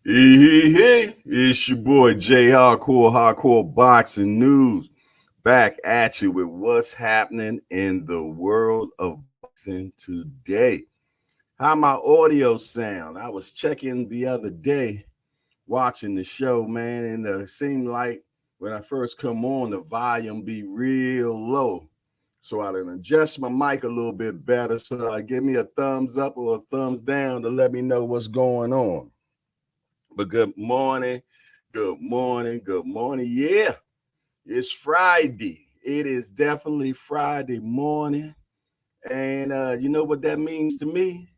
Hey, it's your boy Jay Hardcore Boxing News, back at you with what's happening in the world of boxing today. How my audio sound? I was checking the other day, watching the show, man, and it seemed like when I first come on, the volume be real low. So I done adjust my mic a little bit better. So give me a thumbs up or a thumbs down to let me know what's going on. But good morning, good morning, good morning. Yeah, it's Friday. It is definitely Friday morning. And you know what that means to me?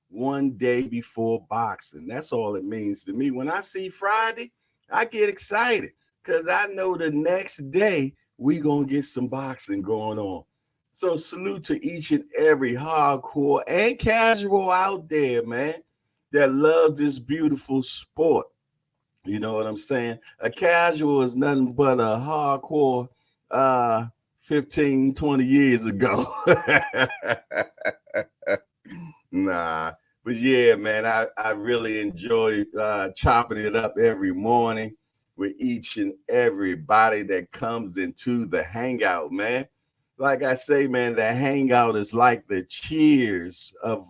One day before boxing. That's all it means to me. When I see Friday, I get excited because I know the next day we going to get some boxing going on. So salute to each and every hardcore and casual out there, man, that loves this beautiful sport. You know what I'm saying? A casual is nothing but a hardcore uh 15, 20 years ago. Nah. But yeah, man, I really enjoy chopping it up every morning with each and everybody that comes into the hangout, man. Like I say, man, the hangout is like the cheers of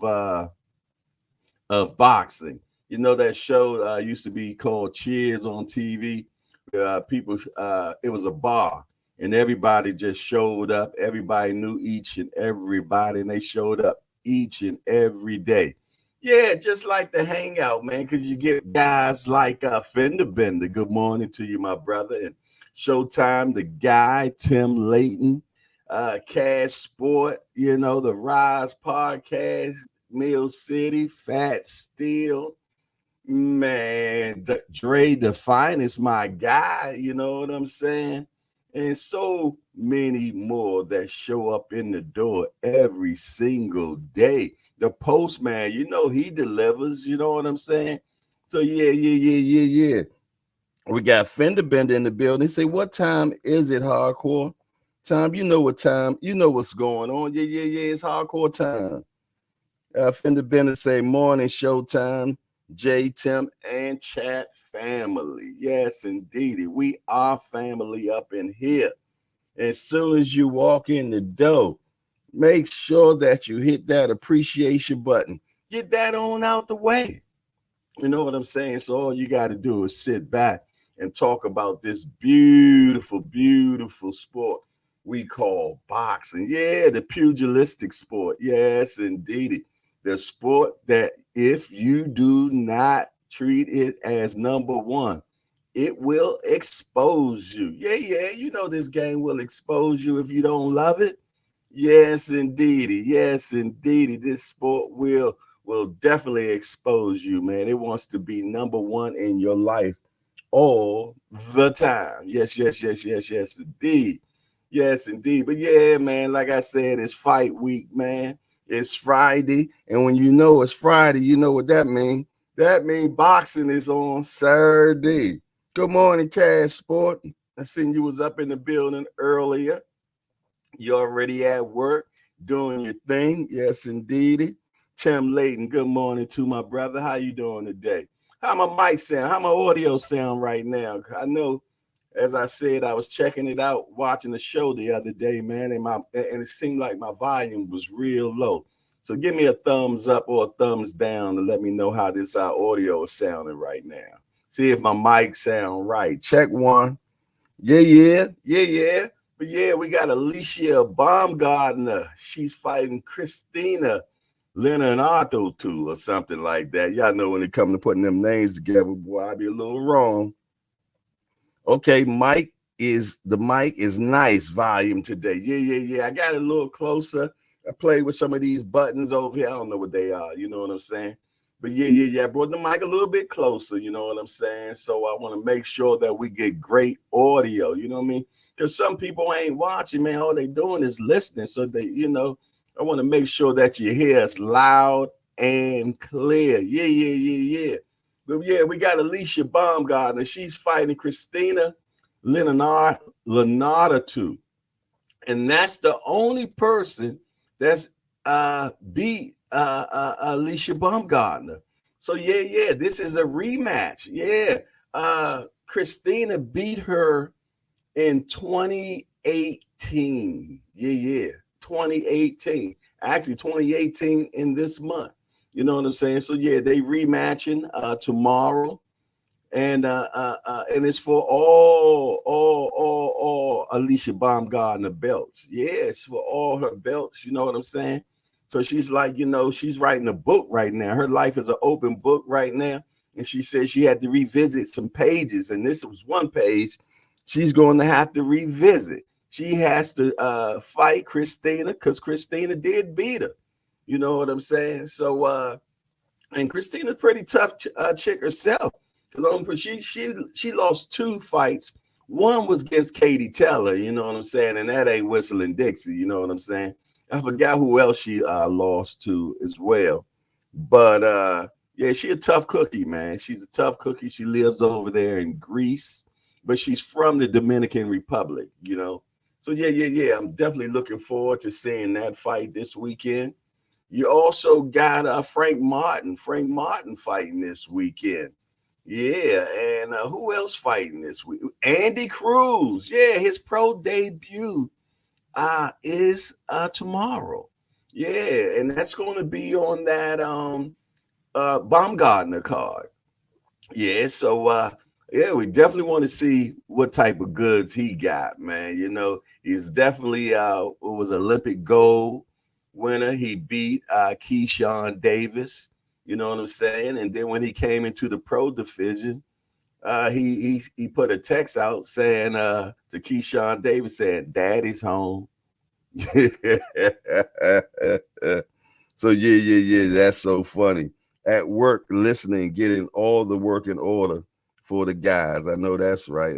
boxing. You know that show used to be called Cheers on TV. It was a bar, and everybody just showed up. Everybody knew each and everybody, and they showed up each and every day. Yeah, just like the hangout, man, because you get guys like Fender Bender. Good morning to you, my brother, and Showtime, the guy, Tim Layton, Cash Sport, you know, the Rise Podcast, Mill City, Fat Steel, man, Dre the Finest, my guy, you know what I'm saying? And so many more that show up in the door every single day. The postman, you know, he delivers, you know what I'm saying? So yeah. We got Fender Bender in the building. Say, what time is it, hardcore? Time, you know what's going on. Yeah, it's hardcore time. Fender Bennett say morning showtime. J Tim and chat family. Yes, indeed. We are family up in here. As soon as you walk in the door, make sure that you hit that appreciation button. Get that on out the way. You know what I'm saying? So all you got to do is sit back and talk about this beautiful sport we call boxing. Yeah, the pugilistic sport. Yes, indeed. The sport that if you do not treat it as number one, it will expose you. Yeah. You know this game will expose you if you don't love it. Yes, indeed. Yes, indeed. This sport will definitely expose you, man. It wants to be number one in your life all the time. Yes, indeed. Yes, indeed. But yeah, man, like I said, it's fight week, man. It's Friday. And when you know it's Friday, you know what that means. That means boxing is on Saturday. Good morning, Cash Sport. I seen you was up in the building earlier. You already at work doing your thing. Yes, indeed. Tim Layton, good morning to my brother. How you doing today? How my mic sound? How my audio sound right now? I know, as I said, I was checking it out, watching the show the other day, man, and it seemed like my volume was real low. So give me a thumbs up or a thumbs down to let me know how this audio is sounding right now. See if my mic sound right. Check one. Yeah. But yeah, we got Alycia Baumgardner. She's fighting Christina Linardatou or something like that. Y'all know when it comes to putting them names together, boy, I be a little wrong. Okay, the mic is nice volume today. Yeah. I got it a little closer. I played with some of these buttons over here. I don't know what they are. You know what I'm saying? But yeah. I brought the mic a little bit closer. You know what I'm saying? So I want to make sure that we get great audio. You know what I mean? Because some people ain't watching, man. All they doing is listening. So they, I want to make sure that you hear us loud and clear. Yeah. But yeah, we got Alycia Baumgardner. She's fighting Christina Linardatou. And that's the only person that's beat Alycia Baumgardner. So yeah, this is a rematch. Yeah. Christina beat her in 2018. Yeah. 2018. Actually 2018 in this month. You know what I'm saying? So yeah, they rematching tomorrow. And it's for all Alycia Baumgardner belts. Yeah, it's for all her belts. You know what I'm saying? So she's like, she's writing a book right now. Her life is an open book right now, and she said she had to revisit some pages, and this was one page she's going to have to revisit. She has to fight Christina because Christina did beat her. You know what I'm saying? So and Christina's pretty tough chick herself. Because she lost 2 fights. One was against Katie Taylor, you know what I'm saying, and that ain't Whistling Dixie, you know what I'm saying. I forgot who else she lost to as well, but yeah, she a tough cookie, man. She's a tough cookie. She lives over there in Greece, but she's from the Dominican Republic, you know. So yeah. I'm definitely looking forward to seeing that fight this weekend. You also got Frank Martin fighting this weekend. Yeah, and who else fighting this week? Andy Cruz. Yeah, his pro debut is tomorrow. Yeah, and that's going to be on that Baumgardner card. Yeah, so yeah, we definitely want to see what type of goods he got, man. You know, he's definitely was Olympic gold winner. He beat Keyshawn Davis. You know what I'm saying? And then when he came into the pro division, he put a text out saying to Keyshawn Davis saying, "Daddy's home." So yeah, that's so funny. At work, listening, getting all the work in order for the guys. I know that's right.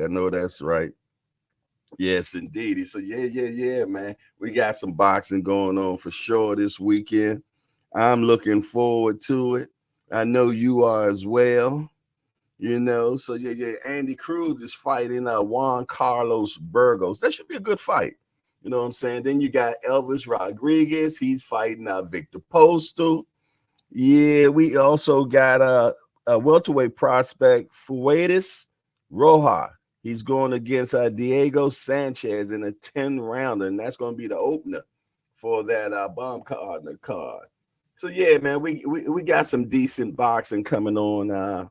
Yes, indeed. So yeah, man. We got some boxing going on for sure this weekend. I'm looking forward to it. I know you are as well. You know, so yeah. Andy Cruz is fighting Juan Carlos Burgos. That should be a good fight. You know what I'm saying? Then you got Elvis Rodriguez. He's fighting Victor Postal. Yeah, we also got a welterweight prospect, Fuentes Roja. He's going against Diego Sanchez in a 10-rounder, and that's going to be the opener for that Baumgardner card. So yeah, man, we got some decent boxing coming on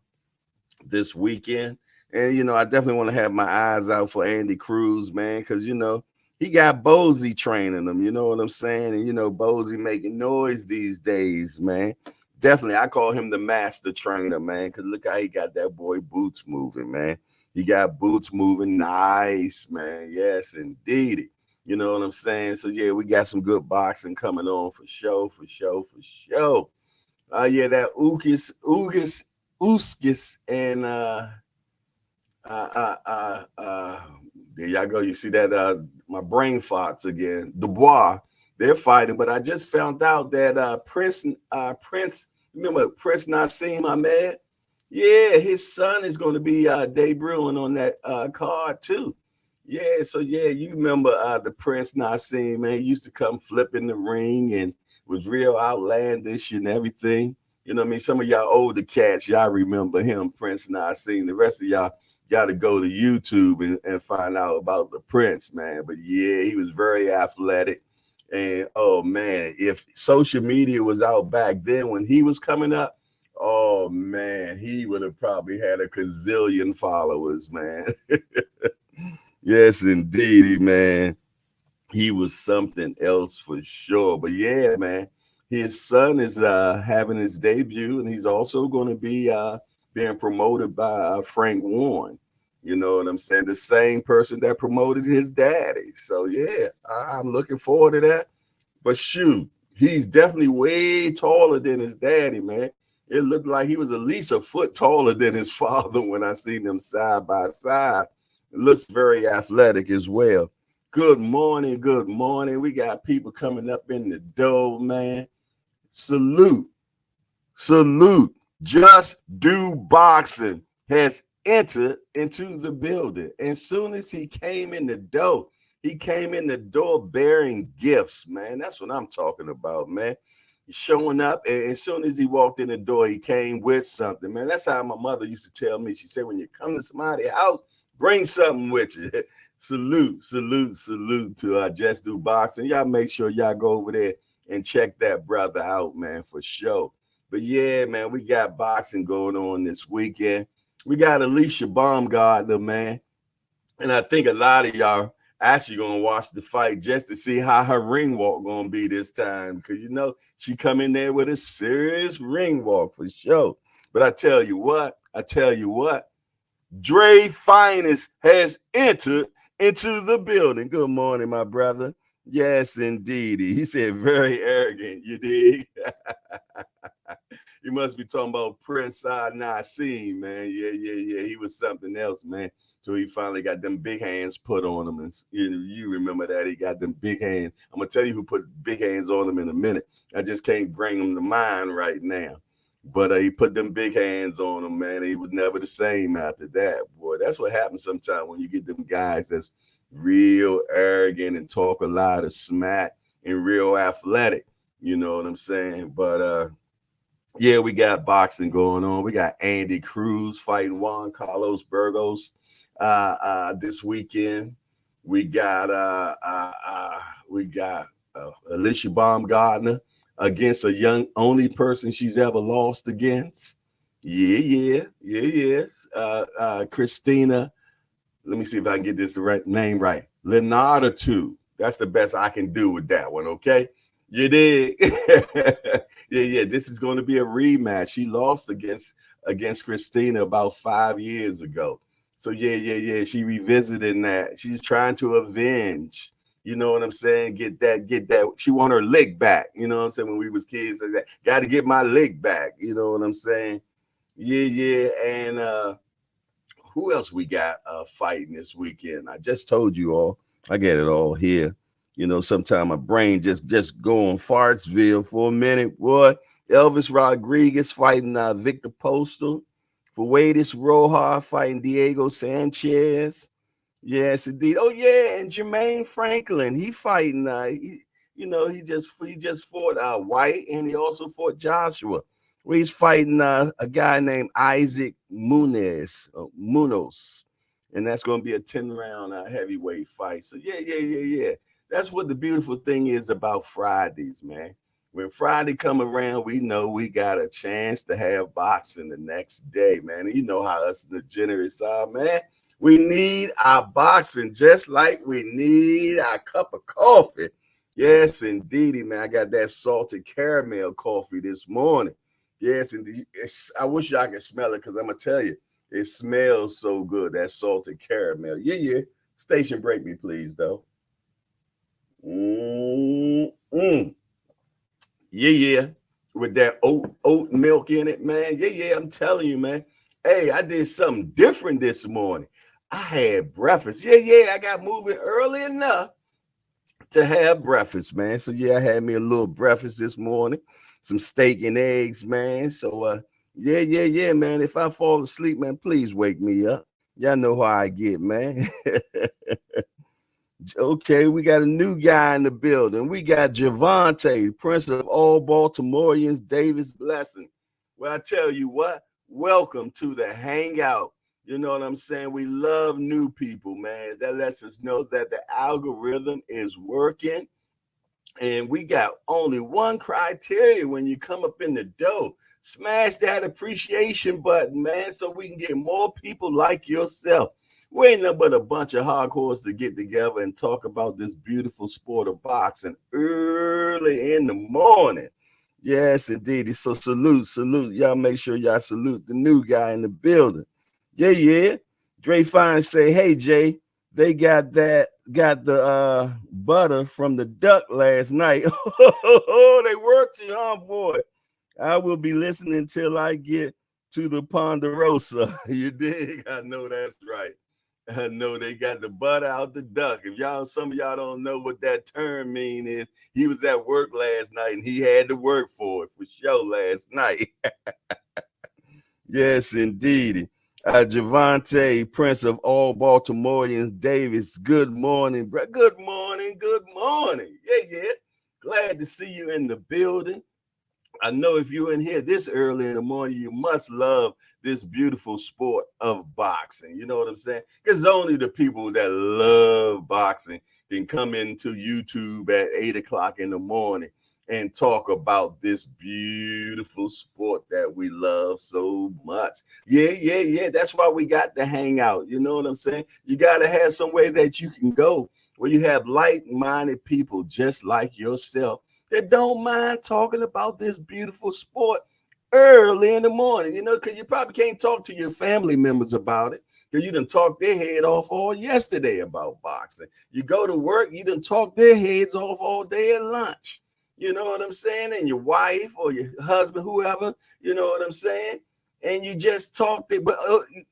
this weekend. And, I definitely want to have my eyes out for Andy Cruz, man, because, he got Bozy training him. You know what I'm saying? And, Bozy making noise these days, man. Definitely, I call him the master trainer, man, because look how he got that boy Boots moving, man. He got Boots moving nice, man. Yes, indeed. You know what I'm saying? So, yeah, we got some good boxing coming on for sure. Yeah, that Uskis and there y'all go. You see that my brain farts again. Dubois, they're fighting, but I just found out that Prince, remember Prince Nassim Ahmed? Yeah, his son is going to be debuting on that card too. Yeah, so yeah, you remember the Prince Nassim, man. He used to come flip in the ring and was real outlandish and everything. You know what I mean? Some of y'all older cats, y'all remember him, Prince Nassim. The rest of y'all got to go to YouTube and find out about the Prince, man. But yeah, he was very athletic. And oh man, if social media was out back then when he was coming up, oh man, he would have probably had a gazillion followers, man. Yes, indeed, man. He was something else for sure. But yeah, man, his son is having his debut, and he's also going to be being promoted by Frank Warren. You know what I'm saying? The same person that promoted his daddy. So yeah, I'm looking forward to that. But shoot, he's definitely way taller than his daddy, man. It looked like he was at least a foot taller than his father when I seen them side by side. It looks very athletic as well. Good morning. We got people coming up in the door, man. Salute. Just Do Boxing has entered into the building. And soon as he came in the door bearing gifts, man. That's what I'm talking about, man. showing up, and as soon as he walked in the door, he came with something, man. That's how my mother used to tell me. She said, when you come to somebody's house, bring something with you. Salute, salute, salute to Just Do Boxing. Y'all make sure y'all go over there and check that brother out, man, for sure. But yeah, man, we got boxing going on this weekend. We got Alycia Baumgardner, man. And I think a lot of y'all actually gonna watch the fight just to see how her ring walk gonna be this time, because you know she come in there with a serious ring walk for sure. But I tell you what, Dre Finest has entered into the building. Good morning, my brother. Yes, indeed. He said very arrogant, you dig? You must be talking about Prince Nassim, man. Yeah. He was something else, man. So he finally got them big hands put on him. And you remember that he got them big hands. I'm going to tell you who put big hands on him in a minute. I just can't bring them to mind right now. But he put them big hands on him, man. He was never the same after that. Boy, that's what happens sometimes when you get them guys that's real arrogant and talk a lot of smack and real athletic. You know what I'm saying? But yeah, we got boxing going on. We got Andy Cruz fighting Juan Carlos Burgos this weekend. We got Alycia Baumgardner against a young only person she's ever lost against. Yeah. Christina, let me see if I can get this name right. Linardatou. That's the best I can do with that one, okay? You did. Yeah. This is going to be a rematch. She lost against Christina about 5 years ago. So yeah. She revisited that. She's trying to avenge. You know what I'm saying? Get that. She want her leg back. You know what I'm saying? When we was kids, I said, got to get my leg back. You know what I'm saying? Yeah. And who else we got fighting this weekend? I just told you all. I get it all here. You know, sometimes my brain just go on Fartsville for a minute, boy. Elvis Rodriguez fighting Victor Postal. Fuentes Roja fighting Diego Sanchez. Yes, indeed. Oh yeah, and Jermaine Franklin, he fighting. He just fought White, and he also fought Joshua. Where he's fighting a guy named Isaac Munoz, and that's going to be a 10-round heavyweight fight. So yeah. That's what the beautiful thing is about Fridays, man. When Friday come around, we know we got a chance to have boxing the next day, man. And you know how us degenerates are, man. We need our boxing just like we need our cup of coffee. Yes, indeedy, man. I got that salted caramel coffee this morning. Yes, indeed. I wish y'all could smell it, because I'm going to tell you, it smells so good, that salted caramel. Yeah. Station break me, please, though. Yeah. With that oat milk in it, man. Yeah. I'm telling you, man. Hey, I did something different this morning. I had breakfast. Yeah. I got moving early enough to have breakfast, man. So yeah, I had me a little breakfast this morning, some steak and eggs, man. So yeah, man. If I fall asleep, man, please wake me up. Y'all know how I get, man. Okay, we got a new guy in the building. We got Javante, Prince of all Baltimoreans, Davis Blessing. Well, I tell you what, welcome to the Hangout. You know what I'm saying? We love new people, man. That lets us know that the algorithm is working. And we got only one criteria when you come up in the door. Smash that appreciation button, man, so we can get more people like yourself. We ain't nothing but a bunch of hardcores to get together and talk about this beautiful sport of boxing early in the morning. Yes, indeed. So salute. Y'all make sure y'all salute the new guy in the building. Yeah. Dre Fine say, hey, Jay, they got the butter from the duck last night. Oh, they worked you, huh, boy? I will be listening till I get to the Ponderosa. You dig? I know that's right. I know they got the butter out the duck. If some of y'all don't know what that term mean is, he was at work last night and he had to work for it for sure last night. Yes, indeed. Javante, Prince of all Baltimoreans, Davis. Good morning, bro. Good morning. Yeah. Glad to see you in the building. I know if you're in here this early in the morning, you must love this beautiful sport of boxing. You know what I'm saying? Because only the people that love boxing can come into YouTube at 8 o'clock in the morning and talk about this beautiful sport that we love so much. Yeah. That's why we got to hang out. You know what I'm saying? You got to have somewhere that you can go where you have like-minded people just like yourself that don't mind talking about this beautiful sport early in the morning, you know, because you probably can't talk to your family members about it because you done talked their head off all yesterday about boxing. You go to work, you done talk their heads off all day at lunch. You know what I'm saying? And your wife or your husband, whoever, you know what I'm saying? And you just talk, but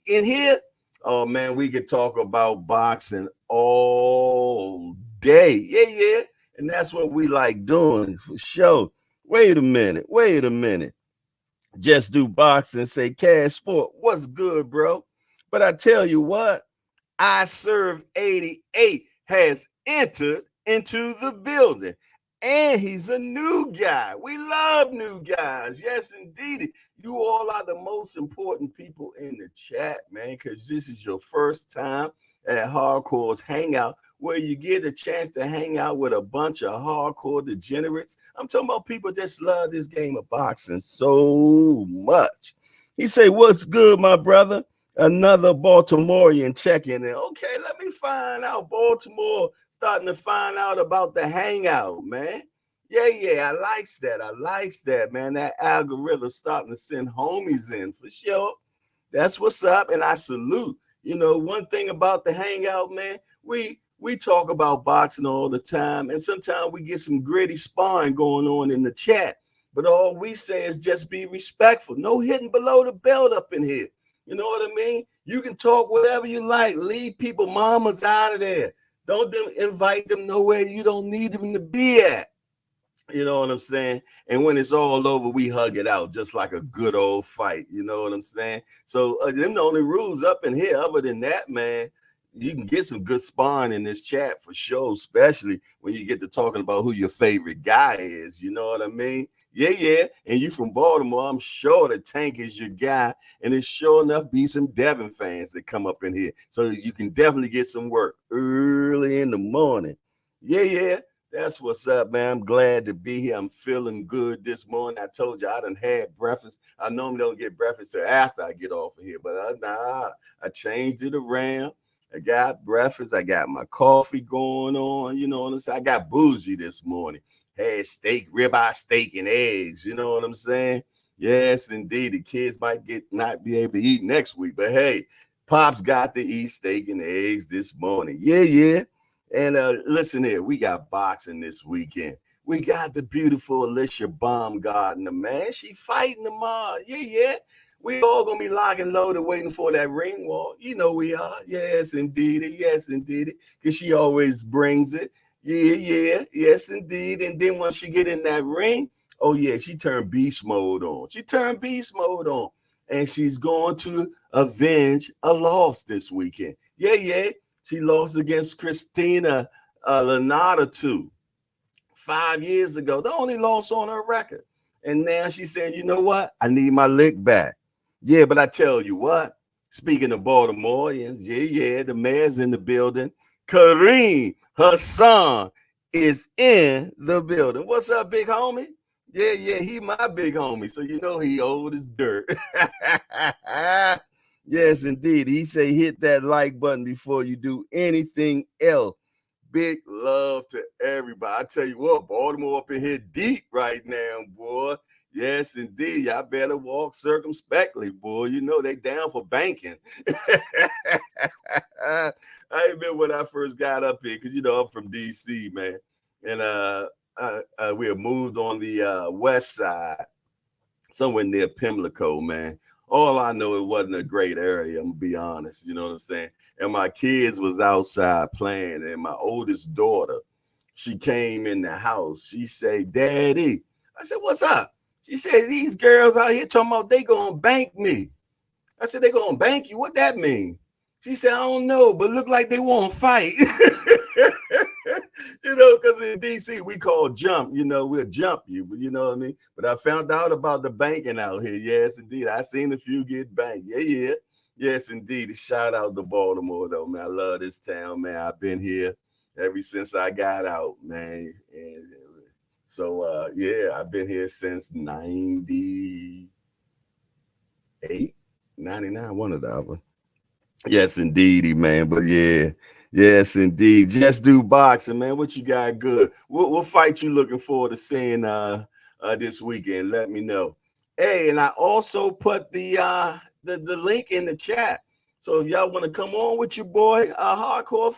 in here, oh man, we could talk about boxing all day. Yeah. And that's what we like doing for sure. Wait a minute. Just do boxing, say cash sport. What's good, bro? But I tell you what, I Serve 88 has entered into the building. And he's a new guy. We love new guys. Yes, indeed. You all are the most important people in the chat, man, because this is your first time at Hardcore's Hangout, where you get a chance to hang out with a bunch of hardcore degenerates. I'm talking about people just love this game of boxing so much. He say, what's good, my brother? Another Baltimorean checking in. Okay, let me find out. Baltimore starting to find out about the hangout, man. Yeah, I likes that, man. That algorithm starting to send homies in for sure. That's what's up, and I salute. You know, one thing about the hangout, man, we talk about boxing all the time, and sometimes we get some gritty sparring going on in the chat. But all we say is just be respectful. No hitting below the belt up in here. You know what I mean? You can talk whatever you like. Leave people mamas out of there. Don't invite them nowhere you don't need them to be at. You know what I'm saying? And when it's all over, we hug it out just like a good old fight. You know what I'm saying? So them the only rules up in here. Other than that, man, you can get some good sparring in this chat for sure, especially when you get to talking about who your favorite guy is. You know what I mean? Yeah. And you from Baltimore, I'm sure the Tank is your guy. And it's sure enough be some Devin fans that come up in here. So you can definitely get some work early in the morning. Yeah. That's what's up, man. I'm glad to be here. I'm feeling good this morning. I told you I done had breakfast. I normally don't get breakfast till after I get off of here, but I changed it around. I got breakfast. I got my coffee going on. You know what I'm saying? I got bougie this morning. Had steak, ribeye steak and eggs. You know what I'm saying? Yes, indeed. The kids might not be able to eat next week, but hey, Pops got to eat steak and eggs this morning. Yeah. And listen here, we got boxing this weekend. We got the beautiful Alycia Baumgardner, man. She fighting tomorrow. Yeah. We all gonna be locked and loaded waiting for that ring wall. You know we are. Yes, indeed. Because she always brings it. Yeah. Yes, indeed. And then once she get in that ring, oh yeah, she turned beast mode on. And she's going to avenge a loss this weekend. Yeah. She lost against Christina Linardatou 5 years ago. The only loss on her record. And now she's saying, you know what? I need my lick back. Yeah, but I tell you what, speaking of Baltimoreans, yeah, the mayor's in the building. Kareem Hassan is in the building. What's up, big homie? Yeah, he my big homie. So you know he old as dirt. Yes, indeed. He say hit that like button before you do anything else. Big love to everybody. I tell you what, Baltimore up in here deep right now, boy. Yes, indeed. Y'all better walk circumspectly, boy. You know they down for banking. I remember when I first got up here, because, you know, I'm from D.C., man. And we had moved on the west side, somewhere near Pimlico, man. All I know, it wasn't a great area, I'm going to be honest. You know what I'm saying? And my kids was outside playing, and my oldest daughter, she came in the house. She said, Daddy. I said, what's up? She said, these girls out here talking about they going to bank me. I said, they going to bank you? What that mean? She said, I don't know, but look like they want to fight. You You know, because in DC we call jump, you know, we'll jump you, but you know what I mean? But I found out about the banking out here. Yes, indeed. I seen a few get banked. Yeah. Yes, indeed. Shout out to Baltimore, though, man. I love this town, man. I've been here ever since I got out, man. And so, yeah, I've been here since 98, 99, one of the other. Yes, indeedy, man. But yeah, yes, indeed. Just do boxing, man. What you got good? What fight you looking forward to seeing this weekend? Let me know. Hey, and I also put the link in the chat. So if y'all want to come on with your boy, hardcore,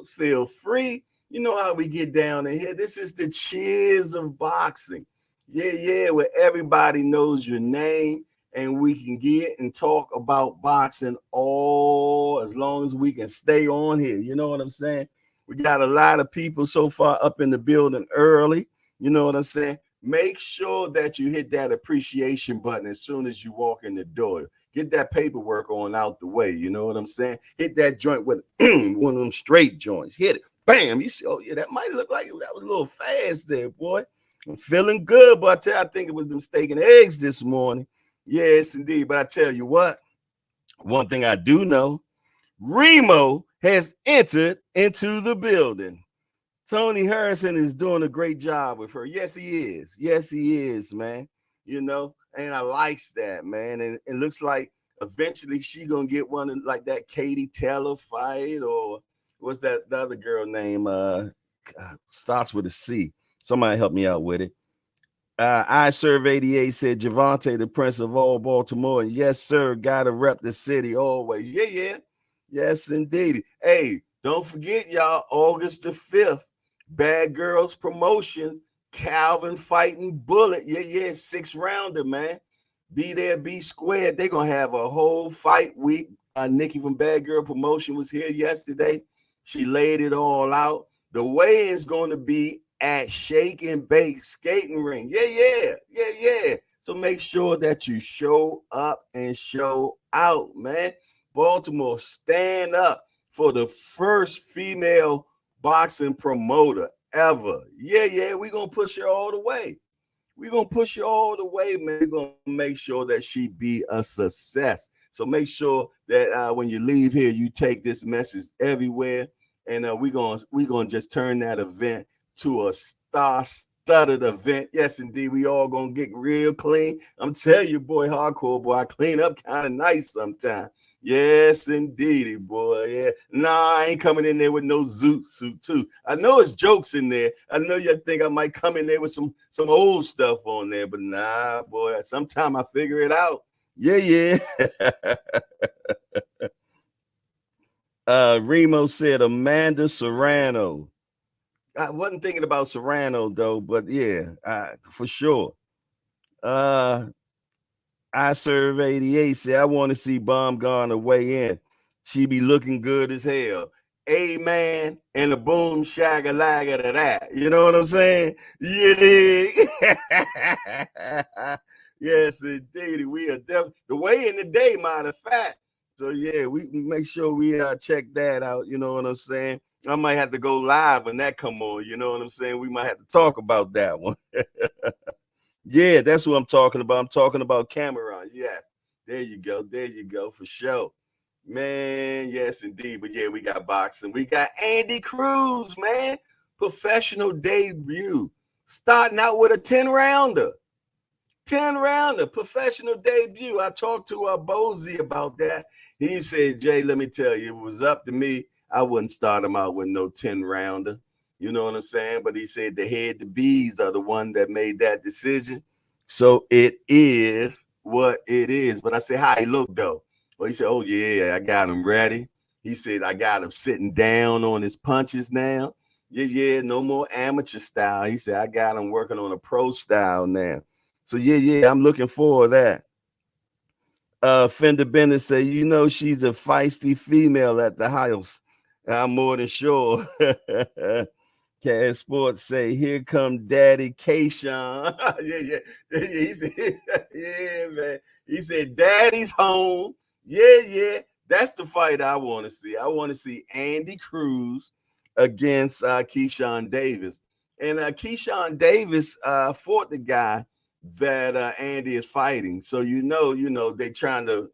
feel free. You know how we get down in here. This is the cheers of boxing. Yeah, where everybody knows your name and we can get and talk about boxing all as long as we can stay on here. You know what I'm saying? We got a lot of people so far up in the building early. You know what I'm saying? Make sure that you hit that appreciation button as soon as you walk in the door. Get that paperwork on out the way. You know what I'm saying? Hit that joint with one of them straight joints. Hit it. Bam. You see, oh, yeah, that might look like that was a little fast there, boy. I'm feeling good, but I think it was them steak and eggs this morning. Yes, indeed. But I tell you what, one thing I do know, Remo has entered into the building. Tony Harrison is doing a great job with her. Yes, he is. Yes, he is, man. You know, and I likes that, man. And it looks like eventually she gonna get one like that Katie Taylor fight, or what's that the other girl name? Starts with a C. Somebody help me out with it. I Serve 88 said Javante, the Prince of all Baltimore. And yes, sir, gotta rep the city always. Yeah. Yes, indeed. Hey, don't forget, y'all, August the 5th, Bad Girls Promotion, Calvin fighting Bullet. Yeah, 6-rounder, man. Be there, be squared. They're gonna have a whole fight week. Nikki from Bad Girl Promotion was here yesterday. She laid it all out. The weigh-in's gonna be at Shake and Bake Skating Ring. Yeah. So make sure that you show up and show out, man. Baltimore, stand up for the first female boxing promoter ever. Yeah. We're going to push her all the way. We're going to push her all the way, man. We're going to make sure that she be a success. So make sure that when you leave here, you take this message everywhere. And we're gonna just turn that event to a star-studded event. Yes, indeed. We all gonna get real clean. I'm telling you, boy, hardcore, boy, I clean up kind of nice sometimes. Yes, indeedy, boy. Yeah. Nah, I ain't coming in there with no zoot suit, too. I know it's jokes in there. I know you think I might come in there with some old stuff on there, but nah, boy. Sometime I figure it out. Yeah. Remo said Amanda Serrano. I wasn't thinking about Serrano though, but yeah, for sure. I Serve 88 said I want to see Baumgardner weigh in. She be looking good as hell. Amen and a boom shagga lagga to that. You know what I'm saying? Yeah. Yes, indeed. We are definitely the way in the day, matter of fact. So yeah, we make sure we check that out. You know what I'm saying? I might have to go live when that come on. You know what I'm saying? We might have to talk about that one. Yeah, that's what I'm talking about. I'm talking about Cameron. Yes, there you go for sure, man. Yes, indeed. But yeah, we got boxing. We got Andy Cruz, man, professional debut, starting out with a 10-rounder. 10-rounder, professional debut. I talked to Bozy about that. He said, Jay, let me tell you, it was up to me. I wouldn't start him out with no 10-rounder. You know what I'm saying? But he said the head to bees are the one that made that decision. So it is what it is. But I said, how he look though? Well, he said, oh yeah, I got him ready. He said, I got him sitting down on his punches now. Yeah, no more amateur style. He said, I got him working on a pro style now. So yeah, I'm looking forward to that. Fender Bennett said, you know, she's a feisty female at the house. I'm more than sure. Cat Sports say, here come Daddy Kayshawn. yeah. He said, yeah, man. He said, Daddy's home. Yeah. That's the fight I want to see. I want to see Andy Cruz against Keyshawn Davis. And Keyshawn Davis fought the guy that Andy is fighting. So you know, they trying to,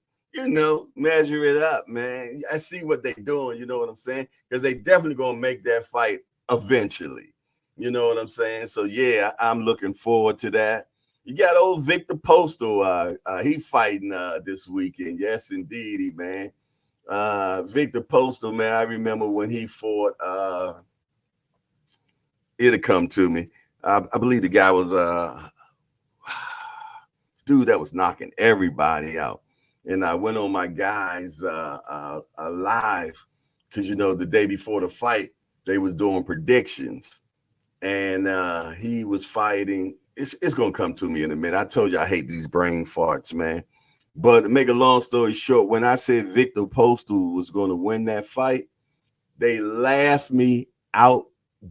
measure it up, man. I see what they're doing, you know what I'm saying? Because they definitely gonna make that fight eventually. You know what I'm saying? So yeah, I'm looking forward to that. You got old Victor Postal. He fighting this weekend. Yes, indeedy, man. Victor Postal, man. I remember when he fought. It'll come to me. I believe the guy was dude that was knocking everybody out. And I went on my guys live because the day before the fight they was doing predictions, and he was fighting. It's gonna come to me in a minute. I told you I hate these brain farts, man. But to make a long story short, when I said Victor Postal was gonna win that fight, they laughed me out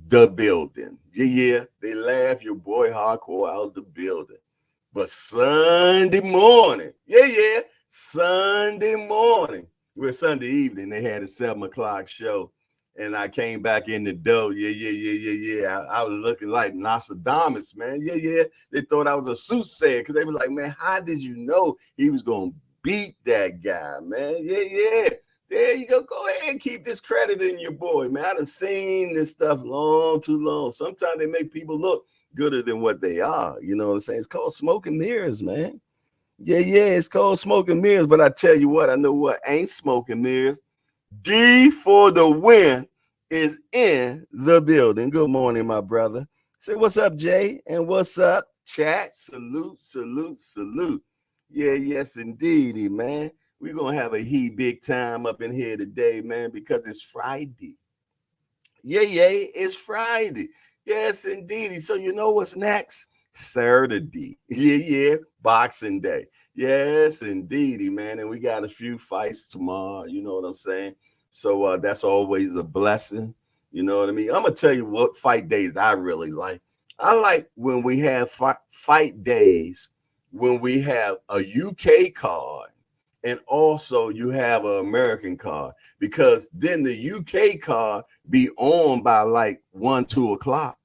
the building. Yeah, they laughed your boy Hardcore out the building. But Sunday morning, Sunday morning, Sunday evening, they had a 7 o'clock show. And I came back in the door. I was looking like Nostradamus, man. They thought I was a soothsayer because they were like, man, how did you know he was going to beat that guy, man? There you go. Go ahead and keep this credit in your boy, man. I done seen this stuff too long. Sometimes they make people look gooder than what they are. You know what I'm saying? It's called smoke and mirrors, man. It's called smoke and mirrors. But I tell you what, I know what ain't smoke and mirrors. D for the win is in the building. Good morning, my brother. Say what's up, Jay, and what's up, chat. Salute. Yes, indeedy, man. We're gonna have a big time up in here today, man, because it's Friday. It's Friday. Yes, indeedy. So you know what's next? Saturday. Boxing Day. Yes, indeedy, man. And we got a few fights tomorrow. You know what I'm saying? So that's always a blessing. You know what I mean? I'm going to tell you what fight days I really like. I like when we have fight days, when we have a UK card and also you have an American card, because then the UK card be on by like 1, 2 o'clock.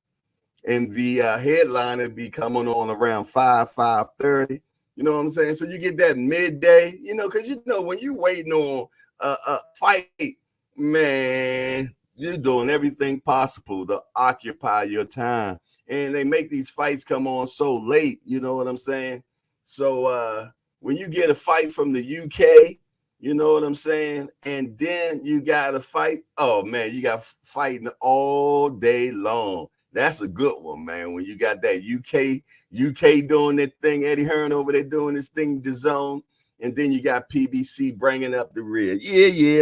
And the headliner be coming on around 5:30. You know what I'm saying? So you get that midday, because when you waiting on a fight, man, you're doing everything possible to occupy your time. And they make these fights come on so late, you know what I'm saying? So when you get a fight from the UK, you know what I'm saying? And then you got a fight, oh man, you got fighting all day long. That's a good one, man. When you got that UK doing that thing, Eddie Hearn over there doing this thing, the zone, and then you got PBC bringing up the rear.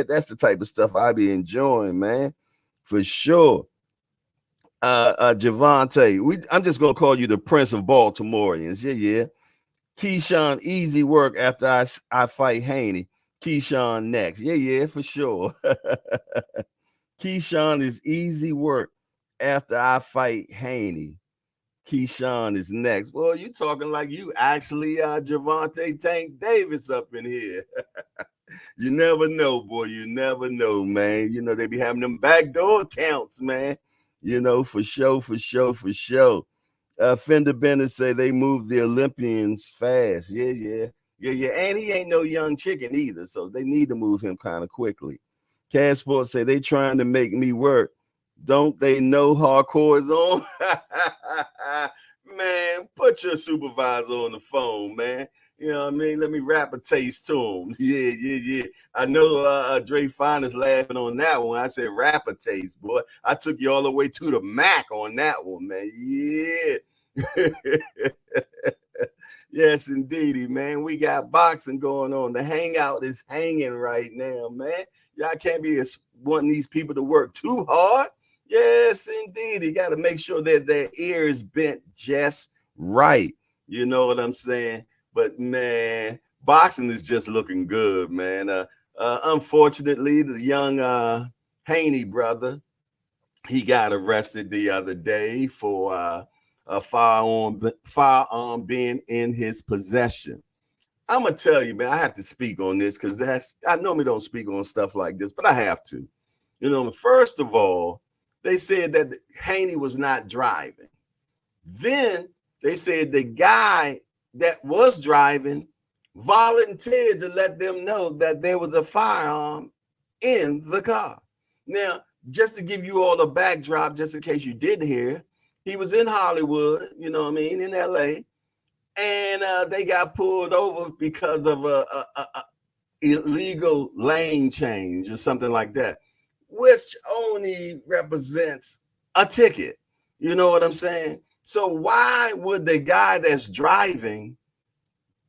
That's the type of stuff I be enjoying, man, for sure. Javante, I'm just gonna call you the Prince of Baltimoreans. Keyshawn, easy work after I fight Haney. Keyshawn next. For sure. Keyshawn is easy work after I fight Haney. Keyshawn is next. Well, you talking like you actually Javante Tank Davis up in here. You never know, boy. You never know, man. They be having them backdoor counts, man. For sure. Fender Bennett say they move the Olympians fast. And he ain't no young chicken either, so they need to move him kind of quickly. Cash Sports say they trying to make me work. Don't they know hardcore is on? Man, put your supervisor on the phone, man. You know what I mean? Let me rap a taste to him. Yeah. I know Dre Fine is laughing on that one. I said rap a taste, boy. I took you all the way to the Mac on that one, man. Yeah. Yes, indeedy, man. We got boxing going on. The hangout is hanging right now, man. Y'all can't be wanting these people to work too hard. Yes, indeed. You got to make sure that their ear is bent just right. You know what I'm saying? But, man, boxing is just looking good, man. Unfortunately, the young Haney brother, he got arrested the other day for a firearm being in his possession. I'm going to tell you, man, I have to speak on this because I normally don't speak on stuff like this, but I have to. First of all, they said that Haney was not driving. Then they said the guy that was driving volunteered to let them know that there was a firearm in the car. Now, just to give you all a backdrop, just in case you didn't hear, he was in Hollywood, you know what I mean, in LA, and they got pulled over because of a illegal lane change or something like that, which only represents a ticket. You know what I'm saying? So why would the guy that's driving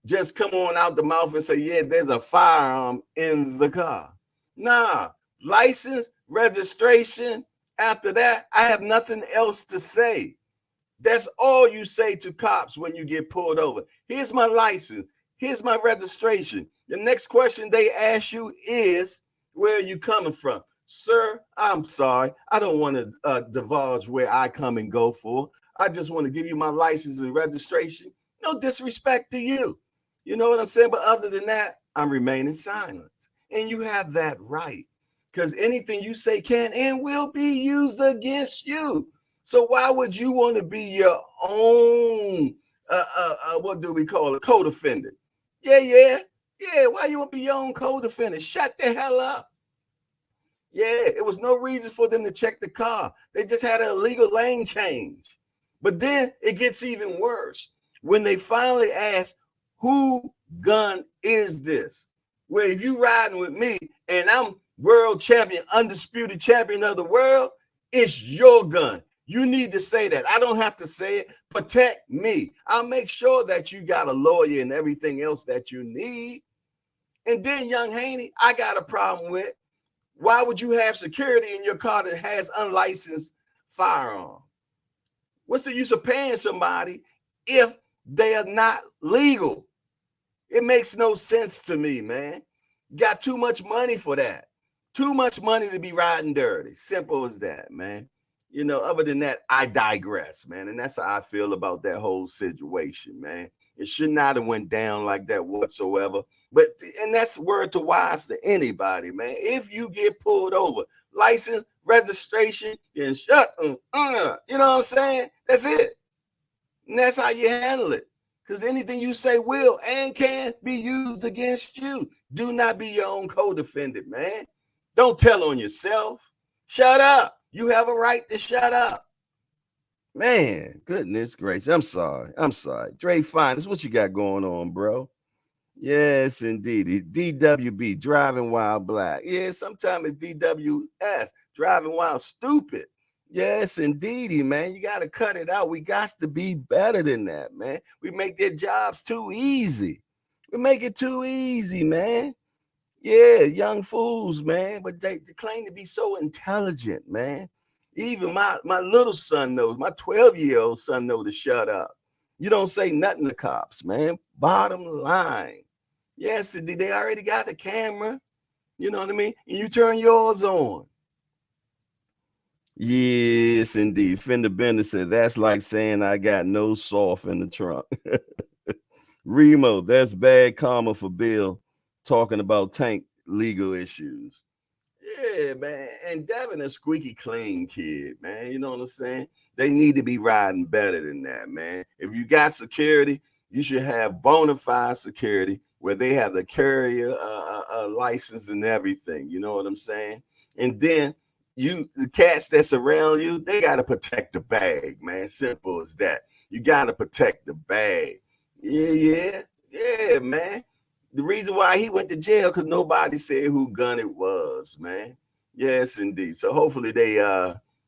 just come on out the mouth and say, yeah, there's a firearm in the car? Nah, license, registration. After that, I have nothing else to say. That's all you say to cops when you get pulled over. Here's my license. Here's my registration. The next question they ask you is, where are you coming from? Sir, I'm sorry. I don't want to divulge where I come and go for. I just want to give you my license and registration. No disrespect to you. You know what I'm saying? But other than that, I'm remaining silent. And you have that right. Because anything you say can and will be used against you. So why would you want to be your own, what do we call it, co-defendant? Yeah. Why you want to be your own co-defendant? Shut the hell up. Yeah, it was no reason for them to check the car. They just had an illegal lane change. But then it gets even worse when they finally ask, who gun is this? Well, if you riding with me and I'm world champion, undisputed champion of the world, it's your gun. You need to say that. I don't have to say it. Protect me. I'll make sure that you got a lawyer and everything else that you need. And then, young Haney, I got a problem with, why would you have security in your car that has unlicensed firearm? What's the use of paying somebody if they are not legal? It makes no sense to me, man. Got too much money for that. Too much money to be riding dirty. Simple as that, man. You know, other than that, I digress, man. And that's how I feel about that whole situation, man. It should not have went down like that whatsoever. But, and that's word to wise to anybody, man. If you get pulled over, license, registration, then shut you know what I'm saying? That's it. And that's how you handle it. Because anything you say will and can be used against you. Do not be your own co-defendant, man. Don't tell on yourself. Shut up. You have a right to shut up. Man, goodness gracious. I'm sorry. Dre Finest, what you got going on, bro? Yes, indeed. DWB, Driving While Black. Yeah, sometimes it's DWS, Driving While Stupid. Yes, indeedy, man. You got to cut it out. We got to be better than that, man. We make their jobs too easy. We make it too easy, man. Yeah, young fools, man. But they claim to be so intelligent, man. Even my little son knows, my 12-year-old son knows to shut up. You don't say nothing to cops, man. Bottom line. Yes, they already got the camera. You know what I mean? And you turn yours on. Yes, indeed. Fender Bender said, that's like saying I got no soft in the trunk. Remo, that's bad karma for Bill talking about tank legal issues. Yeah, man. And Devin a squeaky clean kid, man. You know what I'm saying? They need to be riding better than that, man. If you got security, you should have bona fide security where they have the carrier license and everything. You know what I'm saying? And then the cats that's around you, they got to protect the bag, man. Simple as that. You got to protect the bag. Yeah, man. The reason why he went to jail because nobody said who gun it was, man. Yes, indeed. So hopefully they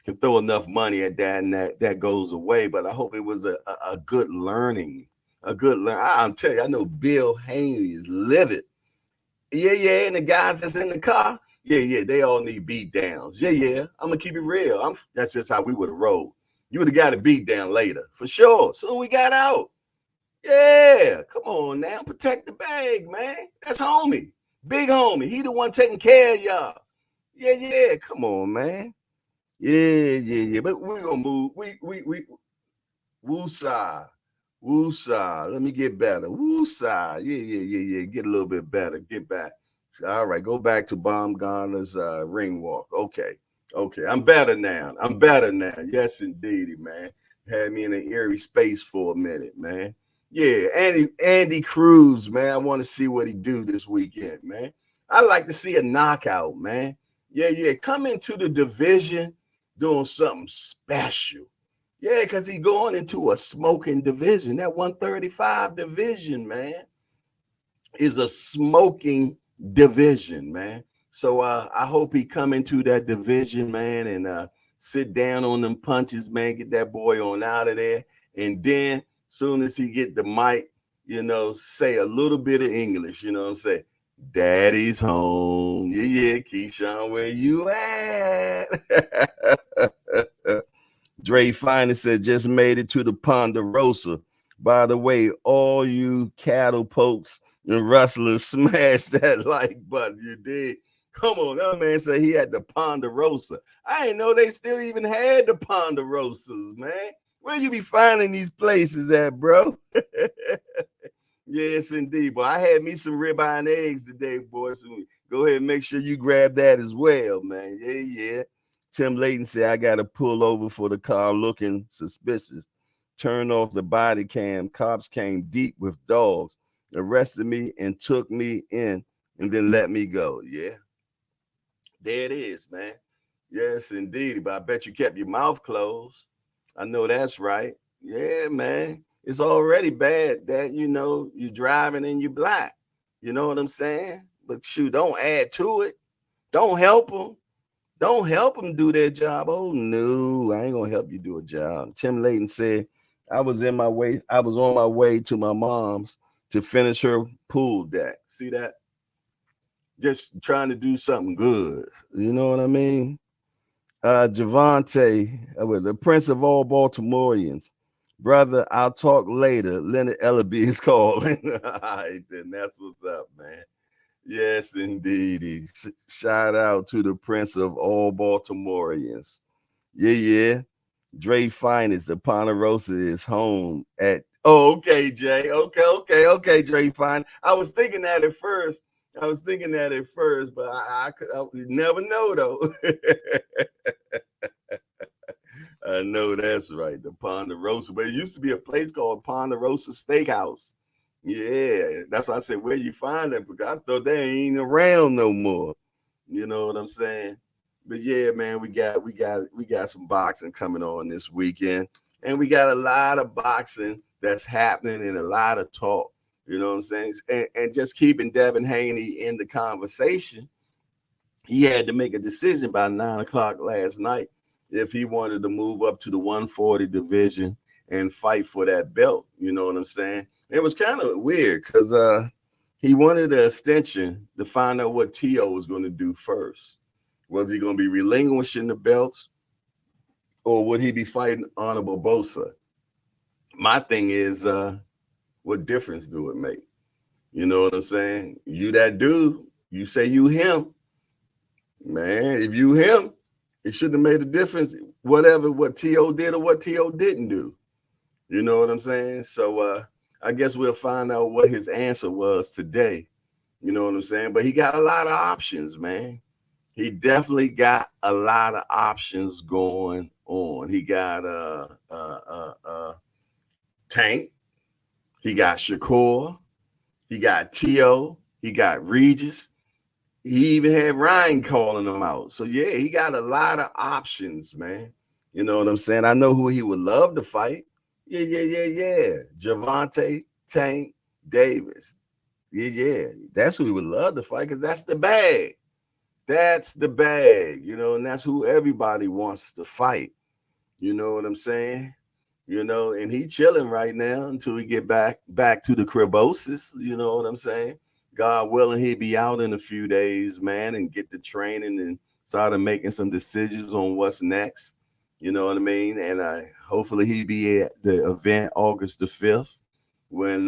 can throw enough money at that and that goes away. But I hope it was a good learning. I'll tell you, I know Bill Haney is livid. Yeah. And the guys that's in the car, yeah, they all need beat downs. Yeah. I'm gonna keep it real. That's just how we would have rolled. You would have got a beat down later, for sure. So we got out. Yeah, come on now. Protect the bag, man. That's homie. Big homie. He the one taking care of y'all. Yeah. Come on, man. Yeah. But we're gonna move. We woosah. Let me get better. Woosah. Yeah. Get a little bit better. Get back. All right, go back to Baumgardner's ring walk. Okay. Okay, I'm better now. I'm better now. Yes, indeedy, man. Had me in an eerie space for a minute, man. Yeah, Andy Cruz, man. I want to see what he do this weekend, man. I like to see a knockout, man. Yeah, yeah. Come into the division doing something special. Yeah, because he going into a smoking division. That 135 division, man, is a smoking division, man. So I hope he come into that division, man, and sit down on them punches, man. Get that boy on out of there, and then soon as he get the mic, say a little bit of English. You know what I'm saying? Daddy's home. Yeah, yeah, Keyshawn, where you at? Dre Finest said, just made it to the Ponderosa. By the way, all you cattle pokes and rustlers, smash that like button. You dig? Come on, that man said he had the Ponderosa. I didn't know they still even had the Ponderosas, man. Where you be finding these places at, bro? Yes, indeed. But I had me some ribeye and eggs today, boys. So go ahead and make sure you grab that as well, man. Yeah, yeah. Tim Layton said, I got to pull over for the car looking suspicious. Turned off the body cam. Cops came deep with dogs, arrested me and took me in and then let me go. Yeah. There it is, man. Yes, indeed. But I bet you kept your mouth closed. I know that's right. Yeah, man. It's already bad that, you're driving and you're black. You know what I'm saying? But shoot, don't add to it. Don't help them. Don't help them do their job. Oh no, I ain't gonna help you do a job. Tim Layton said, I was on my way to my mom's to finish her pool deck. See that? Just trying to do something good. You know what I mean? Javante, the Prince of all Baltimoreans. Brother, I'll talk later. Leonard Ellaby is calling. All right, then that's what's up, man. Yes, indeed. Shout out to the Prince of all Baltimoreans. Yeah, yeah. Dre Finest, the Ponderosa is home at. Oh, okay, Jay. Okay, Dre Fine. I was thinking that at first. But I never know though. I know that's right, the Ponderosa. But it used to be a place called Ponderosa Steakhouse. Yeah, that's why I said, where you find that? Because I thought they ain't around no more. You know what I'm saying? But yeah, man, we got some boxing coming on this weekend, and we got a lot of boxing that's happening and a lot of talk. You know what I'm saying? And just keeping Devin Haney in the conversation, he had to make a decision by 9 o'clock last night if he wanted to move up to the 140 division and fight for that belt. You know what I'm saying? It was kind of weird because he wanted an extension to find out what T.O. was going to do first. Was he going to be relinquishing the belts, or would he be fighting Honorable Bosa? My thing is, what difference do it make? You know what I'm saying? You that dude, you say you him. Man, if you him, it shouldn't have made a difference, what T.O. did or what T.O. didn't do. You know what I'm saying? So I guess we'll find out what his answer was today. You know what I'm saying? But he got a lot of options, man. He definitely got a lot of options going on. He got Tank. He got Shakur. He got T.O. He got Regis. He even had Ryan calling him out. So, yeah, he got a lot of options, man. You know what I'm saying? I know who he would love to fight. Yeah. Javante, Tank, Davis. Yeah. That's who he would love to fight because that's the bag. That's the bag, and that's who everybody wants to fight. You know what I'm saying? And he chilling right now until we get back to the crebosis. You know what I'm saying? God willing, he'll be out in a few days, man, and get the training and start making some decisions on what's next. You know what I mean? And hopefully he'll be at the event August the 5th when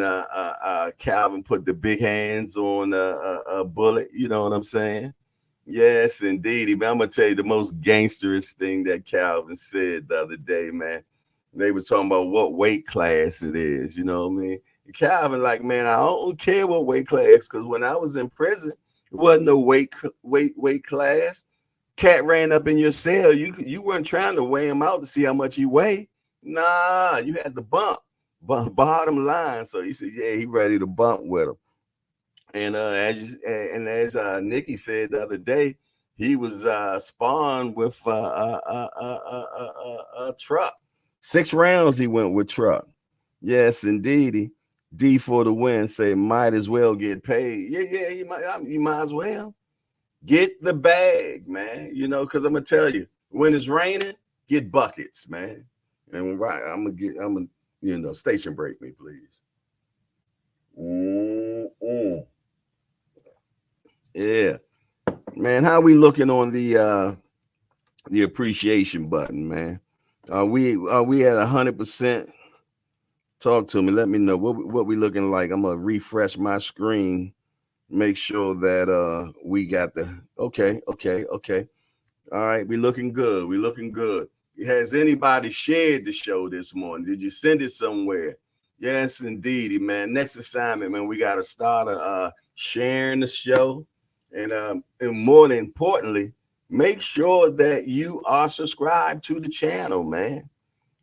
Calvin put the big hands on a bullet. You know what I'm saying? Yes, indeed. I'm going to tell you the most gangsterous thing that Calvin said the other day, man. They were talking about what weight class it is, you know what I mean? Calvin, like, man, I don't care what weight class, because when I was in prison, it wasn't no weight class. cat ran up in your cell, you weren't trying to weigh him out to see how much he weighed. Nah, you had to bump bottom line. So he said, yeah, he ready to bump with him. And as Nikki said the other day, he was spawned with Truck. 6 rounds he went with Truck. Yes, indeedy. D for the win. Say might as well get paid. Yeah, you might as well get the bag, man. You know, because I'm gonna tell you, when it's raining, get buckets, man. And right, I'm gonna station break me, please. Yeah, man. How we looking on the appreciation button, man? Are we at 100%? Talk to me. Let me know what we looking like. I'm gonna refresh my screen, make sure that we got the okay. All right, we looking good. We looking good. Has anybody shared the show this morning? Did you send it somewhere? Yes, indeed, man. Next assignment, man. We got to start sharing the show, and more importantly, make sure that you are subscribed to the channel, man.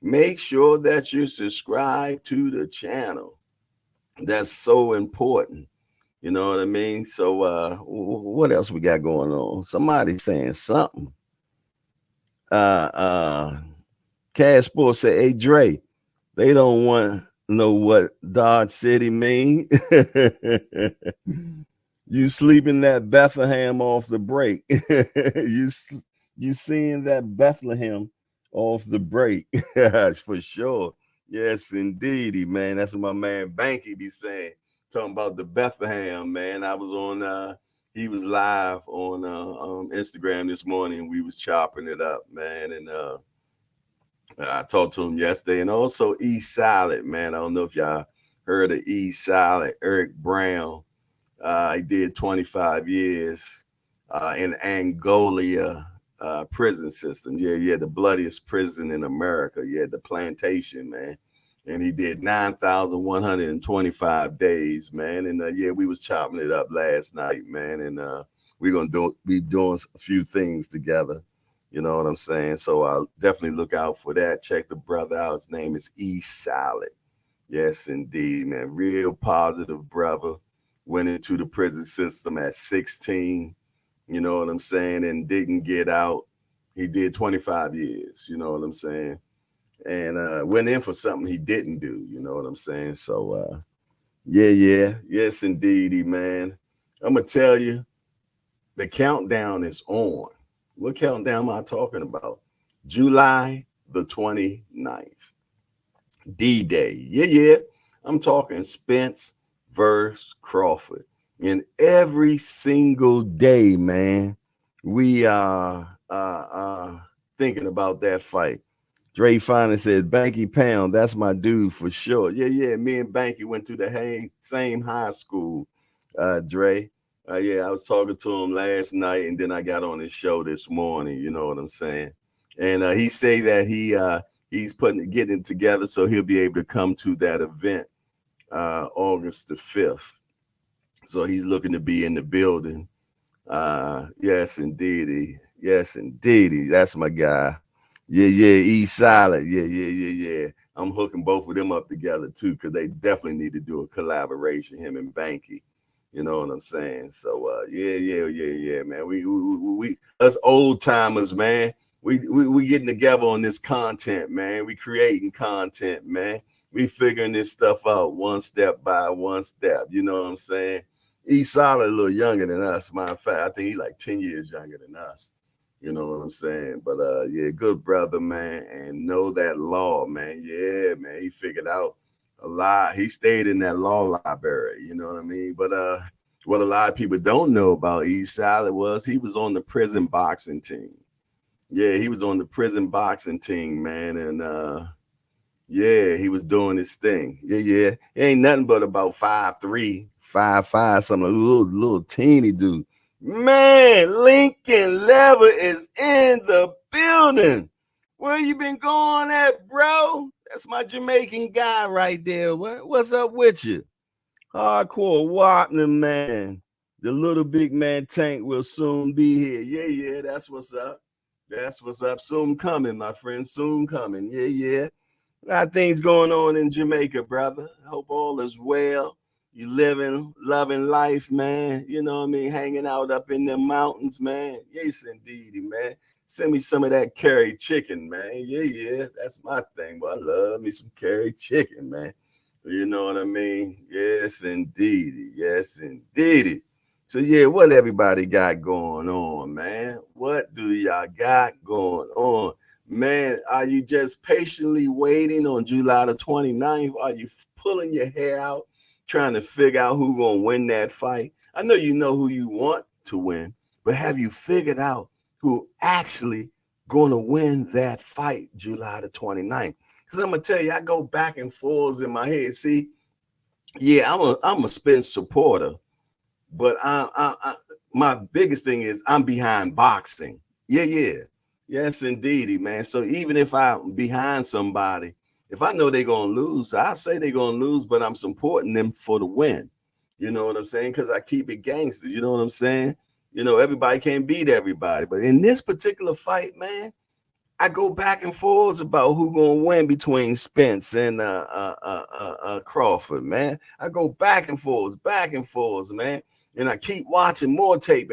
Make sure that you subscribe to the channel. That's so important. You know what I mean? So what else we got going on? Somebody saying something. Cash Sports said, hey Dre, they don't want to know what Dodge City mean. You sleeping that Bethlehem off the break. you seeing that Bethlehem off the break. For sure. Yes, indeedy, man. That's what my man Banky be saying. Talking about the Bethlehem, man. I was on he was live on Instagram this morning. We was chopping it up, man. And I talked to him yesterday. And also E Salad, man. I don't know if y'all heard of E Salad, Eric Brown. He did 25 years in Angola prison system. Yeah, the bloodiest prison in America. Yeah, the plantation, man. And he did 9,125 days, man. And yeah, we was chopping it up last night, man. And we're gonna be doing a few things together. You know what I'm saying? So I'll definitely look out for that. Check the brother out. His name is E Salad. Yes, indeed, man. Real positive brother. Went into the prison system at 16. You know what I'm saying? And didn't get out. He did 25 years. You know what I'm saying? And went in for something he didn't do. You know what I'm saying? So yes, indeedy, man. I'm gonna tell you, the countdown is on. What countdown am I talking about? July the 29th. D-Day. Yeah. I'm talking Spence versus Crawford. And every single day, man, we are thinking about that fight. Dre finally said, Banky Pound, that's my dude for sure. Yeah. Me and Banky went to the same high school, Dre. Yeah, I was talking to him last night, and then I got on his show this morning. You know what I'm saying? And he say that he's getting it together, so he'll be able to come to that event August the 5th. So he's looking to be in the building. Yes, indeedy. That's my guy. Yeah, E Solid. Yeah. I'm hooking both of them up together too, because they definitely need to do a collaboration, him and Banky. You know what I'm saying? So yeah, man. We us old timers, man. We getting together on this content, man. We creating content, man. We figuring this stuff out one step by one step. You know what I'm saying? He's solid a little younger than us. Matter of fact, I think he's like 10 years younger than us. You know what I'm saying? But yeah, good brother, man. And know that law, man. Yeah, man. He figured out a lot. He stayed in that law library. You know what I mean? But what a lot of people don't know about E Salad was he was on the prison boxing team. Yeah, he was on the prison boxing team, man. And yeah, he was doing his thing. Yeah. He ain't nothing but about 5'3", 5'5", something, a little teeny dude. Man, Lincoln Lever is in the building. Where you been going at, bro? That's my Jamaican guy right there. What's up with you? Hardcoreboxingnews, man. The little big man Tank will soon be here. Yeah, that's what's up. That's what's up. Soon coming, my friend. Soon coming. Yeah. A lot of things going on in Jamaica, brother. I hope all is well. You living, loving life, man. You know what I mean? Hanging out up in the mountains, man. Yes, indeedy, man. Send me some of that curry chicken, man. Yeah. That's my thing. But I love me some curry chicken, man. You know what I mean? Yes, indeedy. Yes, indeedy. So yeah, what everybody got going on, man? What do y'all got going on? Man, are you just patiently waiting on July the 29th? Are you pulling your hair out, trying to figure out who's going to win that fight? I know who you want to win, but have you figured out who actually going to win that fight July the 29th? Because I'm going to tell you, I go back and forth in my head. See, yeah, I'm a Spence supporter, but my biggest thing is I'm behind boxing. Yeah. Yes, indeedy, man. So even if I'm behind somebody, if I know they're gonna lose, I say they're gonna lose, but I'm supporting them for the win. You know what I'm saying? Because I keep it gangster. You know what I'm saying? You know, everybody can't beat everybody, but in this particular fight, man, I go back and forth about who gonna win between Spence and Crawford, man. I go back and forth, man, and I keep watching more tape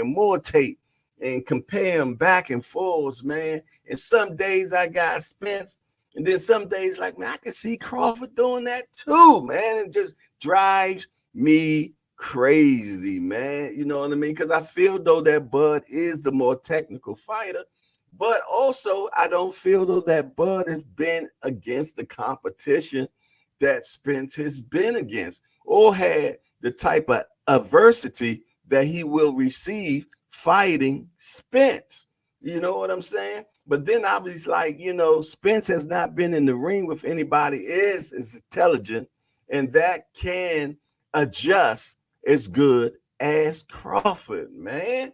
and compare them back and forth, man. And some days I got Spence, and then some days like, man, I can see Crawford doing that too, man. It just drives me crazy, man. You know what I mean? Because I feel though that Bud is the more technical fighter. But also, I don't feel though that Bud has been against the competition that Spence has been against or had the type of adversity that he will receive fighting Spence. You know what I'm saying? But then I was like, you know, Spence has not been in the ring with anybody is intelligent and that can adjust as good as Crawford, man.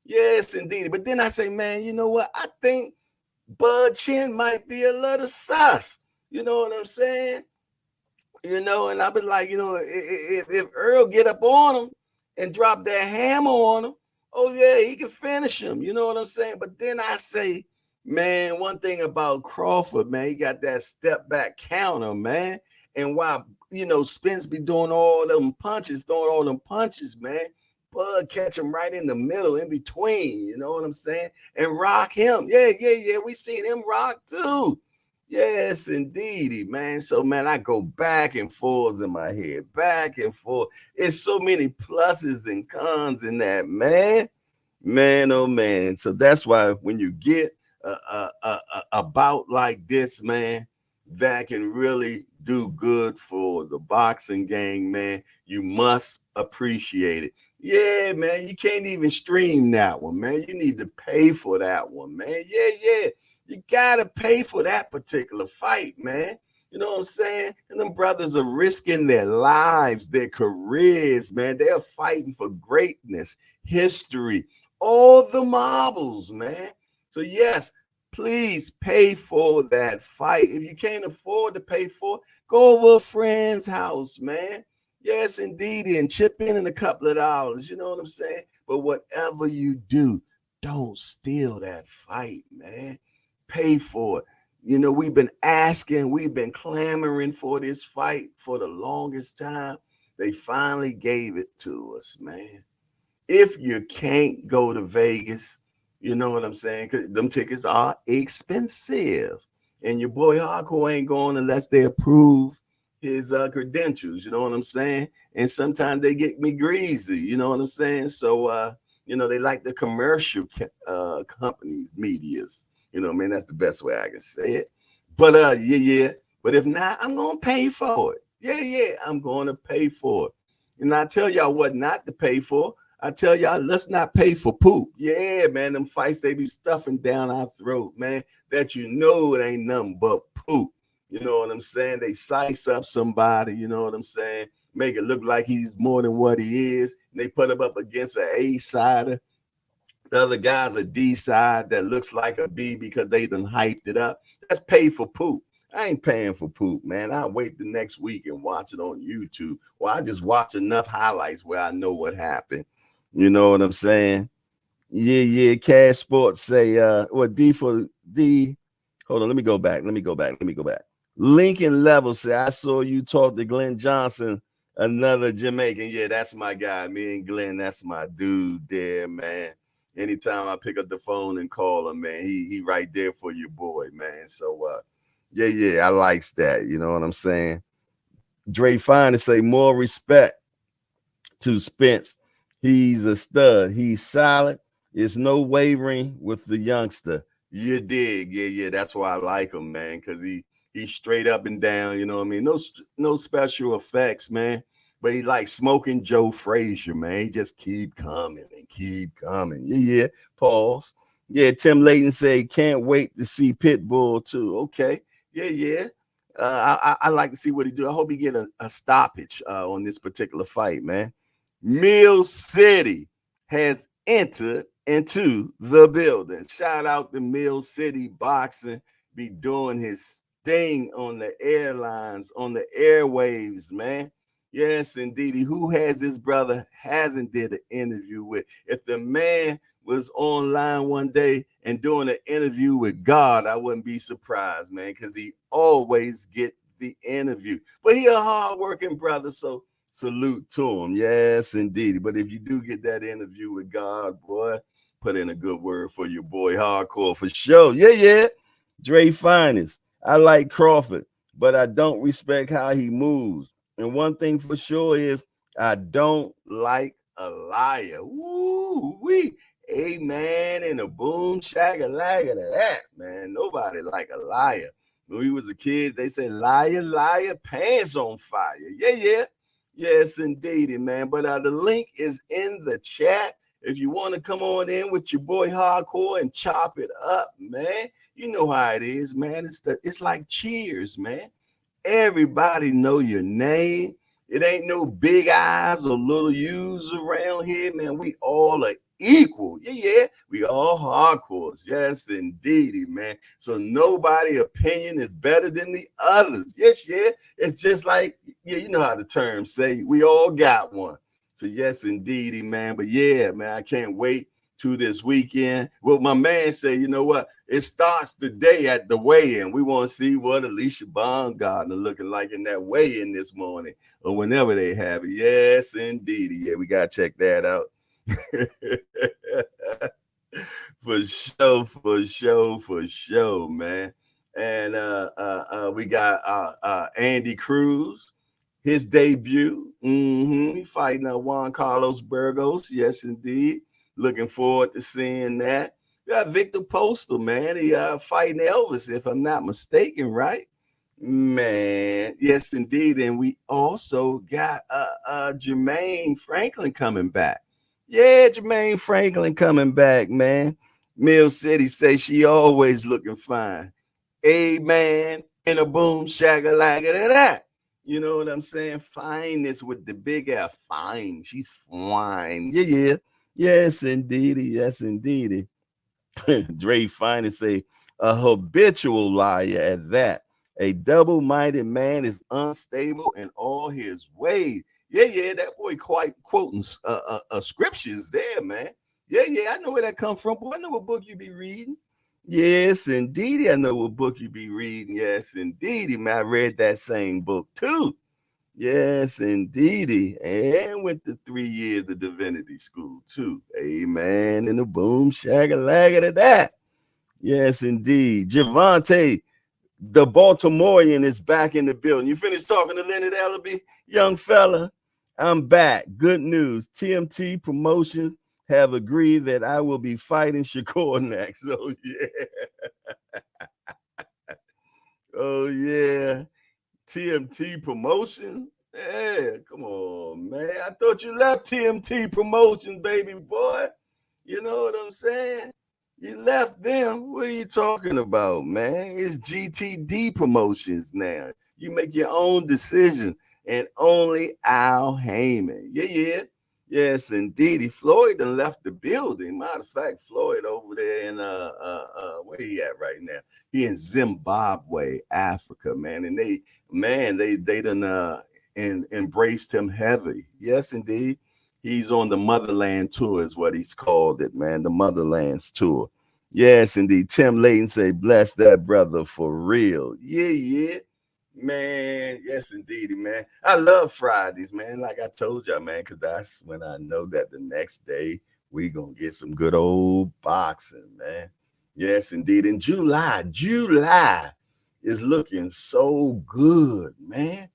Yes, indeed. But then I say, man, you know what? I think Bud Chin might be a little sus. You know what I'm saying? You know, and I've been like, you know, if Earl get up on him and drop that hammer on him, oh yeah, he can finish him. You know what I'm saying? But then I say, man, one thing about Crawford, man, he got that step back counter, man. And while you know Spence be doing all them punches, throwing all them punches, man, Bud catch him right in the middle, in between. You know what I'm saying? And rock him. Yeah. We seen him rock too. Yes, indeedy, man. So, man, I go back and forth in my head, back and forth. It's so many pluses and cons in that, man. Man, oh, man. So that's why when you get a bout like this, man, that can really do good for the boxing gang, man, you must appreciate it. Yeah, man, you can't even stream that one, man. You need to pay for that one, man. Yeah. You gotta pay for that particular fight, man. You know what I'm saying? And them brothers are risking their lives, their careers, man. They're fighting for greatness, history, all the marbles, man. So yes, please pay for that fight. If you can't afford to pay for it, go over a friend's house, man. Yes, indeed, and chip in a couple of dollars. You know what I'm saying? But whatever you do, don't steal that fight, man. Pay for it. You know, we've been clamoring for this fight for the longest time. They finally gave it to us, man. If you can't go to Vegas, you know what I'm saying? Because them tickets are expensive. And your boy Hardcore ain't going unless they approve his credentials. You know what I'm saying? And sometimes they get me greasy. You know what I'm saying? So, you know, they like the commercial companies, medias. You know, man, that's the best way I can say it. But yeah. But if not, I'm gonna pay for it. Yeah, I'm gonna pay for it. And I tell y'all what not to pay for. I tell y'all, let's not pay for poop. Yeah, man, them fights they be stuffing down our throat, man. That you know it ain't nothing but poop. You know what I'm saying? They size up somebody, you know what I'm saying? Make it look like he's more than what he is. And they put him up against an A-sider. The other guy's a D side that looks like a B because they done hyped it up. That's paid for poop. I ain't paying for poop, man. I'll wait the next week and watch it on YouTube. Or I just watch enough highlights where I know what happened. You know what I'm saying? Yeah. Cash Sports say, what D for D? Hold on, let me go back. Lincoln Level say, I saw you talk to Glenn Johnson, another Jamaican. Yeah, that's my guy. Me and Glenn, that's my dude there, man. Anytime I pick up the phone and call him, man, he right there for your boy, man. So I likes that. You know what I'm saying? Dre Fine to say more respect to Spence. He's a stud. He's solid. There's no wavering with the youngster. You dig? Yeah. That's why I like him, man, because he's straight up and down. You know what I mean? No special effects, man. But he like smoking Joe Frazier, man. He just keep coming and keep coming. Yeah. Pause. Yeah. Tim Layton say can't wait to see Pitbull too. Okay. Yeah. I like to see what he do. I hope he get a stoppage on this particular fight, man. Mill City has entered into the building. Shout out to Mill City Boxing, be doing his thing on the airlines, on the airwaves, man. Yes, indeed. Who has this brother hasn't did an interview with? If the man was online one day and doing an interview with God, I wouldn't be surprised, man, because he always get the interview. But he a hardworking brother, so salute to him. Yes, indeed. But if you do get that interview with God, boy, put in a good word for your boy Hardcore for sure. Yeah. Dre Finest. I like Crawford, but I don't respect how he moves. And one thing for sure is I don't like a liar. Woo wee. Amen. And a boom shaka laga to that, man. Nobody like a liar. When we was a kid, they said liar, pants on fire. Yeah. Yes, indeedy, man. But the link is in the chat. If you want to come on in with your boy Hardcore and chop it up, man, you know how it is, man. It's like Cheers, man. Everybody know your name. It ain't no big eyes or little U's around here, man. We all are equal. Yeah. We all hardcores. Yes, indeedy, man. So nobody opinion is better than the others. Yes. It's just like, you know how the term say, we all got one. So yes, indeedy, man. But yeah, man, I can't wait to this weekend. Well, my man said, you know what? It starts today at the weigh-in. We want to see what Alycia Baumgardner looking like in that weigh-in this morning or whenever they have it. Yes, indeed. Yeah, we got to check that out. For sure, man. And we got Andy Cruz, his debut. He fighting Juan Carlos Burgos. Yes, indeed. Looking forward to seeing that. We got Victor Postal, man. He fighting Elvis, if I'm not mistaken, right? Man, yes, indeed. And we also got Jermaine Franklin coming back. Yeah, Jermaine Franklin coming back, man. Mill City say she always looking fine. Amen. And a boom shaka like that. You know what I'm saying? Fineness with the big F. Fine. She's fine. Yeah. Yes, indeedy. Dre Fine say a habitual liar at that. A double-minded man is unstable in all his ways. Yeah, that boy quite quoting scriptures there, man. Yeah, I know where that come from. Boy, I know what book you be reading. Yes, indeedy, I know what book you be reading. Yes, indeedy, man. I read that same book too. Yes, indeedy. And went to 3 years of divinity school too. Amen. And the boom shagga lagga to that. Yes, indeed. Javante, the Baltimorean, is back in the building. You finished talking to Leonard Ellaby, young fella? I'm back. Good news. TMT Promotions have agreed that I will be fighting Shakur next. So yeah. TMT Promotion? Yeah, come on, man. I thought you left TMT Promotion, baby boy. You know what I'm saying? You left them. What are you talking about, man? It's GTD Promotions now. You make your own decision, and only Al Heyman. Yeah. Yes, indeed. Floyd done left the building. Matter of fact, Floyd over there in where he at right now? He in Zimbabwe, Africa, man. And they done embraced him heavy. Yes, indeed. He's on the Motherland Tour is what he's called it, man. The Motherlands Tour. Yes, indeed. Tim Layton say, bless that brother for real. Yeah, yeah. Man, yes, indeed, man. I love Fridays, man. Like I told y'all, man, because that's when I know that the next day we gonna get some good old boxing, man. Yes, indeed. In July is looking so good, man.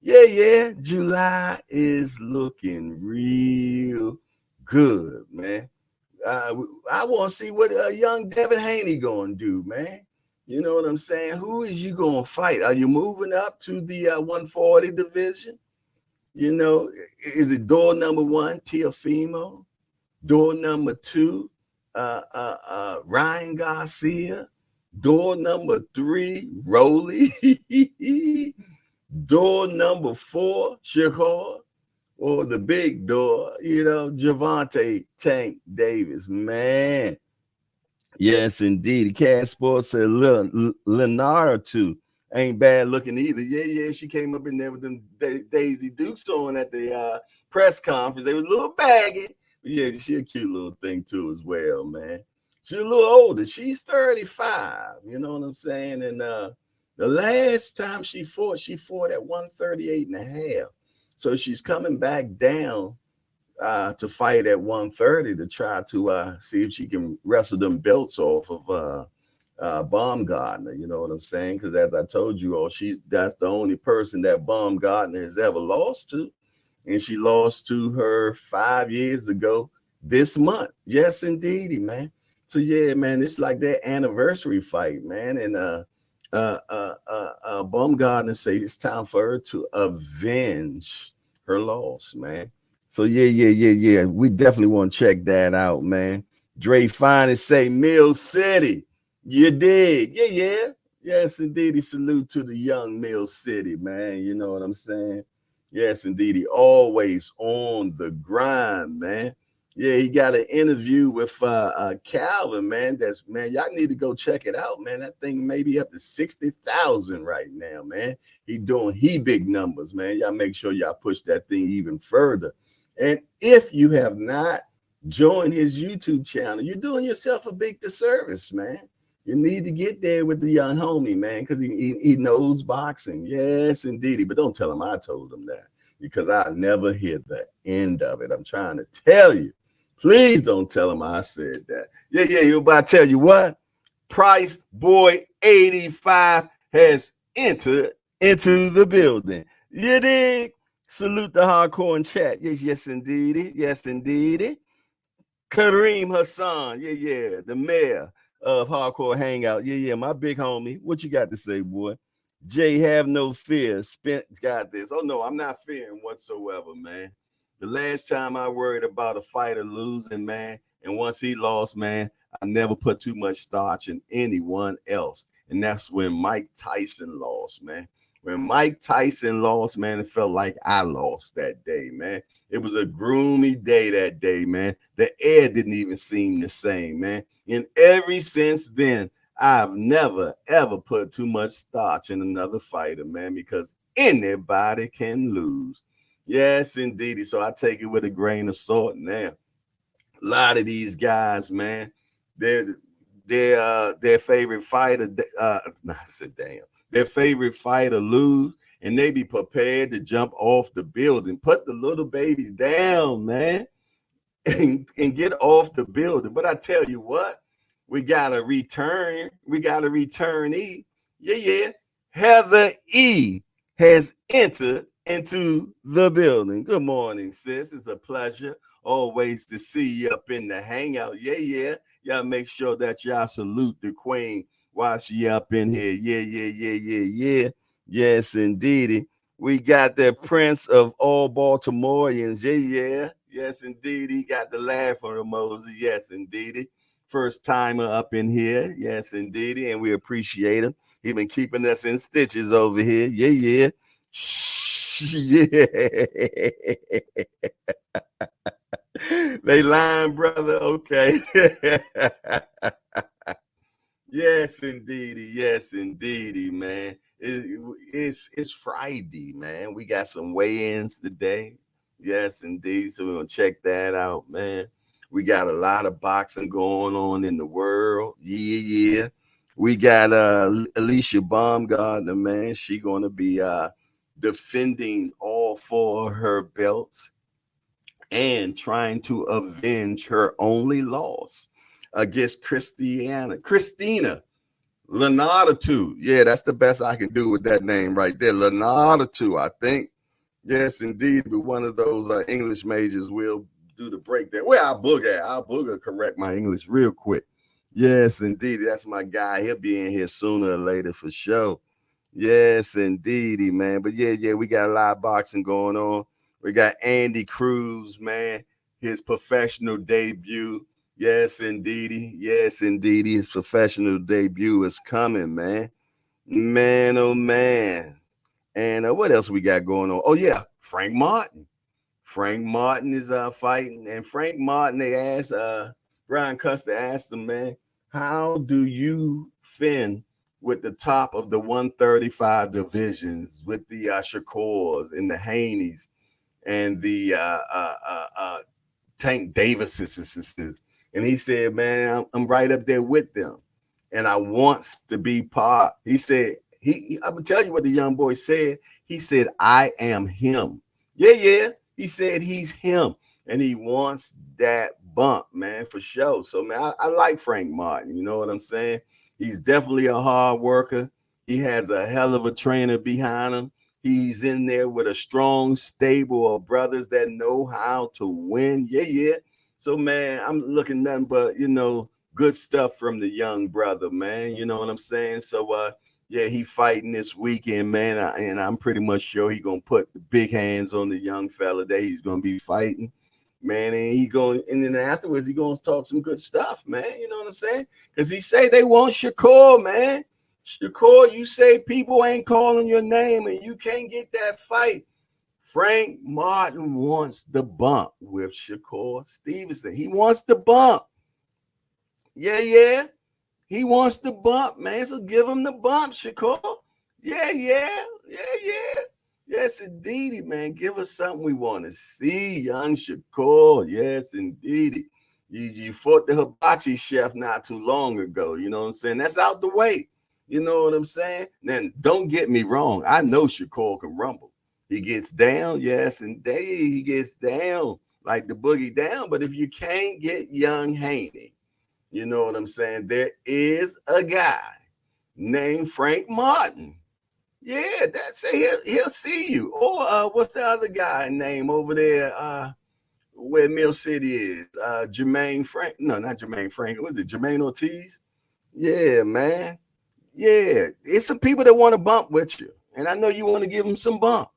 Yeah, yeah. July is looking real good, man. I want to see what young Devin Haney gonna do, man. You know what I'm saying? Who is you gonna fight? Are you moving up to the 140 division? You know, is it door number one, Teofimo? Door number two, Ryan Garcia? Door number three, Rolly? Door number four, Shakur? Or the big door, you know, Javante Tank Davis, man. Yes, indeed. Cat Sports said Linardatou ain't bad looking either. Yeah, yeah, she came up in there with them Daisy Dukes on at the press conference. They was a little baggy. But yeah, she a cute little thing too as well, man. She's a little older. She's 35. You know what I'm saying? And the last time she fought at 138 and a half. So she's coming back down to fight at 130 to try to see if she can wrestle them belts off of Baumgardner. You know what I'm saying? Because as I told you all, that's the only person that Baumgardner has ever lost to. And she lost to her 5 years ago this month. Yes, indeedy, man. So, man, it's like that anniversary fight, man. And Baumgardner say it's time for her to avenge her loss, man. So yeah. We definitely want to check that out, man. Dre Finest say Mill City. You dig? Yeah. Yes, indeed. Salute to the young Mill City, man. You know what I'm saying? Yes, indeed. He always on the grind, man. Yeah, he got an interview with Calvin, man. Y'all need to go check it out, man. That thing may be up to 60,000 right now, man. He doing big numbers, man. Y'all make sure y'all push that thing even further. And if you have not joined his YouTube channel, you're doing yourself a big disservice, man. You need to get there with the young homie, man, because he knows boxing. Yes, indeed. But don't tell him I told him that, because I never hear the end of it. I'm trying to tell you. Please don't tell him I said that. Yeah. You about to tell you what? Price Boy 85 has entered into the building. You dig? Salute the hardcore in chat. Yes, indeed. Yes, indeed. Kareem Hassan. Yeah. The mayor of Hardcore Hangout. Yeah. My big homie. What you got to say, boy? Jay, have no fear. Spent got this. Oh, no, I'm not fearing whatsoever, man. The last time I worried about a fighter losing, man, and once he lost, man, I never put too much starch in anyone else. And that's when Mike Tyson lost, man. When Mike Tyson lost, man, it felt like I lost that day, man. It was a gloomy day that day, man. The air didn't even seem the same, man. And ever since then, I've never, ever put too much starch in another fighter, man, because anybody can lose. Yes, indeed. So I take it with a grain of salt now. A lot of these guys, man, their favorite fighter, I said, damn, their favorite fighter lose, and they be prepared to jump off the building. Put the little babies down, man, and get off the building. But I tell you what, we got a return. We got a returnee. Yeah. Heather E has entered into the building. Good morning, sis. It's a pleasure always to see you up in the hangout. Yeah. Y'all make sure that y'all salute the queen while she up in here. Yeah. Yes, indeedy. We got the Prince of all Baltimoreans. Yeah. Yes, indeed. He got the laugh on the Moses. Yes, indeed. First timer up in here. Yes, indeed. And we appreciate him. He been keeping us in stitches over here. Yeah. Shh, yeah. They lying, brother. Okay. Yes, indeedy, man. It's Friday, man. We got some weigh-ins today. Yes, indeed. So we're gonna check that out, man. We got a lot of boxing going on in the world. Yeah. We got Alycia Baumgardner, man. She gonna be defending all four of her belts and trying to avenge her only loss against Christina Linardatou. Yeah, that's the best I can do with that name right there. Linardatou, I think. Yes, indeed. But one of those English majors will do the breakdown. Where I book at? I'll correct my English real quick. Yes, indeed. That's my guy. He'll be in here sooner or later for sure. Yes, indeedy, man. But yeah, we got a lot of boxing going on. We got Andy Cruz, man, his professional debut. Yes, indeedy. Yes, indeedy. His professional debut is coming, man. Man, oh man. And what else we got going on? Oh yeah, Frank Martin. Frank Martin is fighting, and Frank Martin, they asked Brian Custer asked him, man, how do you fend with the top of the 135 divisions with the Shakors and the Haneys and the Tank Davises? And he said, man, I'm right up there with them, and I wants to be part. He said, I'm gonna tell you what the young boy said. He said, I am him. Yeah. He said he's him, and he wants that bump, man, for sure. So, man, I like Frank Martin. You know what I'm saying? He's definitely a hard worker. He has a hell of a trainer behind him. He's in there with a strong stable of brothers that know how to win. Yeah. So, man, I'm looking nothing but, good stuff from the young brother, man. You know what I'm saying? So, yeah, he fighting this weekend, man, and I'm pretty much sure he gonna put the big hands on the young fella that he's gonna be fighting, man. And then afterwards he gonna talk some good stuff, man. You know what I'm saying? Because he say they want Shakur, man. Shakur, you say people ain't calling your name and you can't get that fight. Frank Martin wants the bump with Shakur Stevenson. He wants the bump. Yeah. He wants the bump, man. So give him the bump, Shakur. Yeah. Yes, indeedy, man. Give us something we want to see, young Shakur. Yes, indeedy. You fought the hibachi chef not too long ago. You know what I'm saying? That's out the way. You know what I'm saying? Then don't get me wrong. I know Shakur can rumble. He gets down, yes, indeed. He gets down like the boogie down. But if you can't get young Haney, you know what I'm saying? There is a guy named Frank Martin. Yeah, that's it. He'll see you. Or what's the other guy name over there? Where Mill City is? Jermaine Frank. No, not Jermaine Frank. Was it Jermaine Ortiz? Yeah, man. Yeah, it's some people that want to bump with you, and I know you want to give them some bump.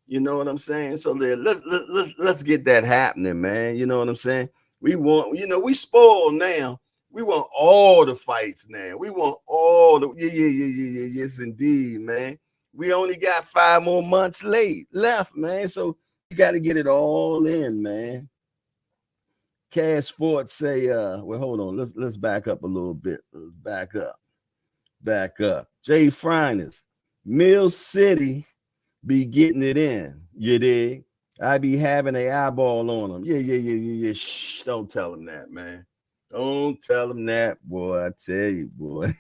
You know what I'm saying? So let's get that happening, man. You know what I'm saying? We want, we spoiled now. We want all the fights now. We want all the yeah. Yes, indeed, man. We only got 5 more months left, man. So you got to get it all in, man. Cash Sports say, well, hold on. Let's back up a little bit. Back up. Jay Fryness, Mill City be getting it in. You dig? I be having an eyeball on them. Yeah. Shh, don't tell them that, man. Don't tell them that, boy. I tell you, boy.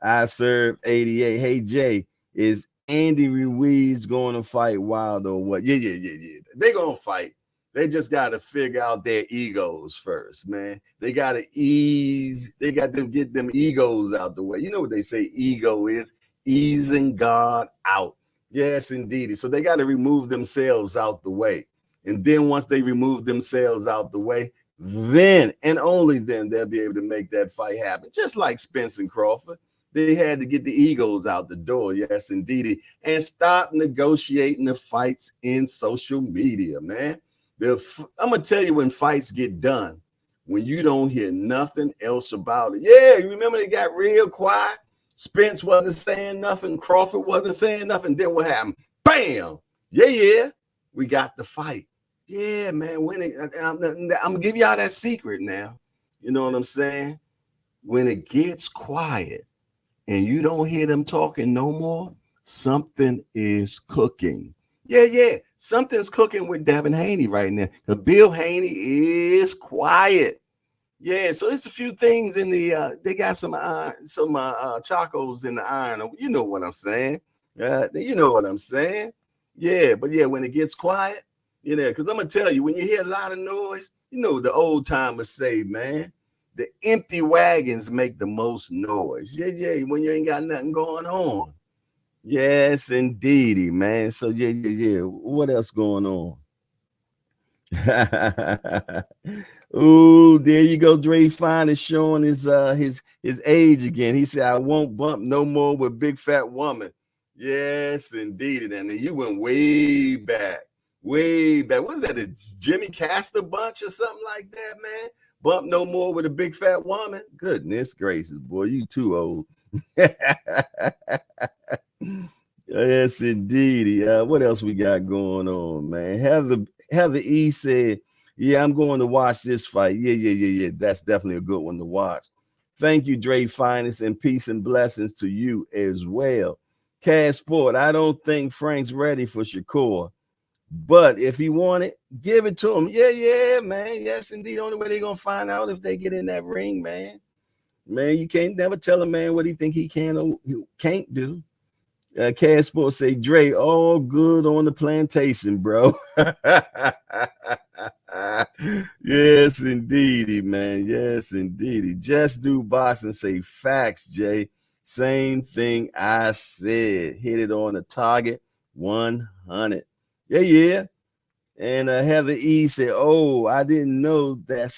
I serve 88. Hey, Jay, is Andy Ruiz going to fight Wilder or what? Yeah. They're going to fight. They just got to figure out their egos first, man. They got to get them egos out the way. You know what they say ego is? Easing God out. Yes, indeed. So they got to remove themselves out the way. And then once they remove themselves out the way, then and only then they'll be able to make that fight happen. Just like Spence and Crawford. They had to get the egos out the door. Yes, indeed. And stop negotiating the fights in social media, man. I'm going to tell you when fights get done, when you don't hear nothing else about it. Yeah, you remember they got real quiet? Spence wasn't saying nothing. Crawford wasn't saying nothing. Then what happened? Bam! Yeah. We got the fight. Yeah, man. I'm going to give y'all that secret now. You know what I'm saying? When it gets quiet and you don't hear them talking no more, something is cooking. Yeah. Something's cooking with Devin Haney right now. Because Bill Haney is quiet. Yeah, so it's a few things in the they got some iron, some chacos in the iron. You know what I'm saying? You know what I'm saying? Yeah, but yeah, when it gets quiet, because I'm gonna tell you, when you hear a lot of noise, the old timers say, man, the empty wagons make the most noise. Yeah, when you ain't got nothing going on. Yes, indeedy, man. So yeah. What else going on? Ooh, there you go. Dre Fine is showing his age again. He said, "I won't bump no more with big fat woman." Yes, indeed. And then you went way back, way back. What was that? A Jimmy Castor bunch or something like that, man? Bump no more with a big fat woman. Goodness gracious, boy, you too old. Yes, indeed. What else we got going on, man? Heather E said, "Yeah, I'm going to watch this fight." Yeah. That's definitely a good one to watch. Thank you, Dre Finest, and peace and blessings to you as well. Cash Sport, I don't think Frank's ready for Shakur, but if he want it, give it to him. Yeah, man. Yes, indeed. Only way they're gonna find out if they get in that ring, man. Man, you can't never tell a man what he think he can or he can't do. Cash Sports say, Dre, all good on the plantation, bro. Yes, indeedy, man. Yes, indeedy. Just do boxing, say facts, Jay. Same thing I said. Hit it on the target, 100. Yeah. And Heather E said, oh, I didn't know that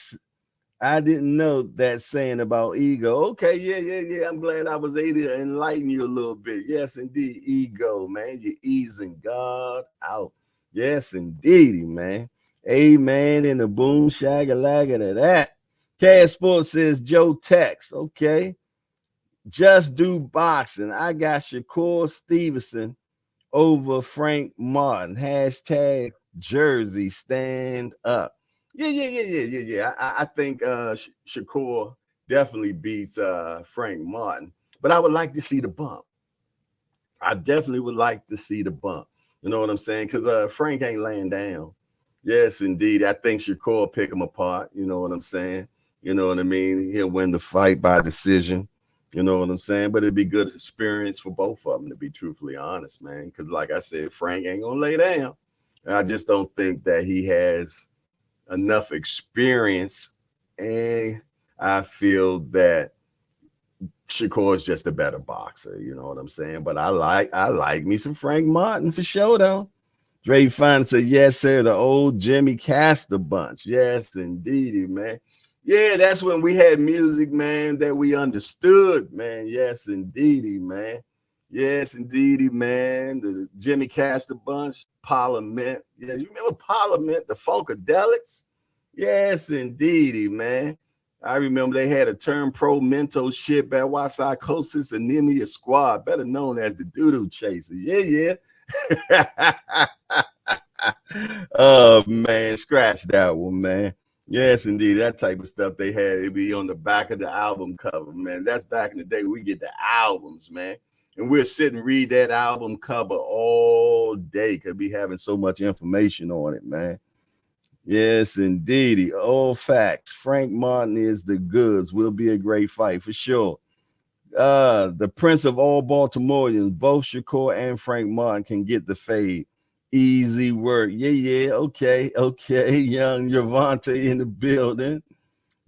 saying about ego. Okay, yeah. I'm glad I was able to enlighten you a little bit. Yes, indeed, ego, man. You're easing God out. Yes, indeed, man. Amen. And the boom shagalaga to that. Cash Sports says Joe Tex. Okay. Just do boxing. I got Shakur Stevenson over Frank Martin. Hashtag Jersey stand up. Yeah. I think Shakur definitely beats Frank Martin, but I would like to see the bump. I definitely would like to see the bump. You know what I'm saying? Because Frank ain't laying down. Yes, indeed. I think Shakur pick him apart. You know what I'm saying? You know what I mean? He'll win the fight by decision. You know what I'm saying? But it'd be good experience for both of them, to be truthfully honest, man. Because like I said, Frank ain't gonna lay down. And I just don't think that he has enough experience. And I feel that Shakur is just a better boxer. You know what I'm saying? But I like me some Frank Martin for sure, though. Dre Fine said, yes, sir, the old Jimmy Castor bunch. Yes, indeedy, man. Yeah, that's when we had music, man, that we understood, man. Yes, indeedy, man. Yes, indeedy, man. The Jimmy Castor bunch, Parliament. Yeah, you remember Parliament, the Funkadelics? Yes, indeedy, man. I remember they had a term pro mentorship at Psychosis Anemia Squad, better known as the Doodoo Chaser. Yeah. Oh man, scratch that one, man. Yes, indeed. That type of stuff they had, it'd be on the back of the album cover, man. That's back in the day. We get the albums, man. And we'll sit and read that album cover all day. Could be having so much information on it, man. Yes, indeed. All facts. Frank Martin is the goods. Will be a great fight for sure. The Prince of all Baltimoreans, both Shakur and Frank Martin can get the fade. Easy work. Yeah. Okay. Young Javante in the building.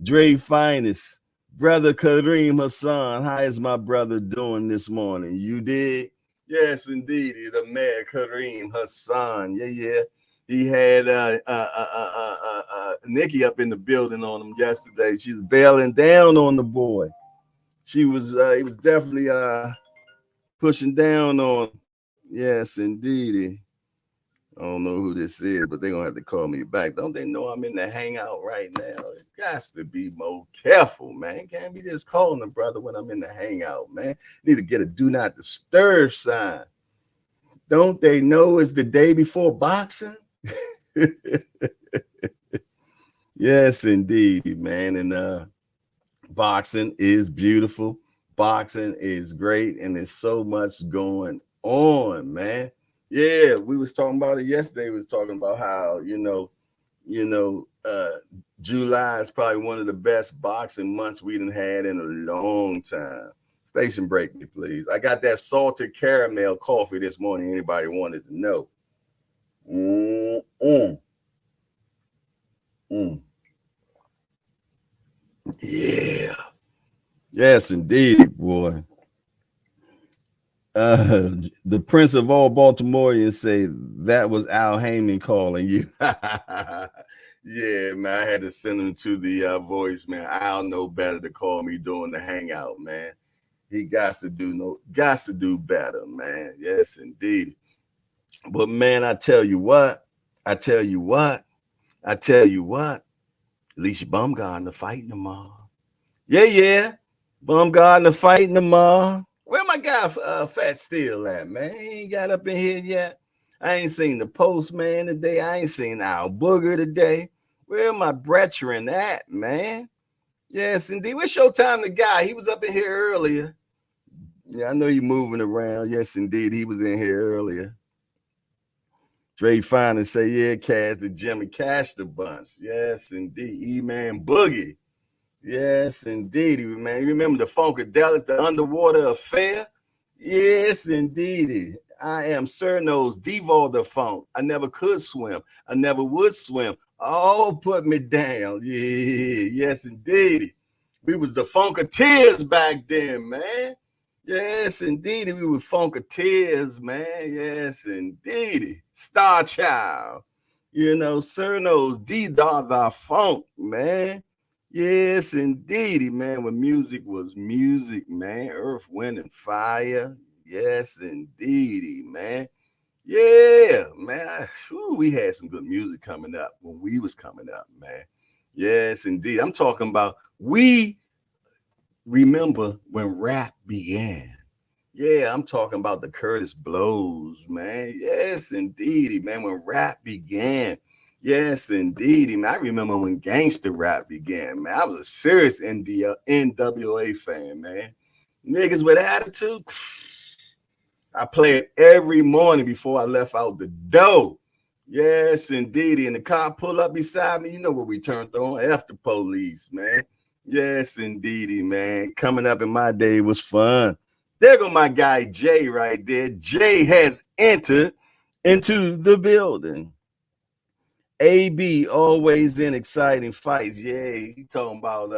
Dre Finest. Brother Kareem Hassan. How is my brother doing this morning? You did? Yes, indeed. The man Kareem Hassan. Yeah. He had Nikki up in the building on him yesterday. She's bailing down on the boy. He was definitely pushing down on. Yes, indeed. I don't know who this is, but they're gonna have to call me back. Don't they know I'm in the hangout right now? It got to be more careful, man. Can't be just calling a brother when I'm in the hangout, man. Need to get a do not disturb sign. Don't they know it's the day before boxing? Yes, indeed, man. And boxing is beautiful. Boxing is great, and there's so much going on, man. Yeah, we was talking about it yesterday. We was talking about how, July is probably one of the best boxing months we done had in a long time. Station break me, please. I got that salted caramel coffee this morning. Anybody wanted to know? Yeah. Yes, indeed, boy. The Prince of all Baltimoreans say that was Al Heyman calling you. Yeah, man. I had to send him to the voice, man. Al know better to call me during the hangout, man. He got to do better, man. Yes, indeed. But man, I tell you what, Alycia Baumgardner fighting tomorrow. Yeah. Baumgardner fighting tomorrow. Where my guy Fat Steel at, man? He ain't got up in here yet. I ain't seen the postman today. I ain't seen Al Booger today. Where my brethren at, man? Yes, indeed. Where's Showtime the guy? He was up in here earlier. Yeah, I know you moving around. Yes, indeed. He was in here earlier. Dre Fine and say, yeah, Cash the Jimmy Cash the bunch. Yes, indeed. E-Man Boogie. Yes, indeed, man. You remember the Funkadelic, the underwater affair? Yes, indeed. I am Sir Nose, Devo the Funk. I never could swim. I never would swim. Oh, put me down. Yeah, yes, indeed. We was the Funkateers back then, man. Yes, indeed. We were Funkateers, man. Yes, indeed. Star Child. Sir Nose, D-Dog Funk, man. Yes, indeedy, man. When music was music, man. Earth, Wind, and Fire. Yes, indeedy, man. Yeah, man. We had some good music coming up when we was coming up, man. Yes, indeed. I'm talking about we remember when rap began. Yeah, I'm talking about the Curtis Blows, man. Yes, indeedy, man. When rap began. Yes, indeedy, man. I remember when gangster rap began, man. I was a serious NWA fan, man. Niggas with attitude. I play it every morning before I left out the door. Yes, indeedy. And the car pull up beside me. You know what we turned on? F the police, man. Yes, indeedy, man. Coming up in my day was fun. There go my guy Jay right there. Jay has entered into the building. AB always in exciting fights. Yeah, he talking about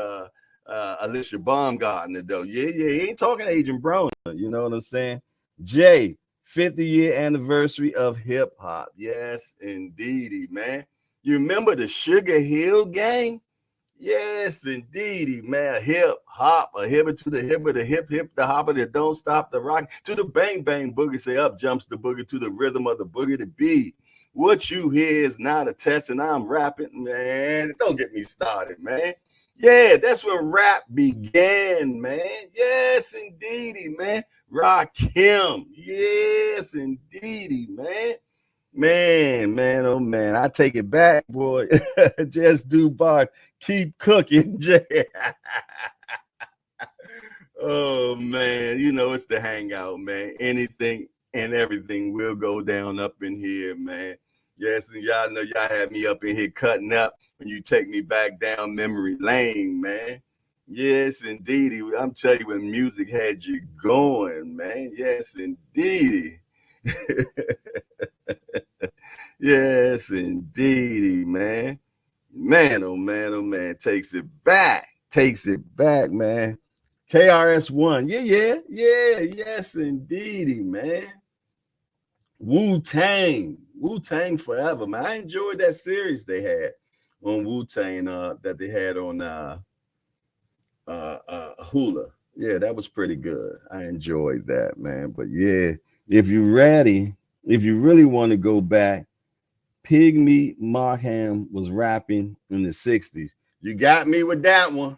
Alycia Baumgardner though. Yeah, he ain't talking Agent Broner. You know what I'm saying? Jay, 50-year anniversary of hip hop. Yes, indeedy, man. You remember the Sugar Hill Gang? Yes, indeedy, man. Hip hop, a hipper to the hipper, the hip the hopper that don't stop the rock to the bang bang boogie. Say up jumps the boogie to the rhythm of the boogie to beat. What you hear is not a test, and I'm rapping, man. Don't get me started, man. Yeah, that's when rap began, man. Yes, indeedy, man. Rakim. Yes, indeedy, man. Man, oh man, I take it back, boy. Just do bar, keep cooking, Jay. Oh man, it's the hangout, man. Anything and everything will go down up in here, man. Yes, and y'all know y'all had me up in here cutting up when you take me back down memory lane, man. Yes, indeed. I'm telling you, when music had you going, man. Yes, indeed. Yes, indeedy, man. Man, oh man, takes it back, man. KRS-One, yeah, yes, indeedy, man. Wu-Tang forever, man. I enjoyed that series they had on Wu-Tang that they had on Hula. Yeah, that was pretty good. I enjoyed that, man. But yeah, if you're ready, if you really want to go back, Pigmeat Markham was rapping in the 60s. You got me with that one.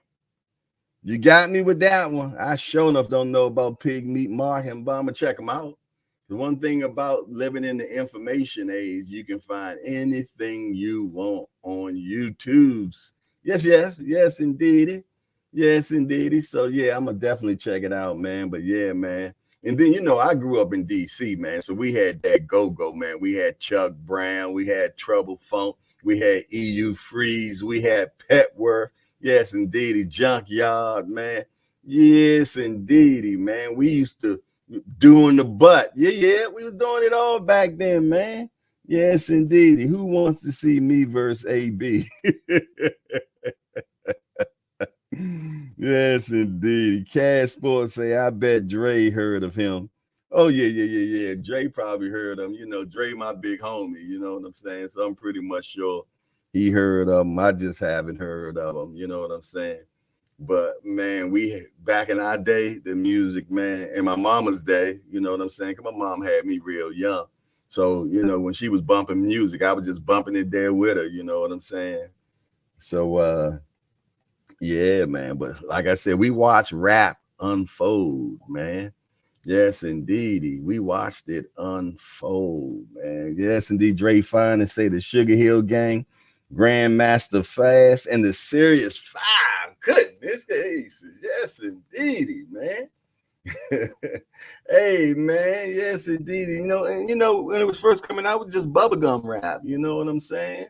I sure enough don't know about Pigmeat Markham, but I'm going to check them out. The one thing about living in the information age, you can find anything you want on YouTube's. Yes, indeed. Yes, indeed. So, yeah, I'm going to definitely check it out, man. But, yeah, man. And then, you know, I grew up in DC, man. So we had that go-go, man. We had Chuck Brown, we had Trouble Funk, we had EU Freeze, we had Petworth. Yes, indeedy. Junkyard, man. Yes, indeedy, man. We used to doing the butt. Yeah, we was doing it all back then, man. Yes, indeedy. Who wants to see me versus AB? Yes, indeed. Cash Sports say, I bet Dre heard of him. Oh, yeah. Dre probably heard of him. You know, Dre, my big homie. You know what I'm saying? So I'm pretty much sure he heard of him. I just haven't heard of him. You know what I'm saying? But, man, we back in our day, the music, man, in my mama's day, you know what I'm saying? 'Cause my mom had me real young. So, you know, when she was bumping music, I was just bumping it there with her. You know what I'm saying? So, yeah, man. But like I said, we watched rap unfold, man. Yes, indeed. We watched it unfold, man. Yes, indeed. Dre Fine and say the Sugar Hill Gang, Grandmaster Fast, and the Serious Five. Goodness gracious. Yes, indeed, man. Hey, man. Yes, indeed. You know, when it was first coming out, it was just bubblegum rap. You know what I'm saying?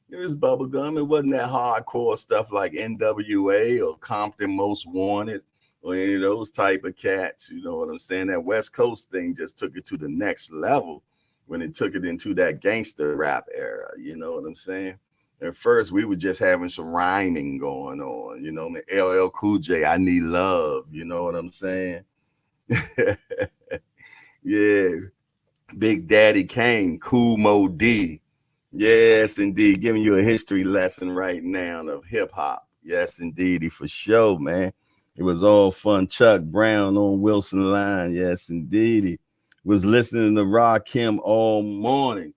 It was bubblegum. It wasn't that hardcore stuff like NWA or Compton Most Wanted or any of those type of cats. You know what I'm saying? That West Coast thing just took it to the next level when it took it into that gangster rap era. You know what I'm saying? At first, we were just having some rhyming going on. You know, LL Cool J, I Need Love. You know what I'm saying? Yeah. Big Daddy Kane, Cool Mo D. Yes, indeed. Giving you a history lesson right now of hip hop. Yes, indeed. For sure, man. It was all fun. Chuck Brown on Wilson Line. Yes, indeed. Was listening to Rakim all morning.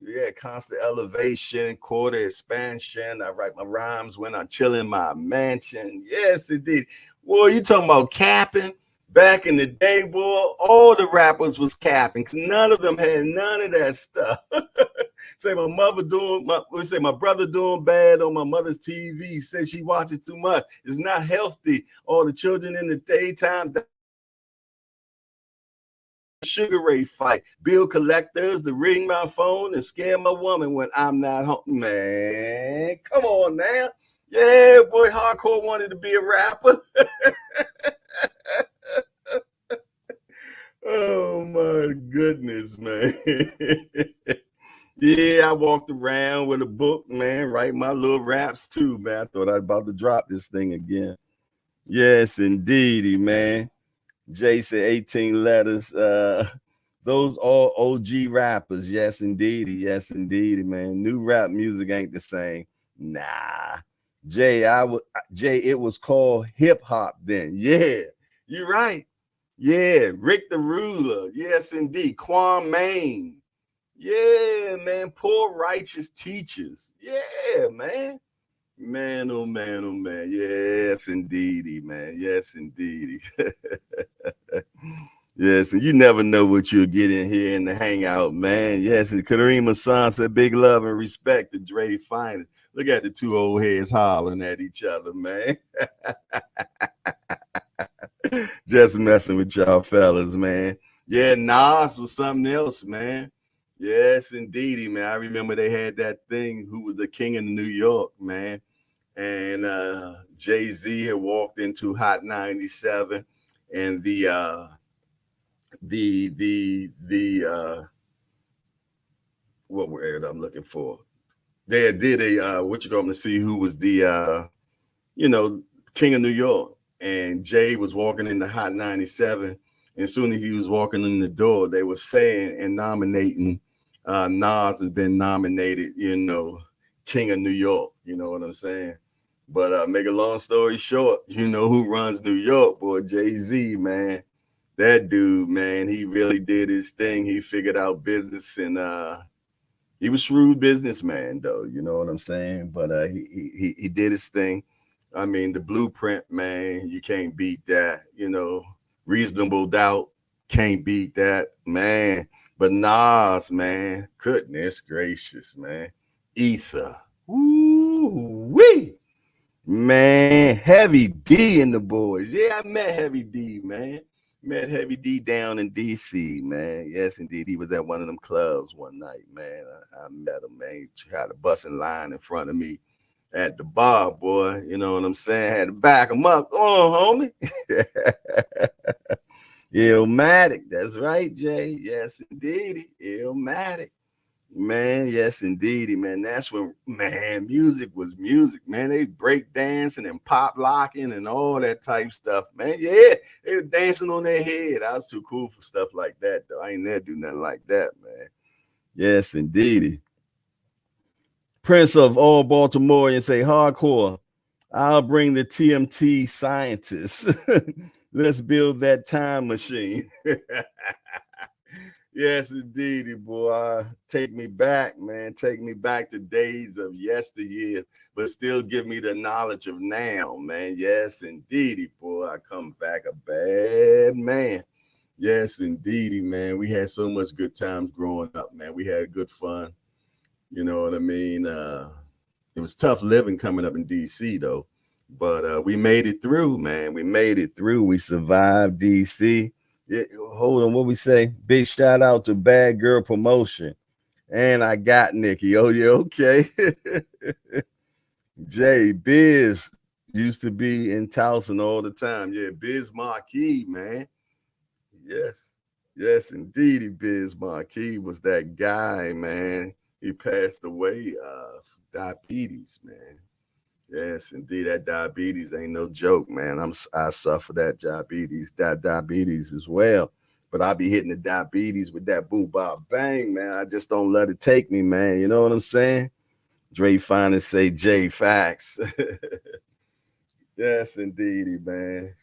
Yeah, constant elevation, quarter expansion. I write my rhymes when I chill in my mansion. Yes, indeed. Boy, you talking about capping? Back in the day, boy, all the rappers was capping. None of them had none of that stuff. Say my brother doing bad on my mother's TV. Says she watches too much. It's not healthy. All the children in the daytime. Sugar Ray fight, bill collectors to ring my phone and scare my woman when I'm not home. Man, come on now. Yeah, boy, Hardcore wanted to be a rapper. Oh my goodness, man. Yeah, I walked around with a book, man, writing my little raps too, man. I thought I was about to drop this thing again. Yes, indeedy, man. Jay said 18 letters. Those all OG rappers. Yes, indeedy. Yes, indeedy, man. New rap music ain't the same. Nah. Jay, it was called hip hop then. Yeah, you're right. Yeah, Rick the Ruler. Yes, indeed. Kwame. Yeah, man. Poor righteous teachers. Yeah, man. Man, oh man, oh man. Yes, indeedy, man. Yes, indeedy. Yes, and you never know what you'll get in here in the hangout, man. Yes, and Kareem Hassan said big love and respect to Dre Finest. Look at the two old heads hollering at each other, man. Just messing with y'all fellas, man. Yeah, Nas was something else, man. Yes, indeedy, man. I remember they had that thing, who was the king of New York, man. And Jay-Z had walked into Hot 97 and what word I'm looking for. They did a what you call to see who was the king of New York, and Jay was walking in the Hot 97, and soon as he was walking in the door, they were saying and nominating Nas has been nominated, king of New York. You know what I'm saying? But make a long story short, you know who runs New York, boy? Jay-Z, man. That dude, man, he really did his thing. He figured out business, and he was shrewd businessman, though. You know what I'm saying? But he did his thing. I mean, the blueprint, man, you can't beat that. Reasonable Doubt, can't beat that, man. But Nas, man, goodness gracious, man. Ether, woo-wee. Man, Heavy D and the boys. Yeah, I met Heavy D, man. Met Heavy D down in DC, man. Yes, indeed. He was at one of them clubs one night, man. I met him, man. He had a busing line in front of me at the bar, boy. You know what I'm saying? Had to back him up. Come on, homie. Illmatic. That's right, Jay. Yes, indeed. Illmatic. Man, yes, indeedy, man. That's when, man, music was music, man. They break dancing and pop locking and all that type stuff, man. Yeah, they were dancing on their head. I was too cool for stuff like that, though. I ain't never do nothing like that, man. Yes, indeedy. Prince of all Baltimoreans say hardcore. I'll bring the TMT scientists. Let's build that time machine. Yes, indeed, boy. Take me back, man. Take me back to days of yesteryear, but still give me the knowledge of now, man. Yes, indeed, boy. I come back a bad man. Yes, indeed, man. We had so much good times growing up, man. We had good fun. You know what I mean? It was tough living coming up in DC, though. But we made it through, man. We made it through. We survived DC. Yeah, hold on, what we say? Big shout out to Bad Girl Promotion. And I got Nikki. Oh, yeah, okay. Jay, Biz used to be in Towson all the time. Yeah, Biz Marquis, man. Yes. Yes, indeed. Biz Marquis was that guy, man. He passed away from diabetes, man. Yes, indeed. That diabetes ain't no joke, man. I suffer that diabetes as well. But I be hitting the diabetes with that boo bob bang, man. I just don't let it take me, man. You know what I'm saying? Dre finally say J facts. Yes, indeedy, man.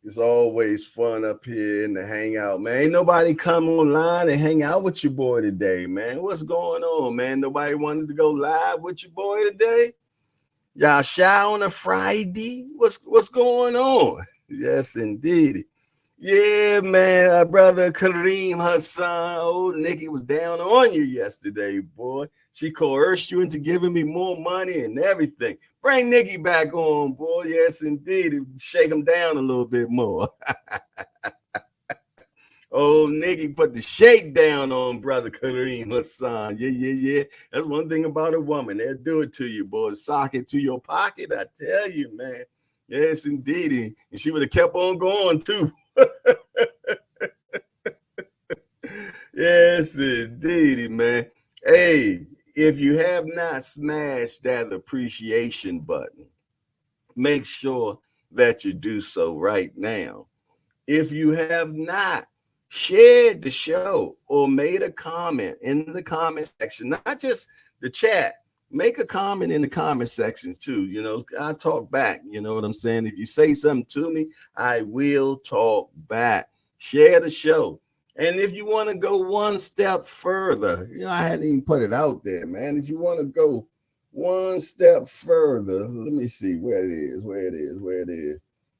It's always fun up here in the hangout, man. Ain't nobody come online and hang out with your boy today, man. What's going on, man? Nobody wanted to go live with your boy today? Y'all shy on a Friday? What's going on? Yes, indeed. Yeah, man. Our brother Kareem Hassan, old Nikki was down on you yesterday, boy. She coerced you into giving me more money and everything. Bring Nikki back on, boy. Yes, indeed. Shake him down a little bit more. Oh, Nikki put the shake down on brother Kareem Hassan. Yeah. That's one thing about a woman. They'll do it to you, boy. Sock it to your pocket, I tell you, man. Yes, indeed. And she would have kept on going, too. Yes, indeed, man. Hey, if you have not smashed that appreciation button, make sure that you do so right now. If you have not shared the show or made a comment in the comment section, not just the chat, make a comment in the comment section too. You know, I talk back. You know what I'm saying? If you say something to me, I will talk back. Share the show. And if you want to go one step further, you know, I hadn't even put it out there, man. If you want to go one step further, let me see where it is.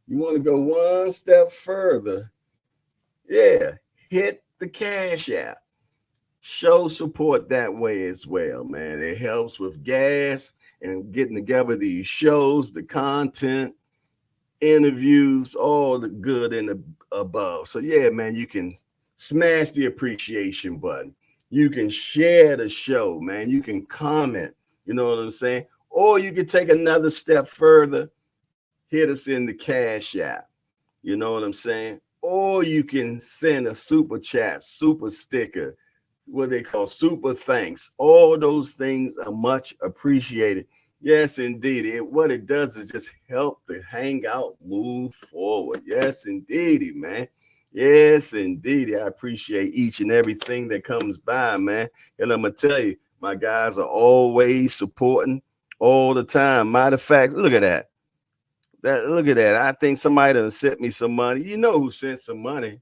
You want to go one step further, yeah, hit the Cash App. Show support that way as well, man. It helps with gas and getting together these shows, the content, interviews, all the good and the above. So, yeah, man, you can smash the appreciation button. You can share the show, man. You can comment, you know what I'm saying? Or you can take another step further, hit us in the Cash App. You know what I'm saying? Or you can send a super chat, super sticker, what they call super thanks. All those things are much appreciated. Yes, indeed. What it does is just help the hangout move forward. Yes, indeed, man. Yes, indeed. I appreciate each and everything that comes by, man. And I'm going to tell you, my guys are always supporting all the time. Matter of fact, look at that. Look at that. I think somebody done sent me some money. You know who sent some money?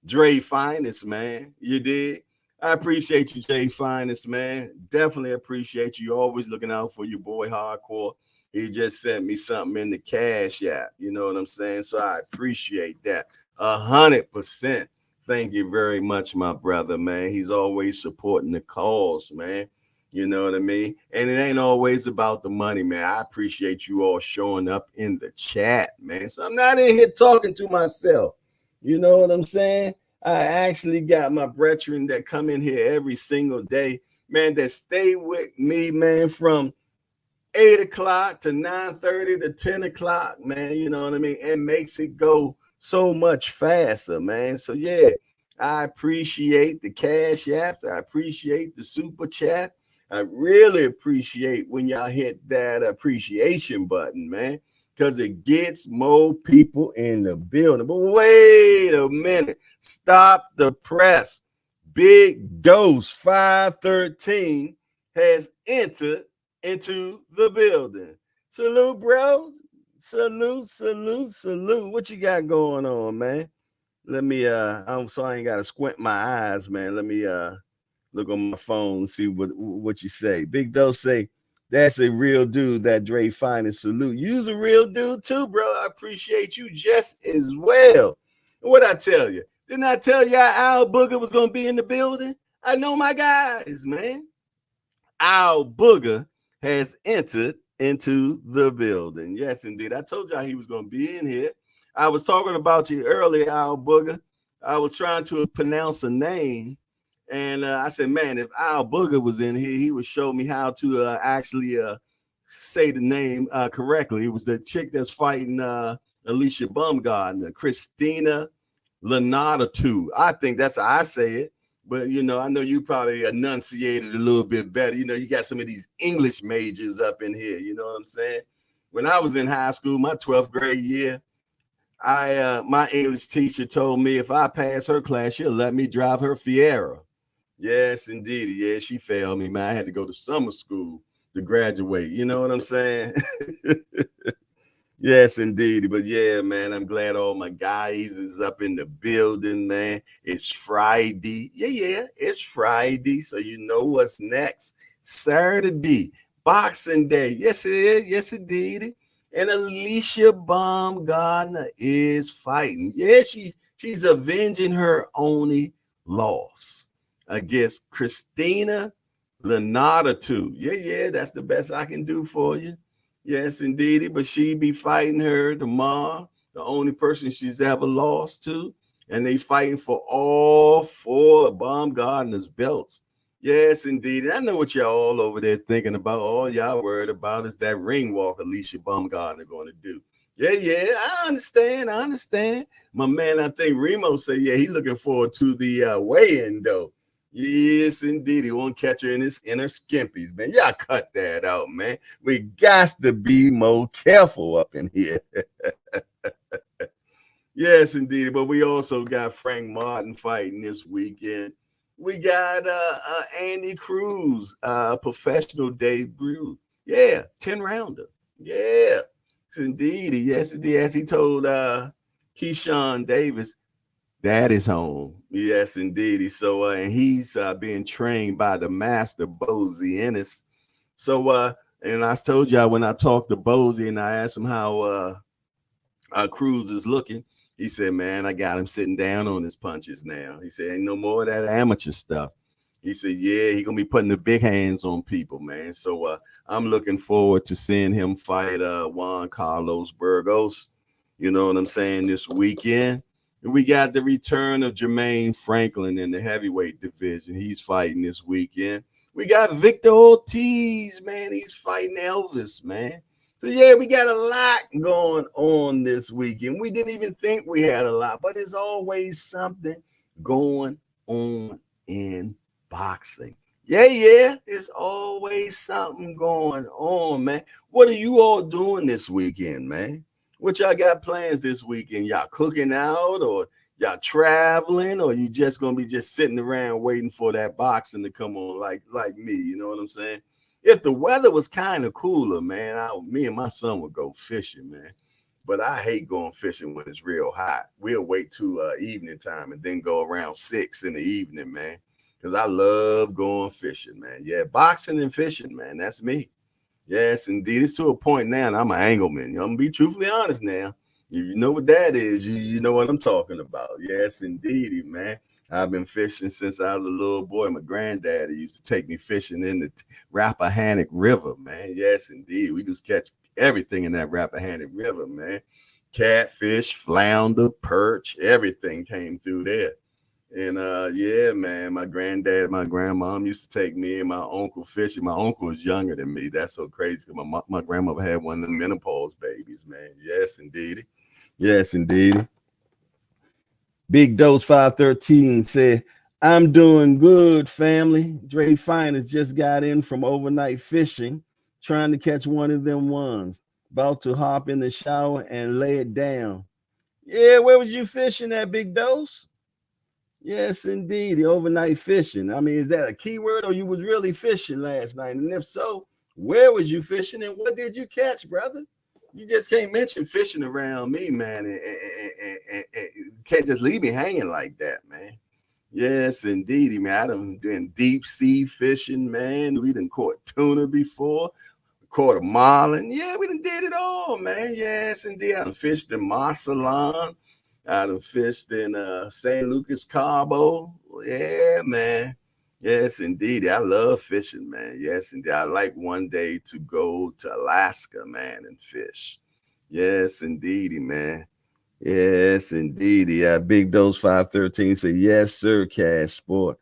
Dre Finest, man. You did. I appreciate you, Jay Finest, man. Definitely appreciate you. Always looking out for your boy Hardcore. He just sent me something in the Cash App. You know what I'm saying? So I appreciate that 100%. Thank you very much, my brother, man. He's always supporting the cause, man. You know what I mean? And it ain't always about the money, man. I appreciate you all showing up in the chat, man. So I'm not in here talking to myself. You know what I'm saying? I actually got my brethren that come in here every single day, man, that stay with me, man, from 8 o'clock to 9:30 to 10 o'clock, man. You know what I mean? It makes it go so much faster, man. So yeah, I appreciate the cash apps. I appreciate the super chat. I really appreciate when y'all hit that appreciation button, man, because it gets more people in the building. But wait a minute. Stop the press. Big Dose 513 has entered into the building. Salute, bro. Salute, salute, salute. What you got going on, man? Let me I'm so I ain't gotta squint my eyes, man. Let me look on my phone and see what you say. Big Dose say that's a real dude, that Dre finest. Salute. You's a real dude too, bro. I appreciate you just as well. And what I tell you? Didn't I tell you Al Booger was gonna be in the building? I know my guys, man. Al Booger has entered into the building. Yes, indeed. I told y'all he was going to be in here. I was talking about you earlier, Al Booger. I was trying to pronounce a name, and I said, man, if Al Booger was in here, he would show me how to actually say the name correctly. It was the chick that's fighting Alycia Baumgardner, Christina Linardatou. I think that's how I say it. But, you know, I know you probably enunciated a little bit better. You know, you got some of these English majors up in here. You know what I'm saying? When I was in high school, my 12th grade year, my English teacher told me if I pass her class, she'll let me drive her Fiera. Yes, indeed. Yeah, she failed me, man. I had to go to summer school to graduate. You know what I'm saying? Yes, indeed. But yeah, man, I'm glad all my guys is up in the building, man. It's Friday. Yeah, it's Friday. So you know what's next. Saturday, Boxing Day. Yes, it is. Yes, indeed. And Alycia Baumgardner is fighting. Yeah, she's avenging her only loss against Christina Linardatou. Yeah, that's the best I can do for you. Yes, indeed. But she be fighting her tomorrow, the only person she's ever lost to. And they fighting for all four of Baumgardner's belts. Yes, indeed. And I know what y'all all over there thinking about. All y'all worried about is that ring walk Alycia Baumgardner going to do. Yeah, I understand. My man, I think Remo said, yeah, he's looking forward to the weigh-in, though. Yes, indeed. He won't catch her in his inner skimpies, man. Y'all cut that out, man. We got to be more careful up in here. Yes, indeed. But we also got Frank Martin fighting this weekend. We got Andy Cruz, professional debut. Yeah, 10 rounder. Yeah, indeed. Yes, indeed. As he told Keyshawn Davis, that is home. Yes, indeed. So, and he's being trained by the master Bozy Ennis. So, and I told y'all when I talked to Bozy and I asked him how Cruz is looking, he said, man, I got him sitting down on his punches now. He said, ain't no more of that amateur stuff. He said, yeah, he's going to be putting the big hands on people, man. So I'm looking forward to seeing him fight Juan Carlos Burgos, you know what I'm saying, this weekend. And we got the return of Jermaine Franklin in the heavyweight division. He's fighting this weekend. We got Victor Ortiz, man. He's fighting Elvis, man. So, yeah, we got a lot going on this weekend. We didn't even think we had a lot, but there's always something going on in boxing. Yeah, there's always something going on, man. What are you all doing this weekend, man? What y'all got plans this weekend? Y'all cooking out or y'all traveling or you just going to be just sitting around waiting for that boxing to come on like me, you know what I'm saying? If the weather was kind of cooler, man, me and my son would go fishing, man. But I hate going fishing when it's real hot. We'll wait till evening time and then go around 6 in the evening, man. Because I love going fishing, man. Yeah, boxing and fishing, man. That's me. Yes, indeed. It's to a point now, and I'm an angleman. I'm going to be truthfully honest now. You know what that is. You know what I'm talking about. Yes, indeed, man. I've been fishing since I was a little boy. My granddaddy used to take me fishing in the Rappahannock River, man. Yes, indeed. We just catch everything in that Rappahannock River, man. catfish, flounder, perch, everything came through there. And yeah, man, my granddad, my grandmom used to take me and my uncle fishing. My uncle was younger than me. That's so crazy because my grandmother had one of the menopause babies, man. Yes, indeed. Yes, indeed. Big Dose 513 said, I'm doing good, family. Dre Finest just got in from overnight fishing, trying to catch one of them ones. About to hop in the shower and lay it down. Yeah, where was you fishing at, Big Dose? Yes, indeed. The overnight fishing. I mean, is that a keyword or you was really fishing last night? And if so, where was you fishing and what did you catch, brother? You just can't mention fishing around me, man. And can't just leave me hanging like that, man. Yes, indeed, man. I done been deep sea fishing, man. We done caught tuna before, caught a marlin. Yeah, we done did it all, man. Yes, indeed. I done fished in Marcelon. I done fished in St. Lucas Cabo. Yeah, man. Yes, indeed. I love fishing, man. Yes, indeed. I like one day to go to Alaska, man, and fish. Yes, indeedy, man. Yes, indeed. Yeah, Big Dose 513 say, yes, sir, Cash Sport.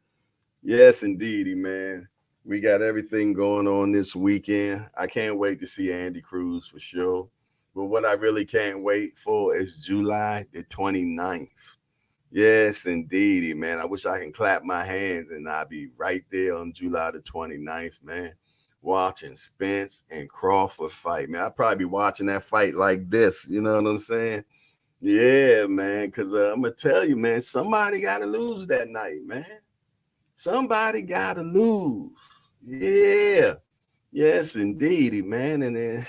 Yes, indeedy, man. We got everything going on this weekend. I can't wait to see Andy Cruz for sure. But what I really can't wait for is July the 29th. Yes, indeedy, man. I wish I can clap my hands and I'll be right there on July the 29th, man, watching Spence and Crawford fight, man. I'll probably be watching that fight like this. You know what I'm saying? Yeah, man, because I'm going to tell you, man, somebody got to lose that night, man. Somebody got to lose. Yeah. Yes, indeedy, man. And then,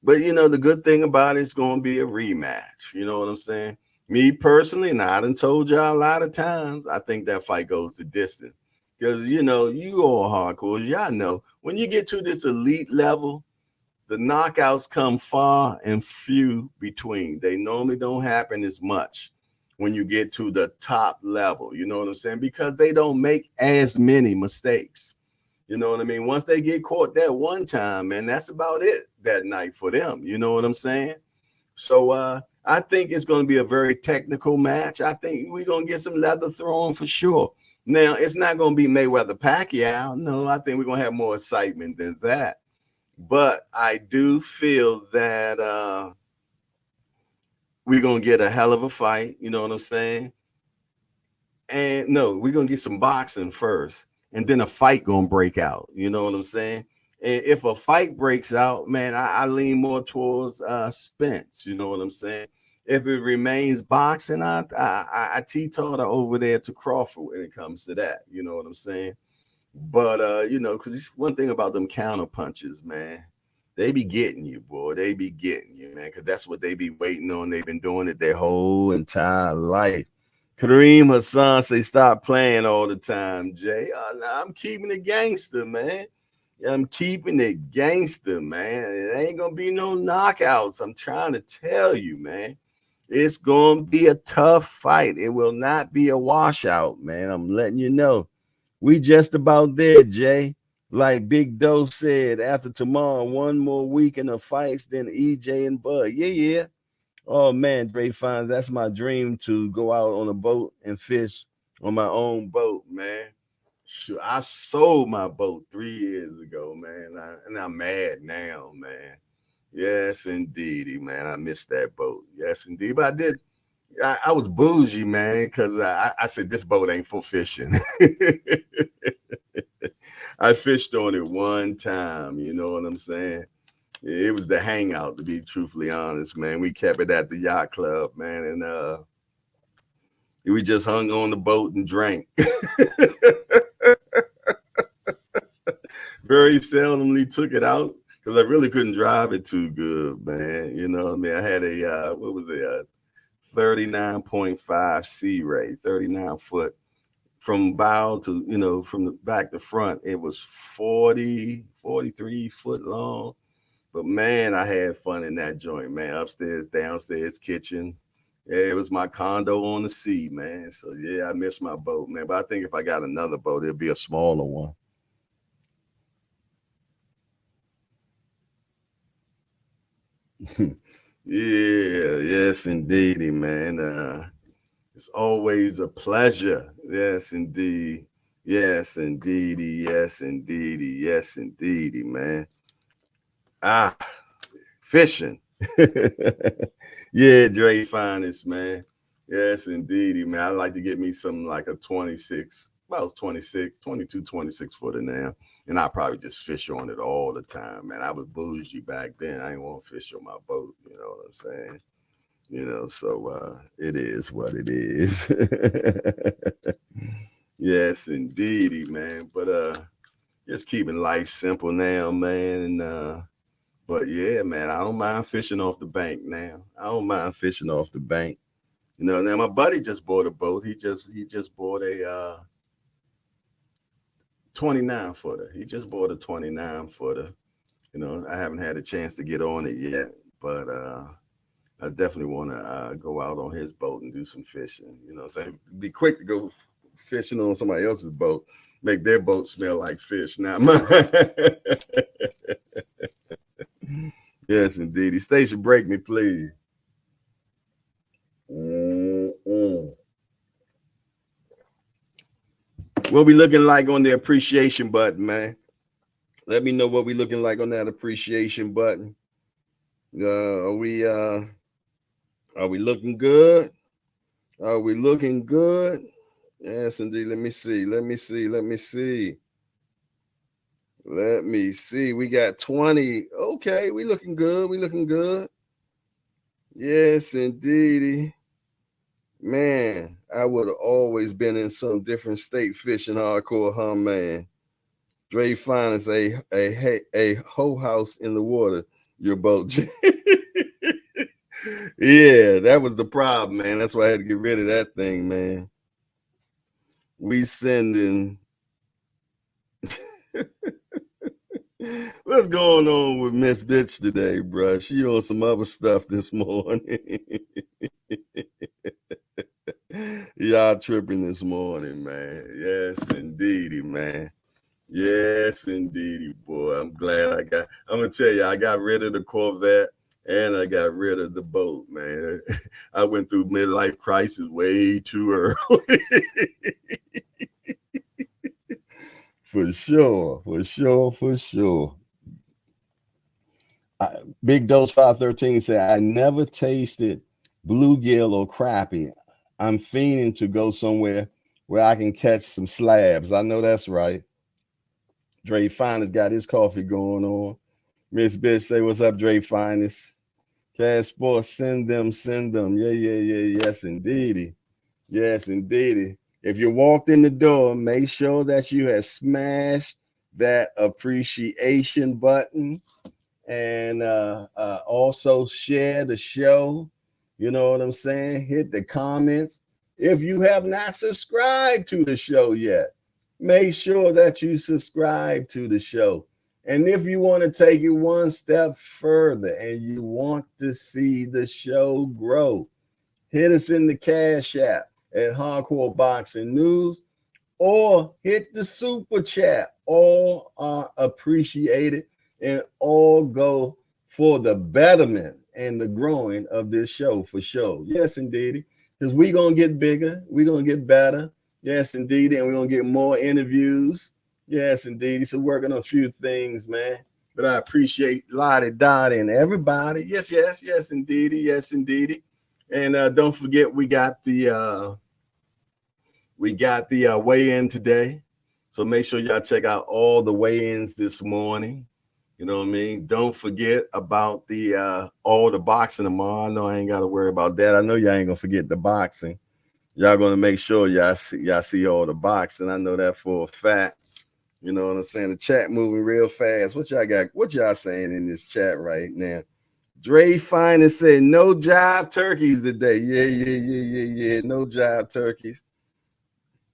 but you know, the good thing about it's going to be a rematch. You know what I'm saying? Me personally, and I done told y'all a lot of times, I think that fight goes the distance. Because, you know, you all hardcore, y'all know, when you get to this elite level, the knockouts come far and few between. They normally don't happen as much when you get to the top level. You know what I'm saying? Because they don't make as many mistakes. You know what I mean? Once they get caught that one time, man, that's about it that night for them. You know what I'm saying? So I think it's going to be a very technical match. I think we're going to get some leather thrown for sure. Now, it's not going to be Mayweather Pacquiao. No, I think we're going to have more excitement than that. But I do feel that we're going to get a hell of a fight. You know what I'm saying? And no, we're going to get some boxing first. And then a fight going to break out. You know what I'm saying? And if a fight breaks out, man, I lean more towards Spence. You know what I'm saying? If it remains boxing, I teeter over there to Crawford when it comes to that. You know what I'm saying? But you know, because one thing about them counter punches, man, they be getting you, boy. They be getting you, man, because that's what they be waiting on. They've been doing it their whole entire life. Kareem Hassan say, stop playing all the time, Jay. Nah, I'm keeping it gangster, man. I'm keeping it gangster, man. It ain't gonna be no knockouts. I'm trying to tell you, man. It's gonna be a tough fight. It will not be a washout, man. I'm letting you know. We just about there, Jay. Like Big Doe said, after tomorrow, one more week in the fights, then EJ and Bud. Yeah, yeah. Oh man, Dre Fines, that's my dream to go out on a boat and fish on my own boat, man. Sure, I sold my boat 3 years ago, man, and I'm mad now, man. Yes, indeedy, man. I missed that boat. Yes, indeed. But I did. I was bougie, man, because I said this boat ain't for fishing. I fished on it one time. You know what I'm saying? It was the hangout, to be truthfully honest, man. We kept it at the yacht club, man, and we just hung on the boat and drank. Very seldomly took it out because I really couldn't drive it too good, man. You know what I mean? I had a what was it? 39.5 sea ray, 39 foot from bow to, you know, from the back to front. It was 43 foot long. But man, I had fun in that joint, man. Upstairs, downstairs, kitchen. Yeah, it was my condo on the sea, man. So yeah, I miss my boat, man. But I think if I got another boat, it'll be a smaller one. Yeah, yes, indeedy, man. It's always a pleasure. Yes, indeed. Yes, indeedy. Yes, indeedy. Yes, indeedy, man. Ah, fishing. Yeah, Dre Finest, man. Yes, indeedy, man. I like to get me something like a 26, about 26, 22, 26 footer now. And I probably just fish on it all the time, man. I was bougie back then. I didn't want to fish on my boat, you know what I'm saying? So it is what it is. Yes, indeedy, man. But just keeping life simple now, man. And but yeah, man, I don't mind fishing off the bank now. I don't mind fishing off the bank. Now my buddy just bought a boat. He just bought a 29 footer. He just bought a 29 footer. I haven't had a chance to get on it yet, but I definitely want to go out on his boat and do some fishing. Saying be quick to go fishing on somebody else's boat, make their boat smell like fish. Not mine. Yes, indeed. Station, break me, please. Mm-mm. What we looking like on the appreciation button, man? Let me know what we looking like on that appreciation button. Are we looking good? Are we looking good? Yes, indeed. Let me see. Let me see. Let me see. Let me see. We got 20. Okay, we looking good. We looking good. Yes, indeed. Man, I would have always been in some different state fishing hardcore, huh, man? Dre finds a whole house in the water. Your boat. Yeah, that was the problem, man. That's why I had to get rid of that thing, man. We sending. What's going on with Miss Bitch today, bruh? She on some other stuff this morning. Y'all tripping this morning, man. Yes, indeedy, man. Yes, indeedy, boy. I'm glad I'm gonna tell you, I got rid of the Corvette and I got rid of the boat, man. I went through midlife crisis way too early. For sure, for sure, for sure. Big Dose 513 said, I never tasted bluegill or crappie. I'm fiending to go somewhere where I can catch some slabs. I know that's right. Dre Finest got his coffee going on. Miss Bitch say, what's up, Dre Finest? Cash Sports, send them. Yeah, yeah, yeah. Yes, indeedy. Yes, indeedy. If you walked in the door, make sure that you have smashed that appreciation button and also share the show. You know what I'm saying? Hit the comments. If you have not subscribed to the show yet, make sure that you subscribe to the show. And if you want to take it one step further and you want to see the show grow, hit us in the Cash App at Hardcoreboxingnews or hit the super chat. All are appreciated and all go for the betterment and the growing of this show for sure. Yes, indeed. Because we're going to get bigger. We're going to get better. Yes, indeed. And we're going to get more interviews. Yes, indeed. So working on a few things, man. But I appreciate Lottie Dottie and everybody. Yes, yes, yes, indeed. Yes, indeed. And don't forget, we got the weigh-in today. So make sure y'all check out all the weigh-ins this morning. You know what I mean? Don't forget about the all the boxing tomorrow. I know I ain't got to worry about that. I know y'all ain't gonna forget the boxing. Y'all gonna make sure y'all see all the boxing. I know that for a fact. You know what I'm saying? The chat moving real fast. What y'all got? What y'all saying in this chat right now? Dre Finest said no jive turkeys today. Yeah. No jive turkeys.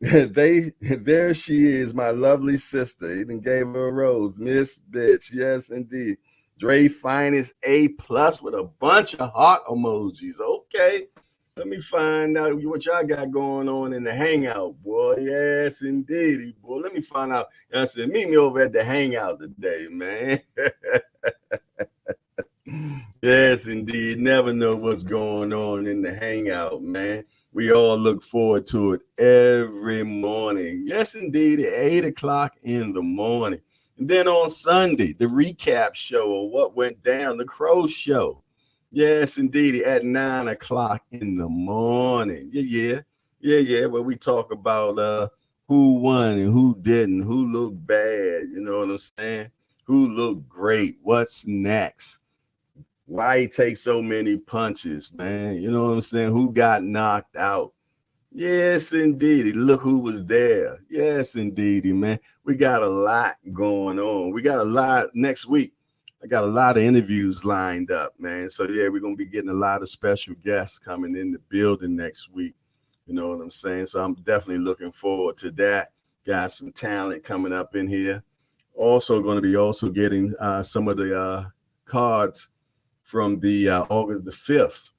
There she is, my lovely sister. He done gave her a rose. Miss Bitch. Yes, indeed. Dre Finest A+ with a bunch of heart emojis. Okay. Let me find out what y'all got going on in the hangout, boy. Yes, indeed, boy. Let me find out. I said, meet me over at the hangout today, man. Yes, indeed. Never know what's going on in the hangout, man. We all look forward to it every morning. Yes, indeed, at 8 o'clock in the morning. And then on Sunday, the recap show of what went down, the Crow Show. Yes, indeed, at 9 o'clock in the morning. Yeah. Where we talk about who won and who didn't, who looked bad, you know what I'm saying? Who looked great, what's next? Why he takes so many punches, man. You know what I'm saying? Who got knocked out? Yes, indeedy. Look who was there. Yes, indeedy, man. We got a lot going on. We got a lot next week. I got a lot of interviews lined up, man. So yeah, we're gonna be getting a lot of special guests coming in the building next week. You know what I'm saying? So I'm definitely looking forward to that. Got some talent coming up in here. Also going to be also getting some of the cards from the August the 5th.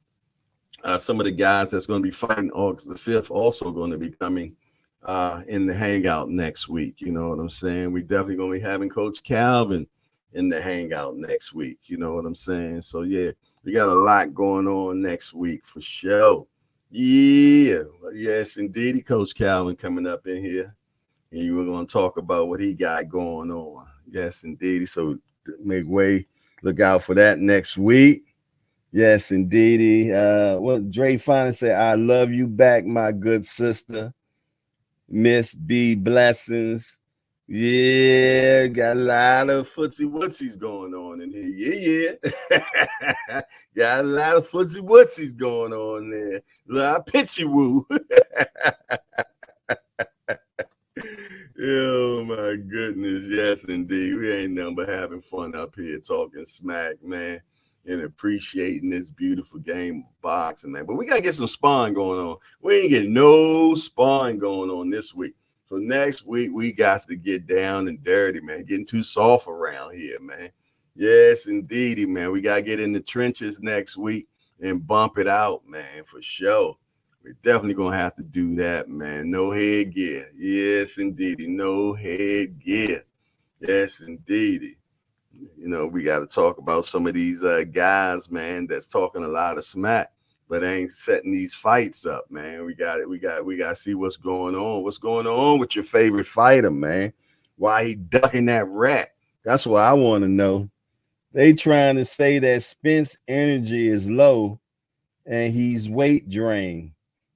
Some of the guys that's going to be fighting August the 5th also going to be coming in the hangout next week. You know what I'm saying? We definitely going to be having Coach Calvin in the hangout next week. You know what I'm saying? So, yeah, we got a lot going on next week for sure. Yeah. Yes, indeed. Coach Calvin coming up in here. And we're going to talk about what he got going on. Yes, indeed. So make way. Look out for that next week. Yes, indeedy. What Dre finally said, I love you back, my good sister. Miss B Blessings. Yeah, got a lot of footsie wootsies going on in here. Yeah. Got a lot of footsie wootsies going on there. A lot of pitchy woo. Oh my goodness, yes indeed. We ain't nothing but having fun up here talking smack, man, and appreciating this beautiful game of boxing, man. But we gotta get some sparring going on. We ain't getting no sparring going on this week. So next week we got to get down and dirty, man. Getting too soft around here, man. Yes, indeedy, man. We gotta get in the trenches next week and bump it out, man, for sure. We're definitely gonna have to do that, man. No headgear. Yes, indeedy. No headgear. Yes, indeedy. You know, we got to talk about some of these guys, man, that's talking a lot of smack, but ain't setting these fights up, man. We got to see what's going on. What's going on with your favorite fighter, man? Why he ducking that rat? That's what I want to know. They trying to say that Spence energy is low and he's weight drained.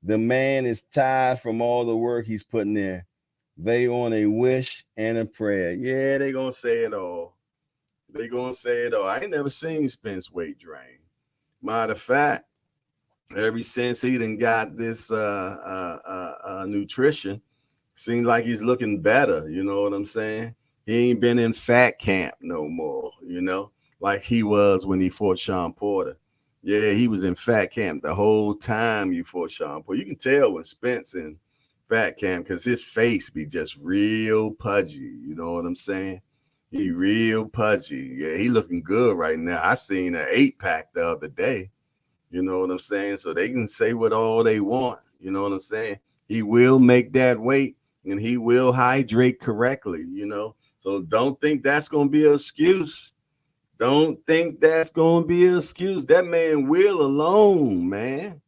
The man is tired from all the work he's putting there. They on a wish and a prayer. Yeah, they gonna say it all. They gonna say it all. I ain't never seen Spence weight drain. Matter of fact, ever since he done got this nutrition, seems like he's looking better. You know what I'm saying? He ain't been in fat camp no more. You know, like he was when he fought Sean Porter. Yeah, he was in fat camp the whole time you fought Sean Porter. You can tell when Spence in fat camp because his face be just real pudgy. You know what I'm saying? He real pudgy. Yeah, he looking good right now. I seen an 8-pack the other day. You know what I'm saying? So they can say what all they want. You know what I'm saying? He will make that weight and he will hydrate correctly, you know. So don't think that's going to be an excuse. Don't think that's going to be an excuse. That man will alone, man.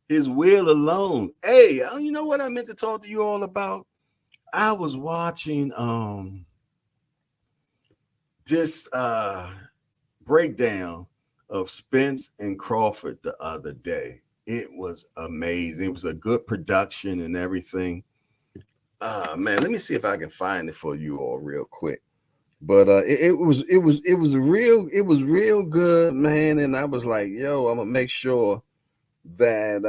His will alone. Hey, you know what I meant to talk to you all about? I was watching this breakdown of Spence and Crawford the other day. It was amazing. It was a good production and everything. Man, let me see if I can find it for you all real quick. But it was real good, man. And I was like, yo, I'm gonna make sure that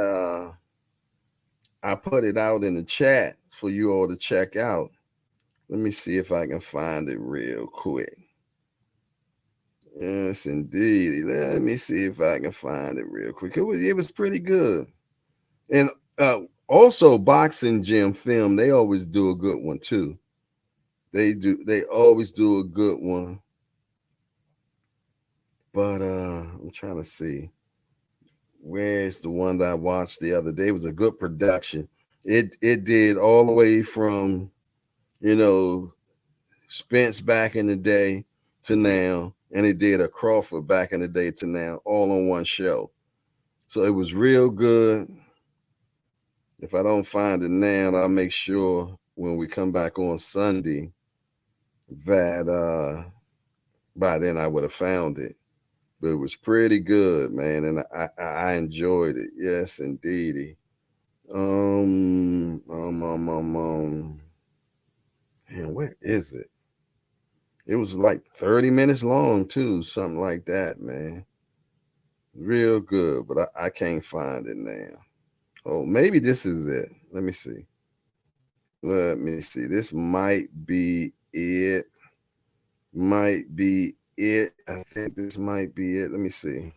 I put it out in the chat for you all to check out. Let me see if I can find it real quick. Yes, indeed. Let me see if I can find it real quick. It was pretty good. And also Boxing Gym Film, they always do a good one too. They always do a good one. But I'm trying to see. Where's the one that I watched the other day? It was a good production. It did all the way from, you know, Spence back in the day to now. and he did a Crawford back in the day to now, all on one show. So it was real good. If I don't find it now, I'll make sure when we come back on Sunday that by then I would have found it. But it was pretty good, man, and I enjoyed it. Yes, indeedy. Man, where is it? It was like 30 minutes long too, something like that, man. Real good, but I can't find it now. Oh, maybe this is it. Let me see. This might be it. Might be it. I think this might be it. Let me see.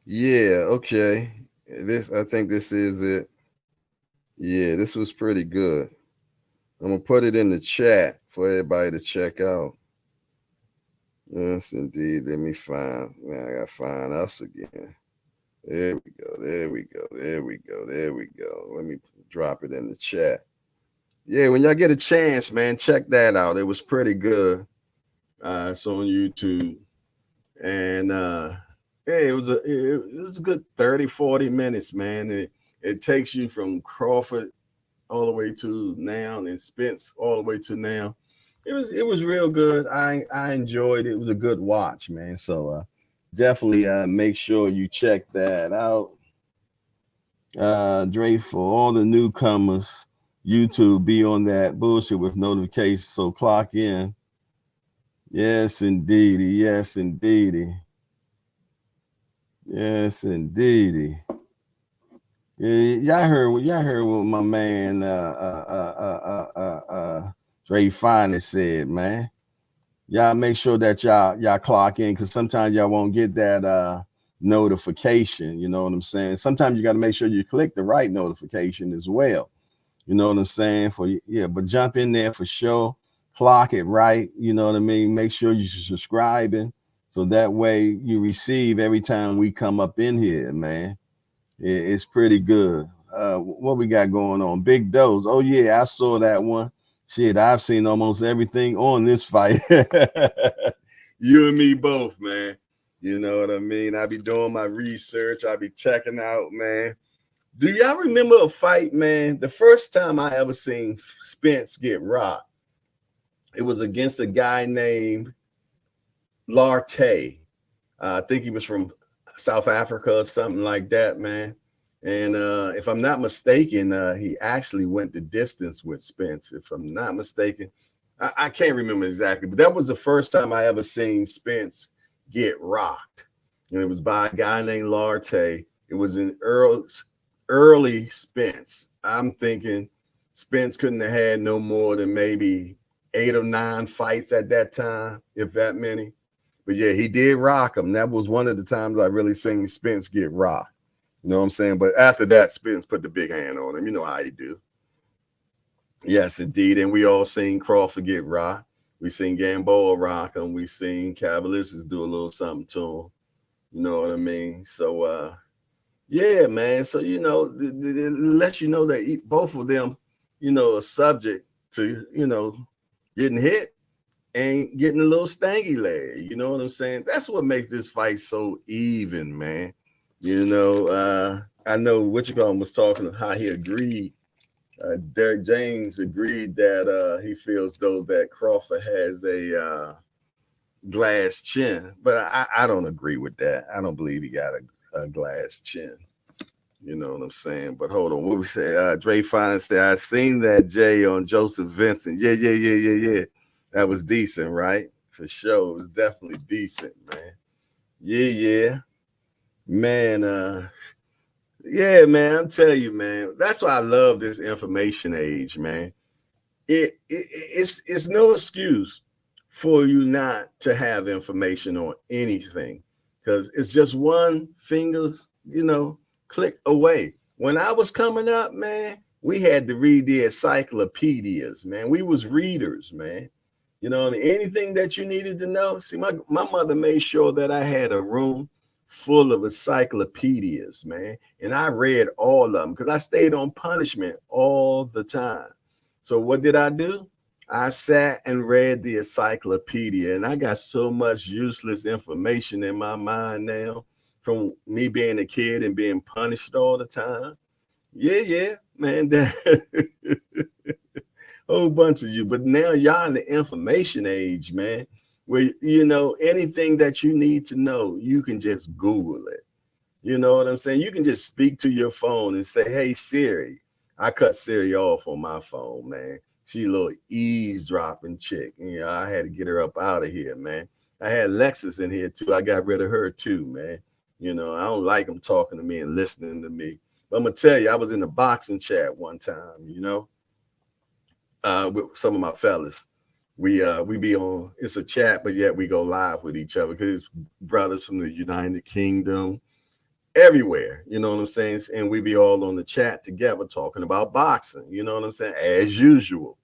Yeah, okay. I think this is it. Yeah, this was pretty good. I'm gonna put it in the chat for everybody to check out. Yes, indeed. Let me find. Man, I gotta find us again. There we go. There we go. There we go. There we go. Let me drop it in the chat. Yeah, when y'all get a chance, man, check that out. It was pretty good. It's on YouTube. And yeah, it was a good 30, 40 minutes, man. It takes you from Crawford all the way to now, and Spence all the way to now. It was real good. I enjoyed it. It was a good watch, man. So definitely make sure you check that out. Dre, for all the newcomers, YouTube, be on that bullshit with notifications. So clock in. Yes, indeedy. Yes, indeedy. Yes, indeedy. Yeah, y'all heard what my man Dre finally said, man. Y'all make sure that y'all clock in, because sometimes y'all won't get that notification. You know what I'm saying? Sometimes you got to make sure you click the right notification as well. You know what I'm saying? But jump in there for sure. Clock it right. You know what I mean? Make sure you're subscribing, so that way you receive every time we come up in here, man. It's pretty good. What we got going on? Big Dose. Oh yeah, I saw that one. Shit, I've seen almost everything on this fight. You and me both, man. You know what I mean? I be doing my research. I be checking out, man. Do y'all remember a fight, man? The first time I ever seen Spence get rocked, it was against a guy named Larte. I think he was from South Africa or something like that, man. And if I'm not mistaken, he actually went the distance with Spence. If I'm not mistaken, I can't remember exactly, but that was the first time I ever seen Spence get rocked. And it was by a guy named Larte. It was in early Spence. I'm thinking Spence couldn't have had no more than maybe 8 or 9 fights at that time, if that many. But yeah, he did rock him. That was one of the times I really seen Spence get rocked. You know what I'm saying? But after that, Spence put the big hand on him. You know how he do. Yes, indeed. And we all seen Crawford get rocked. We seen Gamboa rock him. We seen Cavaliers do a little something to him. You know what I mean? So, yeah, man. So, you know, it lets you know that both of them, you know, are subject to, you know, getting hit and getting a little stanky leg. You know what I'm saying? That's what makes this fight so even, man. You know, I know Wichicom was talking how he agreed. Derek James agreed that he feels though that Crawford has a glass chin, but I don't agree with that. I don't believe he got a glass chin. You know what I'm saying? But hold on, what we say? Dre Fine said, I seen that Jay on Joseph Vincent. Yeah. That was decent, right? For sure. It was definitely decent, man. Yeah. Man, yeah, man, I'm telling you, man. That's why I love this information age, man. It's no excuse for you not to have information on anything, because it's just one finger's, you know, click away. When I was coming up, man, we had to read the encyclopedias, man. We was readers, man. You know, anything that you needed to know. See, my mother made sure that I had a room full of encyclopedias, man. And I read all of them because I stayed on punishment all the time. So what did I do? I sat and read the encyclopedia, and I got so much useless information in my mind now from me being a kid and being punished all the time. Yeah, man, that whole bunch of you. But now y'all in the information age, man, where anything that you need to know, you can just Google it. You know what I'm saying? You can just speak to your phone and say, "Hey Siri." I cut Siri off on my phone, man. She a little eavesdropping chick. I had to get her up out of here, man. I had Lexus in here too. I got rid of her too, man. I don't like them talking to me and listening to me. But I'm gonna tell you, I was in a boxing chat one time, with some of my fellas. We be on, it's a chat, but yet we go live with each other because it's brothers from the United Kingdom, everywhere, you know what I'm saying? And we be all on the chat together talking about boxing, you know what I'm saying? As usual,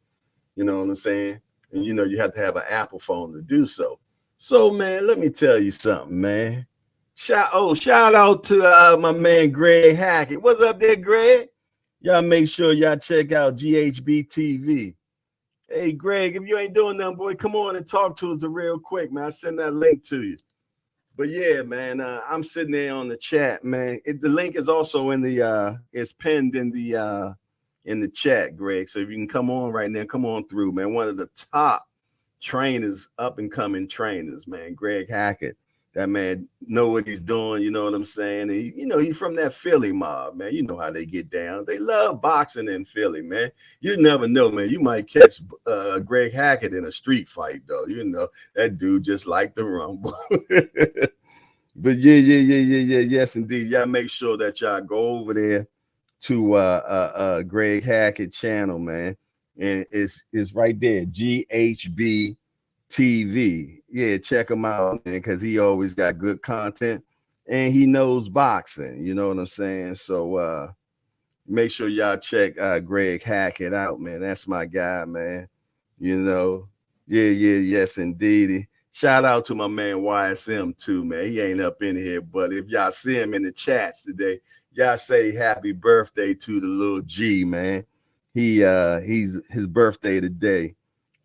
you know what I'm saying? And you have to have an Apple phone to do so. So, man, let me tell you something, man. Shout out to my man Greg Hackett. What's up there, Greg? Y'all make sure y'all check out GHB TV. Hey, Greg, if you ain't doing nothing, boy, come on and talk to us real quick, man. I send that link to you. But yeah, man, I'm sitting there on the chat, man. The link is also in the it's pinned in the chat, Greg. So if you can come on right now, come on through, man. One of the top trainers, up and coming trainers, man. Greg Hackett. That man know what he's doing, you know what I'm saying? He's from that Philly mob, man. You know how they get down. They love boxing in Philly, man. You never know, man. You might catch Greg Hackett in a street fight, though. That dude just like the rumble. But yes, indeed. Y'all make sure that y'all go over there to Greg Hackett channel, man. And it's right there, GHB TV. Yeah, check him out, man, because he always got good content and he knows boxing. You know what I'm saying? So make sure y'all check Greg Hackett out, man. That's my guy, man. Yes, indeed. Shout out to my man YSM too, man. He ain't up in here, but if y'all see him in the chats today, y'all say happy birthday to the little G, man. He's his birthday today.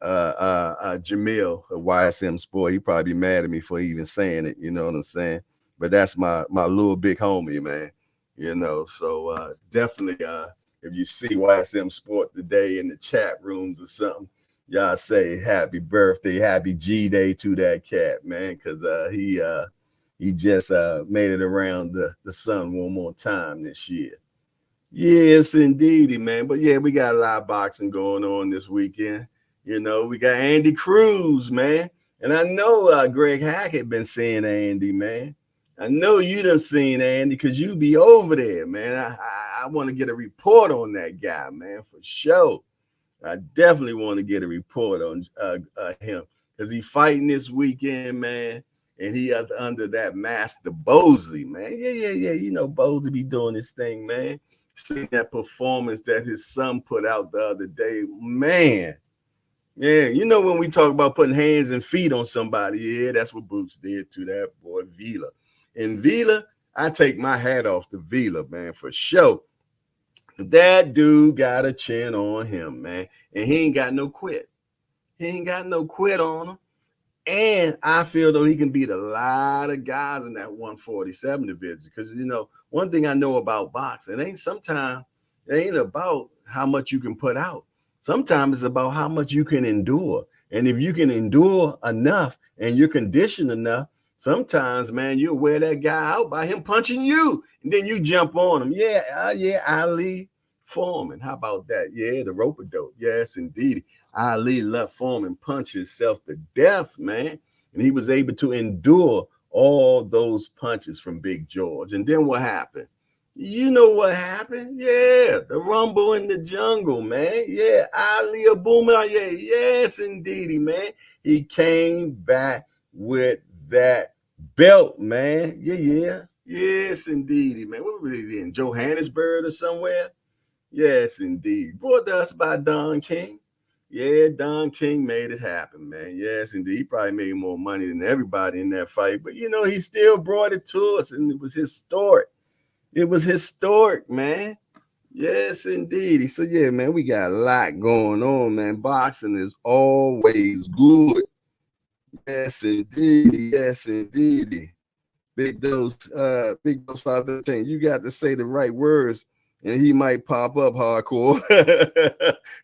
Jamil, a YSM sport, he probably be mad at me for even saying it, you know what I'm saying? But that's my little big homie, man. So definitely if you see YSM sport today in the chat rooms or something, y'all say happy birthday, happy G Day to that cat, man, because he just made it around the sun one more time this year. Yes, indeedy, man. But yeah, we got a lot of boxing going on this weekend. We got Andy Cruz, man. And I know Greg Hackett been seeing Andy, man. I know you done seen Andy because you be over there, man. I want to get a report on that guy, man, for sure. I definitely want to get a report on him because he fighting this weekend, man. And he under that Master Bosey, man. Yeah. Bosey be doing this thing, man. Seen that performance that his son put out the other day, man. Yeah, when we talk about putting hands and feet on somebody, yeah, that's what Boots did to that boy Vila. And Vila, I take my hat off to Vila, man, for sure. That dude got a chin on him, man, and he ain't got no quit. He ain't got no quit on him. And I feel though he can beat a lot of guys in that 147 division. Because one thing I know about boxing, it ain't about how much you can put out. Sometimes it's about how much you can endure. And if you can endure enough and you're conditioned enough, sometimes, man, you'll wear that guy out by him punching you. And then you jump on him. Yeah, Ali Foreman. How about that? Yeah, the rope-a-dope. Yes, indeed. Ali left Foreman punch himself to death, man. And he was able to endure all those punches from Big George. And then what happened? You know what happened? Yeah, the rumble in the jungle, man. Yeah, Alycia Baumgardner. Yeah, yes, indeedy, man. He came back with that belt, man. Yeah. Yes, indeedy, man. What was he in? Johannesburg or somewhere? Yes, indeed. Brought to us by Don King. Yeah, Don King made it happen, man. Yes, indeed. He probably made more money than everybody in that fight, but he still brought it to us, and it was historic. It was historic, man. Yes, indeed. So yeah, man, we got a lot going on, man. Boxing is always good. Yes, indeed. Yes, indeed. Big Dose 513. You got to say the right words, and he might pop up hardcore.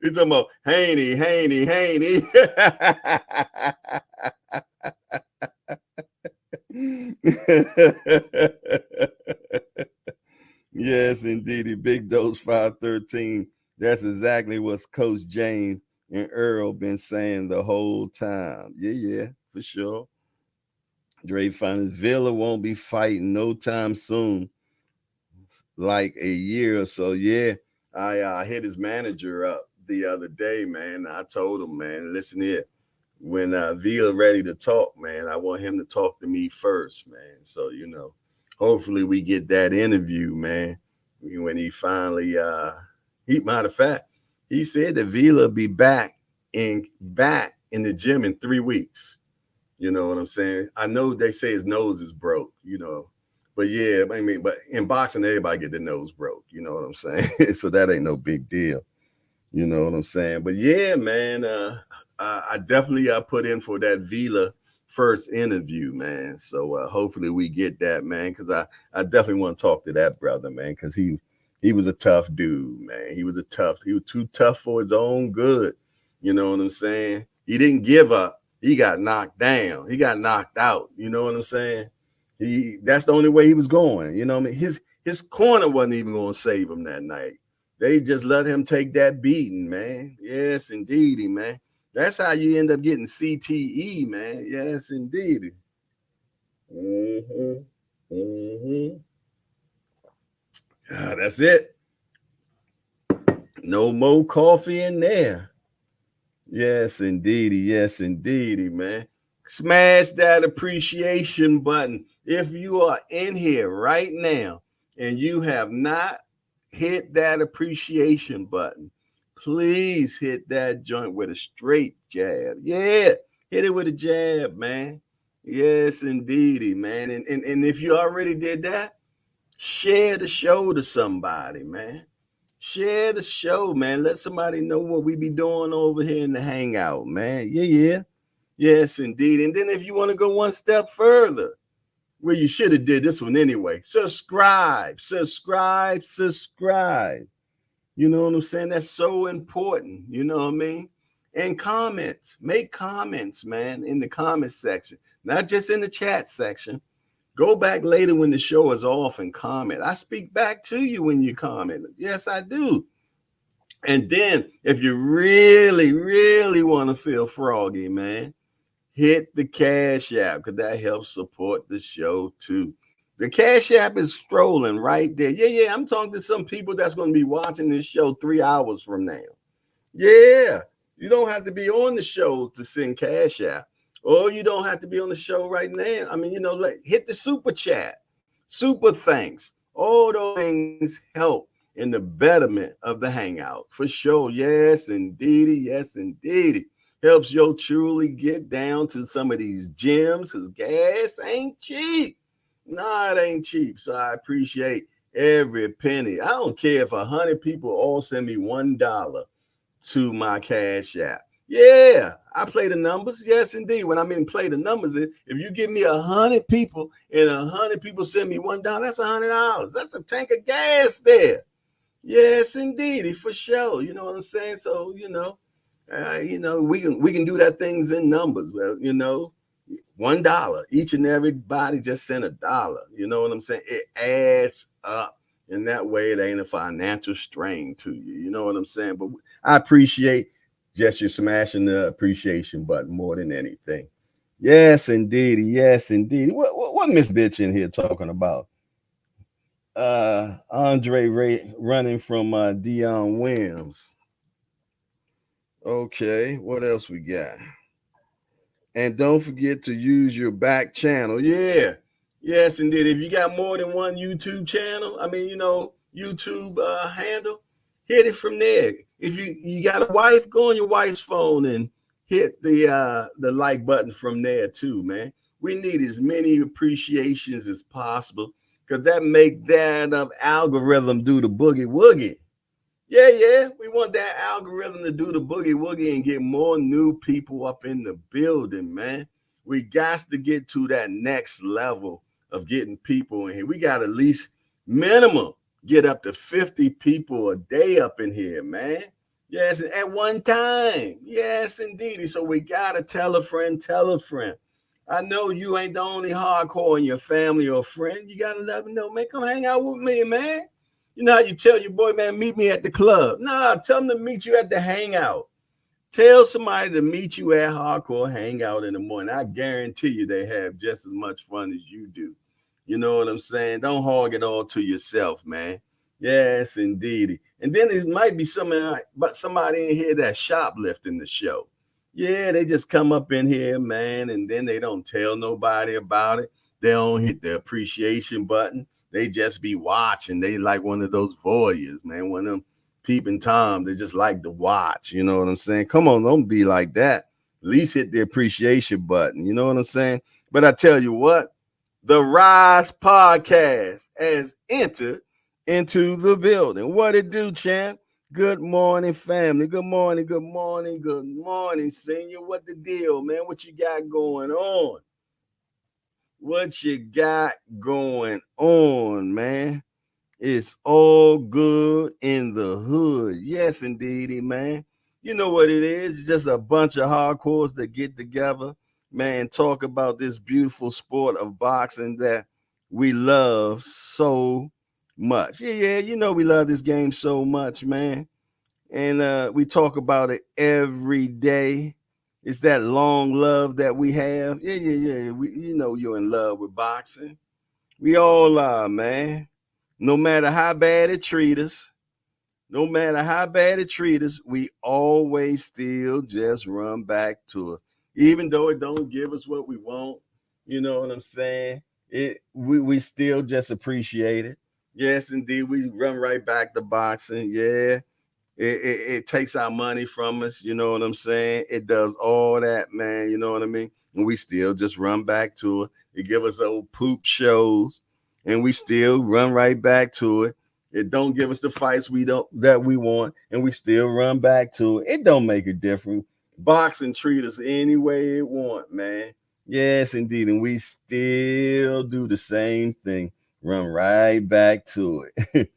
You're talking about Haney. Yes, indeed. Big Dose 513. That's exactly what Coach James and Earl been saying the whole time. Yeah, for sure. Dre finds Villa won't be fighting no time soon, like a year or so. Yeah, I hit his manager up the other day, man. I told him, man, listen here. When Villa ready to talk, man, I want him to talk to me first, man. So, hopefully we get that interview, man. When he finally matter of fact, he said that Villa be back in the gym in 3 weeks. You know what I'm saying? I know they say his nose is broke, but yeah, I mean, but in boxing, everybody get their nose broke. You know what I'm saying? So that ain't no big deal. You know what I'm saying? But yeah, man, I definitely put in for that Vila first interview, man. So hopefully we get that, man, because I definitely want to talk to that brother, man, because he was a tough dude, man. He was too tough for his own good. You know what I'm saying? He didn't give up. He got knocked down. He got knocked out. You know what I'm saying? That's the only way he was going. You know what I mean? His corner wasn't even going to save him that night. They just let him take that beating, man. Yes, indeedy, man. That's how you end up getting CTE, man. Yes, indeedy. That's it. No more coffee in there. Yes, indeedy. Yes, indeedy, man. Smash that appreciation button. If you are in here right now and you have not hit that appreciation button, please hit that joint with a straight jab. Yeah, hit it with a jab, man. Yes, indeedy, man. And if you already did that, share the show to somebody, man. Share the show, man. Let somebody know what we be doing over here in the hangout, man. Yeah. Yes, indeed. And then if you want to go one step further, well, you should have did this one anyway. Subscribe. You know what I'm saying? That's so important. You know what I mean? And comments. Make comments, man, in the comment section, not just in the chat section. Go back later when the show is off and comment. I speak back to you when you comment. Yes, I do. And then if you really, really want to feel froggy, man, hit the Cash App because that helps support the show too. The Cash App is strolling right there. Yeah. I'm talking to some people that's going to be watching this show 3 hours from now. Yeah. You don't have to be on the show to send Cash App, or you don't have to be on the show right now. I mean, hit the super chat, super thanks. All those things help in the betterment of the hangout for sure. Yes, indeedy. Yes, indeedy. Helps yo truly get down to some of these gyms because gas ain't cheap. Nah, it ain't cheap. So I appreciate every penny. I don't care if 100 people all send me $1 to my Cash App. Yeah, I play the numbers. Yes, indeed. When I mean play the numbers, if you give me 100 people and 100 people send me $1, that's $100. That's a tank of gas there. Yes, indeed, for sure. You know what I'm saying? So we can do that things in numbers. Well, $1. Each and everybody just sent $1. You know what I'm saying? It adds up. And that way it ain't a financial strain to you. You know what I'm saying? But I appreciate just you smashing the appreciation button more than anything. Yes, indeed. Yes, indeed. What Miss Bitch in here talking about? Andre Ray running from Dion Williams. Okay, what else we got? And don't forget to use your back channel. Yeah. Yes, indeed. If you got more than one YouTube channel, YouTube handle, hit it from there. If you got a wife, go on your wife's phone and hit the like button from there too, man. We need as many appreciations as possible because that make that algorithm do the boogie woogie. Yeah. We want that algorithm to do the boogie woogie and get more new people up in the building, man. We got to get to that next level of getting people in here. We got at least minimum get up to 50 people a day up in here, man. Yes, at one time. Yes, indeed. So we got to tell a friend, tell a friend. I know you ain't the only hardcore in your family or friend. You got to let them know, man, come hang out with me, man. You know how you tell your boy, man, meet me at the club. Nah, tell them to meet you at the hangout. Tell somebody to meet you at Hardcore Hangout in the morning. I guarantee you they have just as much fun as you do. You know what I'm saying? Don't hog it all to yourself, man. Yes, indeed. And then it might be somebody in here that's shoplifting the show. Yeah, they just come up in here, man, and then they don't tell nobody about it. They don't hit the appreciation button. They just be watching. They like one of those voyeurs, man. One of them peeping Tom. They just like to watch. You know what I'm saying? Come on, don't be like that. At least hit the appreciation button. You know what I'm saying? But I tell you what, the Rise Podcast has entered into the building. What it do, champ? Good morning, family. Good morning, good morning, good morning, senior. What the deal, man? What you got going on? What you got going on, man? It's all good in the hood. Yes, indeedy, man. You know what it is? It's just a bunch of hardcores that get together, man, talk about this beautiful sport of boxing that we love so much. Yeah, you know we love this game so much, man. And we talk about it every day. It's that long love that we have. Yeah. You know you're in love with boxing. We all are, man. No matter how bad it treat us, we always still just run back to it. Even though it don't give us what we want, you know what I'm saying? We still just appreciate it. Yes, indeed. We run right back to boxing. Yeah. It takes our money from us, you know what I'm saying? It does all that, man, you know what I mean? And we still just run back to it. It give us old poop shows, and we still run right back to it. It don't give us the fights we want, and we still run back to it. It don't make a difference. Boxing treat us any way it want, man. Yes, indeed, and we still do the same thing. Run right back to it.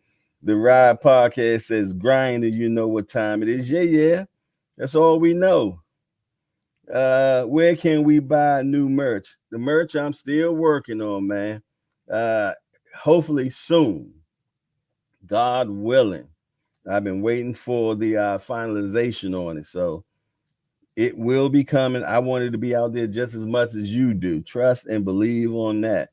The Ride Podcast says, grinder, you know what time it is. Yeah. That's all we know. Where can we buy new merch? The merch I'm still working on, man. Hopefully soon. God willing. I've been waiting for the finalization on it. So it will be coming. I wanted to be out there just as much as you do. Trust and believe on that.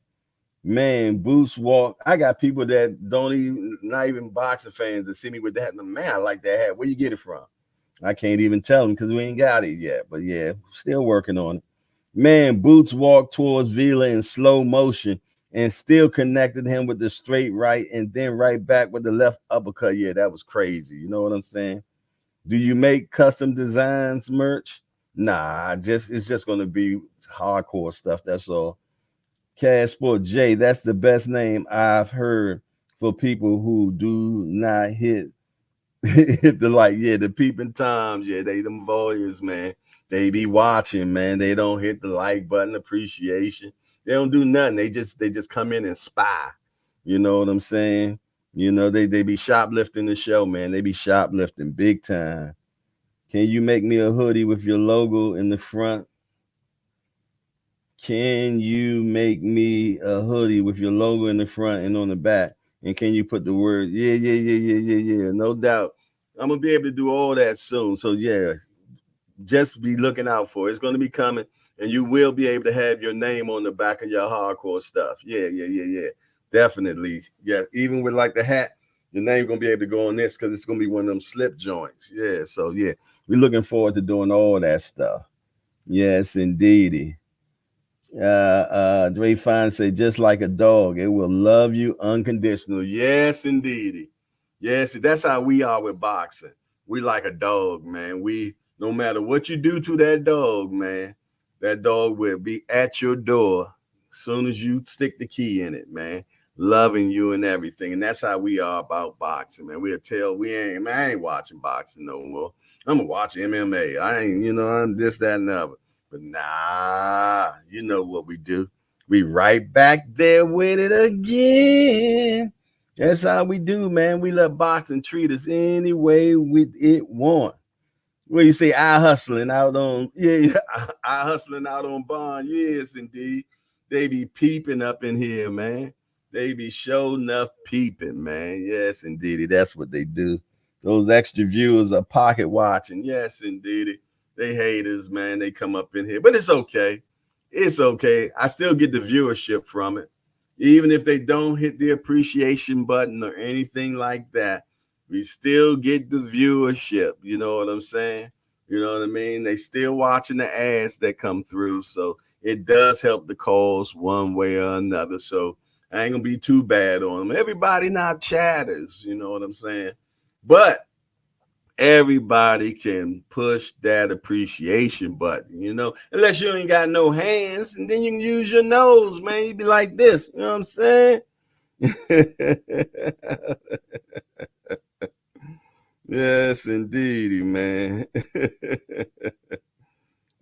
Man, Boots walk. I got people that don't even, not even boxing fans, that see me with that. Man, I like that hat. Where you get it from? I can't even tell them because we ain't got it yet. But yeah, still working on it. Man, Boots walked towards Vila in slow motion and still connected him with the straight right and then right back with the left uppercut. Yeah, that was crazy. You know what I'm saying? Do you make custom designs merch? Nah, it's just gonna be hardcore stuff. That's all. Cash Sport J, that's the best name I've heard for people who do not hit the like. Yeah, the peeping toms. Yeah, they them voyeurs, man. They be watching, man. They don't hit the like button, appreciation. They don't do nothing. They just come in and spy. You know what I'm saying? You know, they be shoplifting the show, man. They be shoplifting big time. Can you make me a hoodie with your logo in the front? Can you make me a hoodie with your logo in the front and on the back? And can you put the word, yeah, no doubt. I'm going to be able to do all that soon. So, yeah, just be looking out for it. It's going to be coming, and you will be able to have your name on the back of your hardcore stuff. Yeah. Definitely. Yeah, even with like the hat, your name's going to be able to go on this because it's going to be one of them slip joints. Yeah, so, yeah, we're looking forward to doing all that stuff. Yes, indeedy. Dre Fine say, just like a dog, it will love you unconditional. Yes, indeed. Yes, that's how we are with boxing. We like a dog, man. We, no matter what you do to that dog, man, that dog will be at your door as soon as you stick the key in it, man. loving you and everything. And that's how we are about boxing, man. We'll tell man, I ain't watching boxing no more. I'm gonna watch MMA. I ain't, I'm this, that, and the other. But nah, you know what we do. We right back there with it again. That's how we do, man. We let boxing treat us any way it want. What you say? I hustling out on I hustling out on Bond. Yes, indeed. They be peeping up in here, man. They be show enough peeping, man. Yes, indeed. That's what they do. Those extra viewers are pocket watching. Yes, indeed. They haters, man. They come up in here, but it's okay. It's okay. I still get the viewership from it, even if they don't hit the appreciation button or anything like that. We still get the viewership. You know what I'm saying? You know what I mean? They still watching the ads that come through. So it does help the cause one way or another. So I ain't gonna be too bad on them. Everybody not chatters, you know what I'm saying? But everybody can push that appreciation button, unless you ain't got no hands, and then you can use your nose, man. You be like this, you know what I'm saying? Yes, indeedy, man.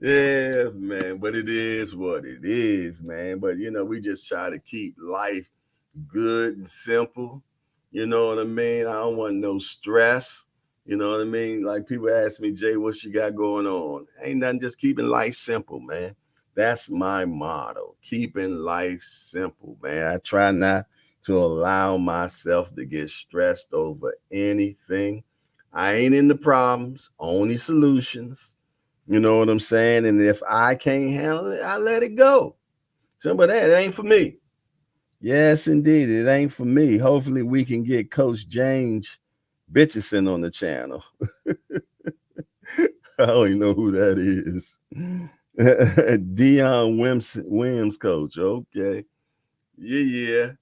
Yeah, man. But it is what it is, man. But we just try to keep life good and simple. You know what I mean? I don't want no stress. You know what I mean? Like people ask me, Jay, what you got going on? Ain't nothing, just keeping life simple, man. That's my motto. Keeping life simple, man. I try not to allow myself to get stressed over anything. I ain't in the problems, only solutions. You know what I'm saying? And if I can't handle it, I let it go. Simple that. It ain't for me. Yes, indeed. It ain't for me. Hopefully we can get Coach James Bitchison on the channel. I don't even know who that is. Dion Williams coach. Okay. Yeah.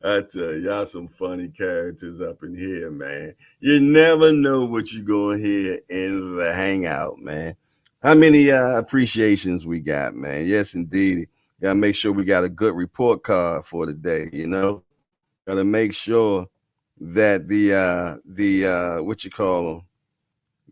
I tell y'all some funny characters up in here, man. You never know what you're going to hear in the hangout, man. How many appreciations we got, man? Yes, indeed. Got to make sure we got a good report card for the day, Got to make sure that the what you call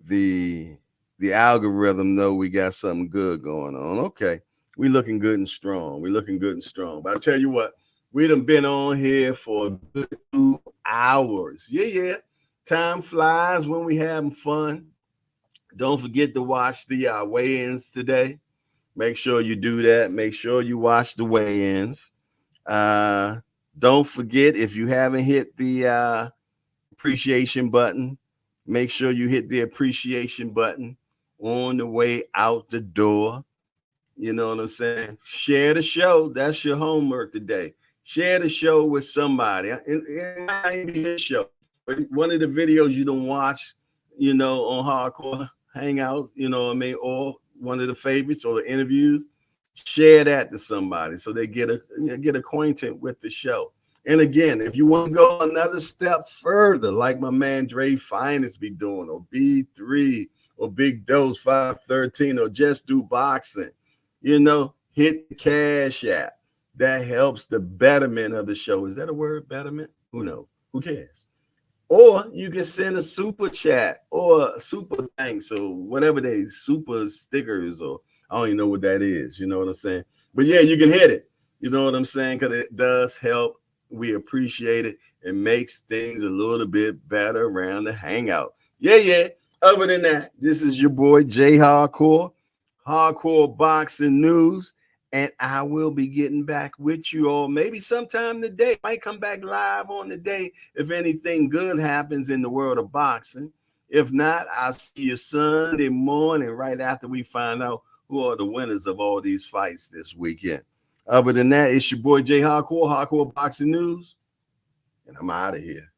them, the algorithm know we got something good going on. Okay. We looking good and strong. We looking good and strong. But I tell you what, we done been on here for a good 2 hours. Yeah. Time flies when we having fun. Don't forget to watch the weigh-ins today. Make sure you do that. Make sure you watch the weigh-ins. Don't forget, if you haven't hit the appreciation button, make sure you hit the appreciation button on the way out the door. You know what I'm saying? Share the show. That's your homework today. Share the show with somebody. It might be this show, but one of the videos you don't watch, on Hardcore Hangout, or one of the favorites or the interviews, share that to somebody so they get acquainted with the show. And again, if you want to go another step further, like my man Dre Finest be doing, or B3, or Big Dose 513, or Just Do Boxing, hit the Cash App. That helps the betterment of the show. Is that a word, betterment? Who knows? Who cares? Or you can send a super chat or a super thanks or whatever super stickers, or I don't even know what that is. You know what I'm saying? But yeah, you can hit it. You know what I'm saying? Because it does help. We appreciate it. It makes things a little bit better around the hangout. Yeah. Other than that, this is your boy Jay Hardcore Boxing News. And I will be getting back with you all maybe sometime today. Might come back live on the day if anything good happens in the world of boxing. If not, I'll see you Sunday morning right after we find out who are the winners of all these fights this weekend. Other than that, it's your boy Jay Hardcore Boxing News, and I'm out of here.